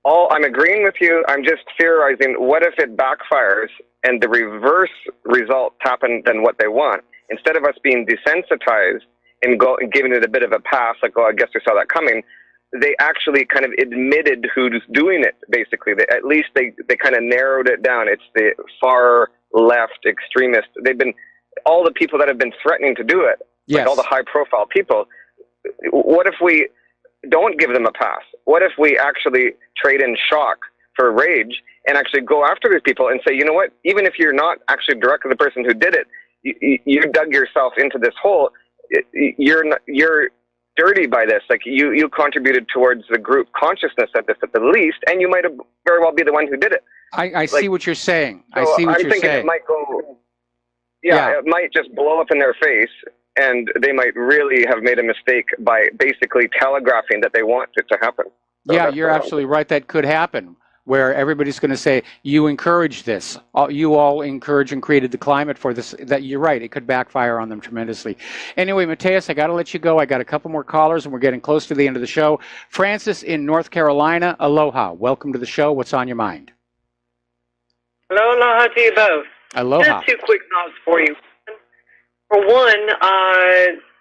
I'm agreeing with you. I'm just theorizing, what if it backfires and the reverse results happen than what they want? Instead of us being desensitized and giving it a bit of a pass, like, oh, I guess we saw that coming, they actually kind of admitted who's doing it, basically. At least they kind of narrowed it down. It's the far left extremists. They've been, all the people that have been threatening to do it, yes, like all the high-profile people. What if we don't give them a pass? What if we actually trade in shock for rage and actually go after these people and say, you know what, even if you're not actually directly the person who did it, you dug yourself into this hole. You're dirty by this. Like, you contributed towards the group consciousness of this at the least, and you might have very well be the one who did it. I see what you're saying. So I see what you're saying. I'm thinking it might go, it might just blow up in their face, and they might really have made a mistake by basically telegraphing that they want it to happen. So yeah, you're absolutely right. That could happen, where everybody's going to say, you encouraged this. You all encouraged and created the climate for this. That you're right. It could backfire on them tremendously. Anyway, Mateus, I got to let you go. I got a couple more callers, and we're getting close to the end of the show. Francis in North Carolina, aloha. Welcome to the show. What's on your mind? Hello, aloha to you both. Aloha. Just two quick thoughts for you. For one,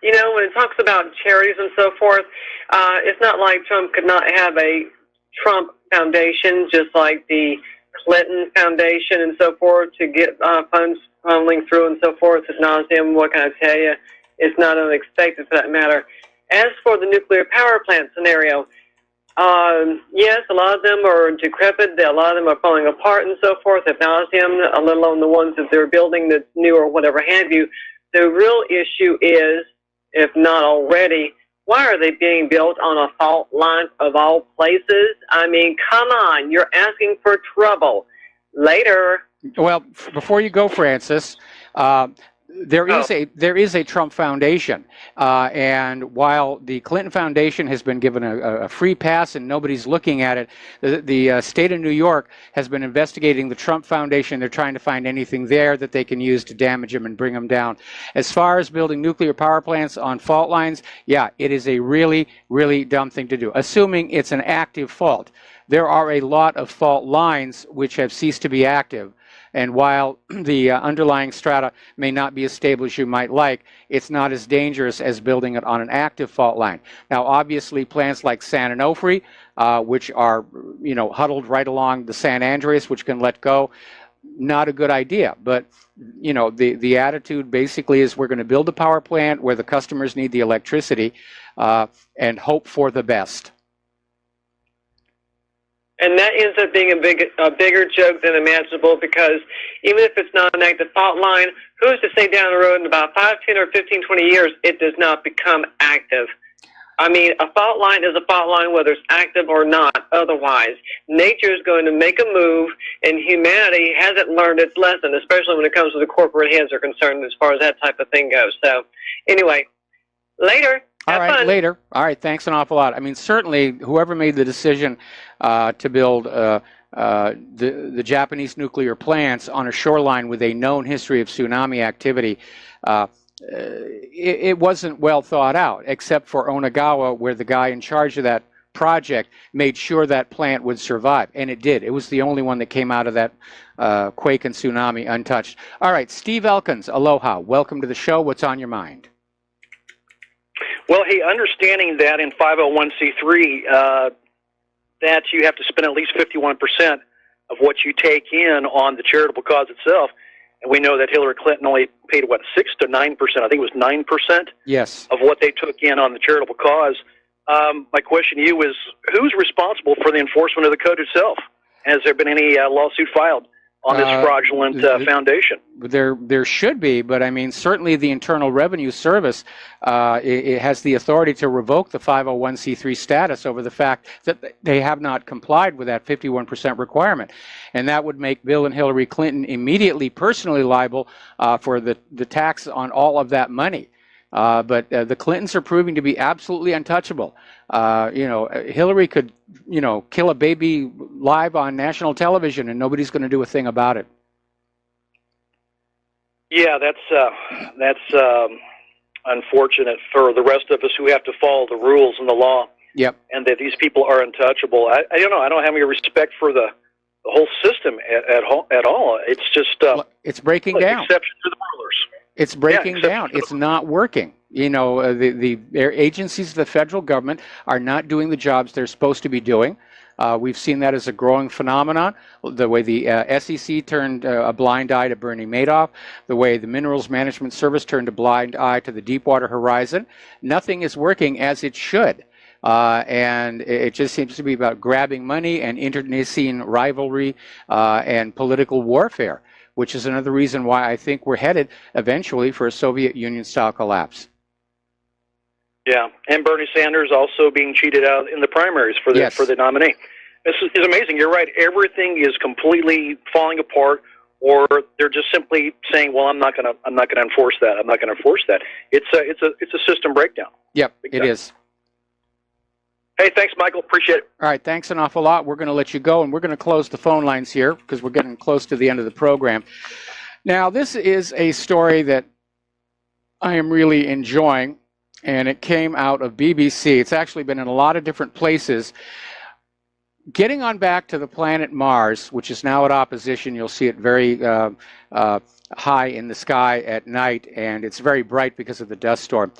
you know, when it talks about charities and so forth, it's not like Trump could not have a Trump Foundation, just like the Clinton Foundation and so forth, to get funds funneling through and so forth. Ad nauseum, what can I tell you? It's not unexpected for that matter. As for the nuclear power plant scenario, yes, a lot of them are decrepit. A lot of them are falling apart and so forth. Ad nauseum, let alone the ones that they're building that's new or whatever have you. The real issue is, if not already, why are they being built on a fault line of all places? I mean, come on, you're asking for trouble. Later. Well, before you go, Francis, there is a Trump Foundation, and while the Clinton Foundation has been given a free pass and nobody's looking at it, the state of New York has been investigating the Trump Foundation. They're trying to find anything there that they can use to damage them and bring them down. As far as building nuclear power plants on fault lines, yeah, it is a really, really dumb thing to do, assuming it's an active fault. There are a lot of fault lines which have ceased to be active. And while the underlying strata may not be as stable as you might like, it's not as dangerous as building it on an active fault line. Now, obviously, plants like San Onofre, which are, huddled right along the San Andreas, which can let go, not a good idea. But, the attitude basically is we're going to build a power plant where the customers need the electricity and hope for the best. And that ends up being a bigger joke than imaginable, because even if it's not an active fault line, who's to say down the road in about 5, 10, or 15, 20 years it does not become active? I mean, a fault line is a fault line whether it's active or not. Otherwise, nature is going to make a move, and humanity hasn't learned its lesson, especially when it comes to the corporate heads are concerned as far as that type of thing goes. So, anyway, later. All right, later. All right, thanks an awful lot. I mean, certainly, whoever made the decision to build the Japanese nuclear plants on a shoreline with a known history of tsunami activity, it wasn't well thought out, except for Onagawa, where the guy in charge of that project made sure that plant would survive, and it did. It was the only one that came out of that quake and tsunami untouched. All right, Steve Elkins, aloha. Welcome to the show. What's on your mind? Well, hey, understanding that in 501c3 that you have to spend at least 51% of what you take in on the charitable cause itself, and we know that Hillary Clinton only paid, 6 to 9%, I think it was 9% yes. of what they took in on the charitable cause. My question to you is, who's responsible for the enforcement of the code itself? Has there been any lawsuit filed on this fraudulent foundation? There should be, but I mean, certainly the Internal Revenue Service it has the authority to revoke the 501c3 status over the fact that they have not complied with that 51% requirement. And that would make Bill and Hillary Clinton immediately personally liable for the tax on all of that money. But the Clintons are proving to be absolutely untouchable. Hillary could, kill a baby live on national television and nobody's going to do a thing about it. Yeah, that's unfortunate for the rest of us who have to follow the rules and the law. Yep. And that these people are untouchable. I don't know. I don't have any respect for the whole system at all. It's just it's breaking down. Exception to the rulers. It's breaking down. It's not working. The agencies of the federal government are not doing the jobs they're supposed to be doing. We've seen that as a growing phenomenon. The way the SEC turned a blind eye to Bernie Madoff, the way the Minerals Management Service turned a blind eye to the Deepwater Horizon. Nothing is working as it should. And it just seems to be about grabbing money and internecine rivalry and political warfare, which is another reason why I think we're headed eventually for a Soviet Union-style collapse. Yeah, and Bernie Sanders also being cheated out in the primaries for the nominee. This is amazing. You're right. Everything is completely falling apart, or they're just simply saying, "Well, I'm not going to enforce that. I'm not going to enforce that." It's a system breakdown. Yep, it is. Hey, thanks, Michael. Appreciate it. All right, thanks an awful lot. We're going to let you go, and we're going to close the phone lines here because we're getting close to the end of the program. Now, this is a story that I am really enjoying, and it came out of BBC. It's actually been in a lot of different places. getting on back to the planet Mars, which is now at opposition, you'll see it very high in the sky at night, and it's very bright because of the dust storm.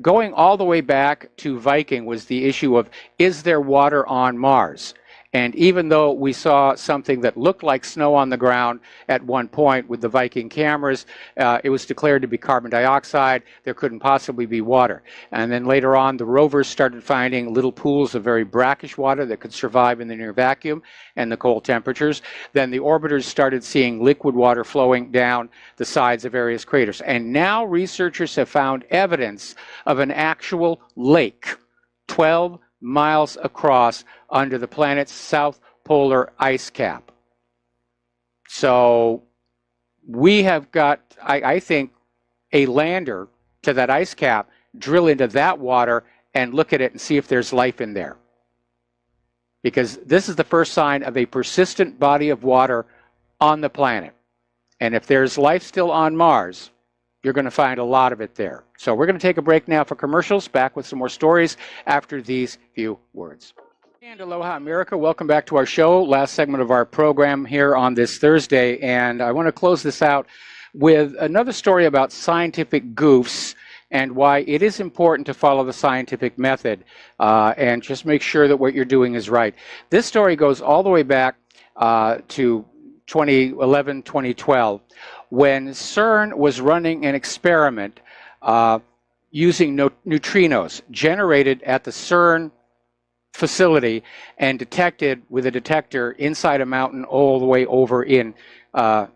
Going all the way back to Viking was the issue of, is there water on Mars? And even though we saw something that looked like snow on the ground at one point with the Viking cameras, it was declared to be carbon dioxide. There couldn't possibly be water. And then later on, the rovers started finding little pools of very brackish water that could survive in the near vacuum and the cold temperatures. Then the orbiters started seeing liquid water flowing down the sides of various craters. And now researchers have found evidence of an actual lake, 12 miles across, under the planet's south polar ice cap. So we have got, I think, a lander to that ice cap, drill into that water and look at it and see if there's life in there. Because this is the first sign of a persistent body of water on the planet. And if there's life still on Mars, you're going to find a lot of it there. So we're going to take a break now for commercials, back with some more stories after these few words. And aloha America, welcome back to our show, last segment of our program here on this Thursday. And I want to close this out with another story about scientific goofs and why it is important to follow the scientific method and just make sure that what you're doing is right. This story goes all the way back to 2011, 2012, when CERN was running an experiment using neutrinos generated at the CERN facility and detected with a detector inside a mountain all the way over in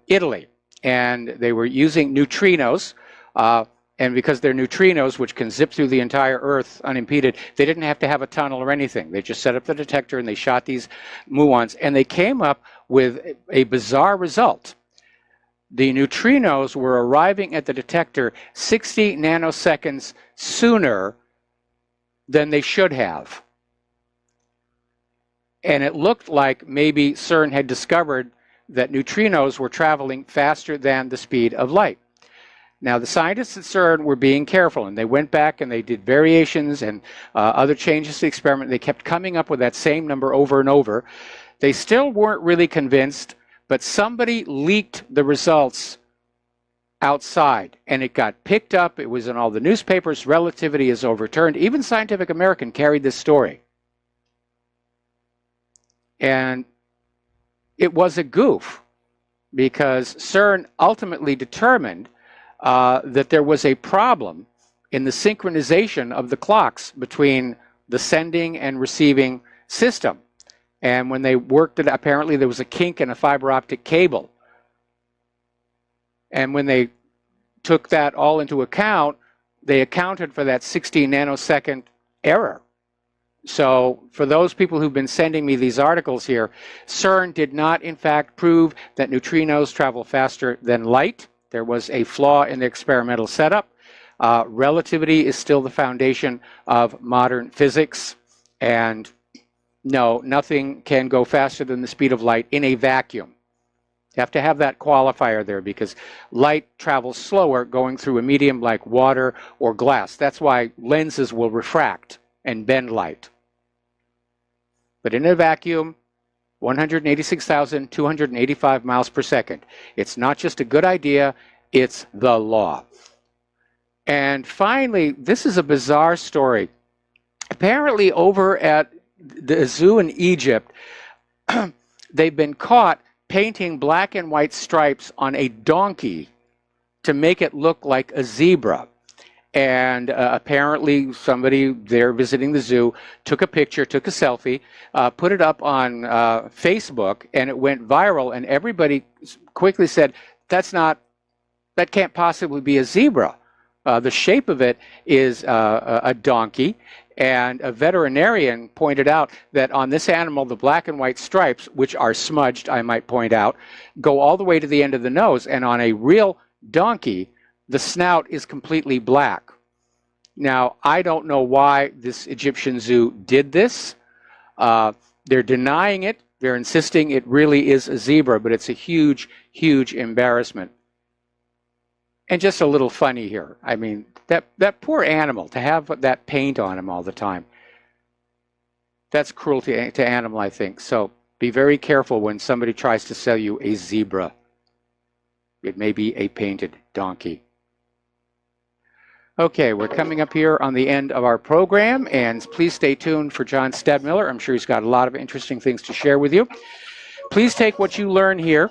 Italy. And they were using neutrinos, and because they're neutrinos, which can zip through the entire Earth unimpeded, they didn't have to have a tunnel or anything. They just set up the detector and they shot these muons, and they came up with a bizarre result. The neutrinos were arriving at the detector 60 nanoseconds sooner than they should have. And it looked like maybe CERN had discovered that neutrinos were traveling faster than the speed of light. Now, the scientists at CERN were being careful, and they went back and they did variations and other changes to the experiment. They kept coming up with that same number over and over. They still weren't really convinced, but somebody leaked the results outside, and it got picked up. It was in all the newspapers. Relativity is overturned. Even Scientific American carried this story. And it was a goof, because CERN ultimately determined that there was a problem in the synchronization of the clocks between the sending and receiving system. And when they worked it, apparently there was a kink in a fiber optic cable. And when they took that all into account, they accounted for that 60 nanosecond error. So for those people who've been sending me these articles here, CERN did not in fact prove that neutrinos travel faster than light. There was a flaw in the experimental setup. Relativity is still the foundation of modern physics. And no, nothing can go faster than the speed of light in a vacuum. You have to have that qualifier there, because light travels slower going through a medium like water or glass. That's why lenses will refract and bend light. But in a vacuum, 186,285 miles per second. It's not just a good idea, it's the law. And finally, this is a bizarre story. Apparently over at the zoo in Egypt, they've been caught painting black and white stripes on a donkey to make it look like a zebra. And apparently somebody there visiting the zoo took a picture, took a selfie, put it up on Facebook, and it went viral. And everybody quickly said, that can't possibly be a zebra. The shape of it is a donkey. And a veterinarian pointed out that on this animal, the black and white stripes, which are smudged, I might point out, go all the way to the end of the nose. And on a real donkey, the snout is completely black. Now, I don't know why this Egyptian zoo did this. They're denying it. They're insisting it really is a zebra, but it's a huge, huge embarrassment. And just a little funny here. I mean, that poor animal, to have that paint on him all the time. that's cruelty to animal, I think. So be very careful when somebody tries to sell you a zebra. It may be a painted donkey. Okay, we're coming up here on the end of our program, and please stay tuned for John Stedmiller. I'm sure he's got a lot of interesting things to share with you. Please take what you learn here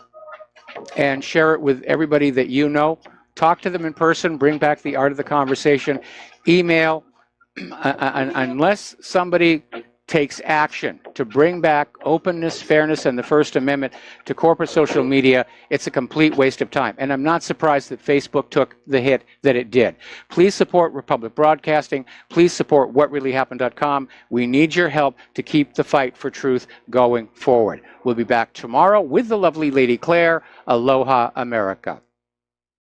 and share it with everybody that you know. Talk to them in person, bring back the art of the conversation. Email, unless somebody takes action to bring back openness, fairness, and the First Amendment to corporate social media, it's a complete waste of time. And I'm not surprised that Facebook took the hit that it did. Please support Republic Broadcasting. Please support whatreallyhappened.com. We need your help to keep the fight for truth going forward. We'll be back tomorrow with the lovely Lady Claire. Aloha, America.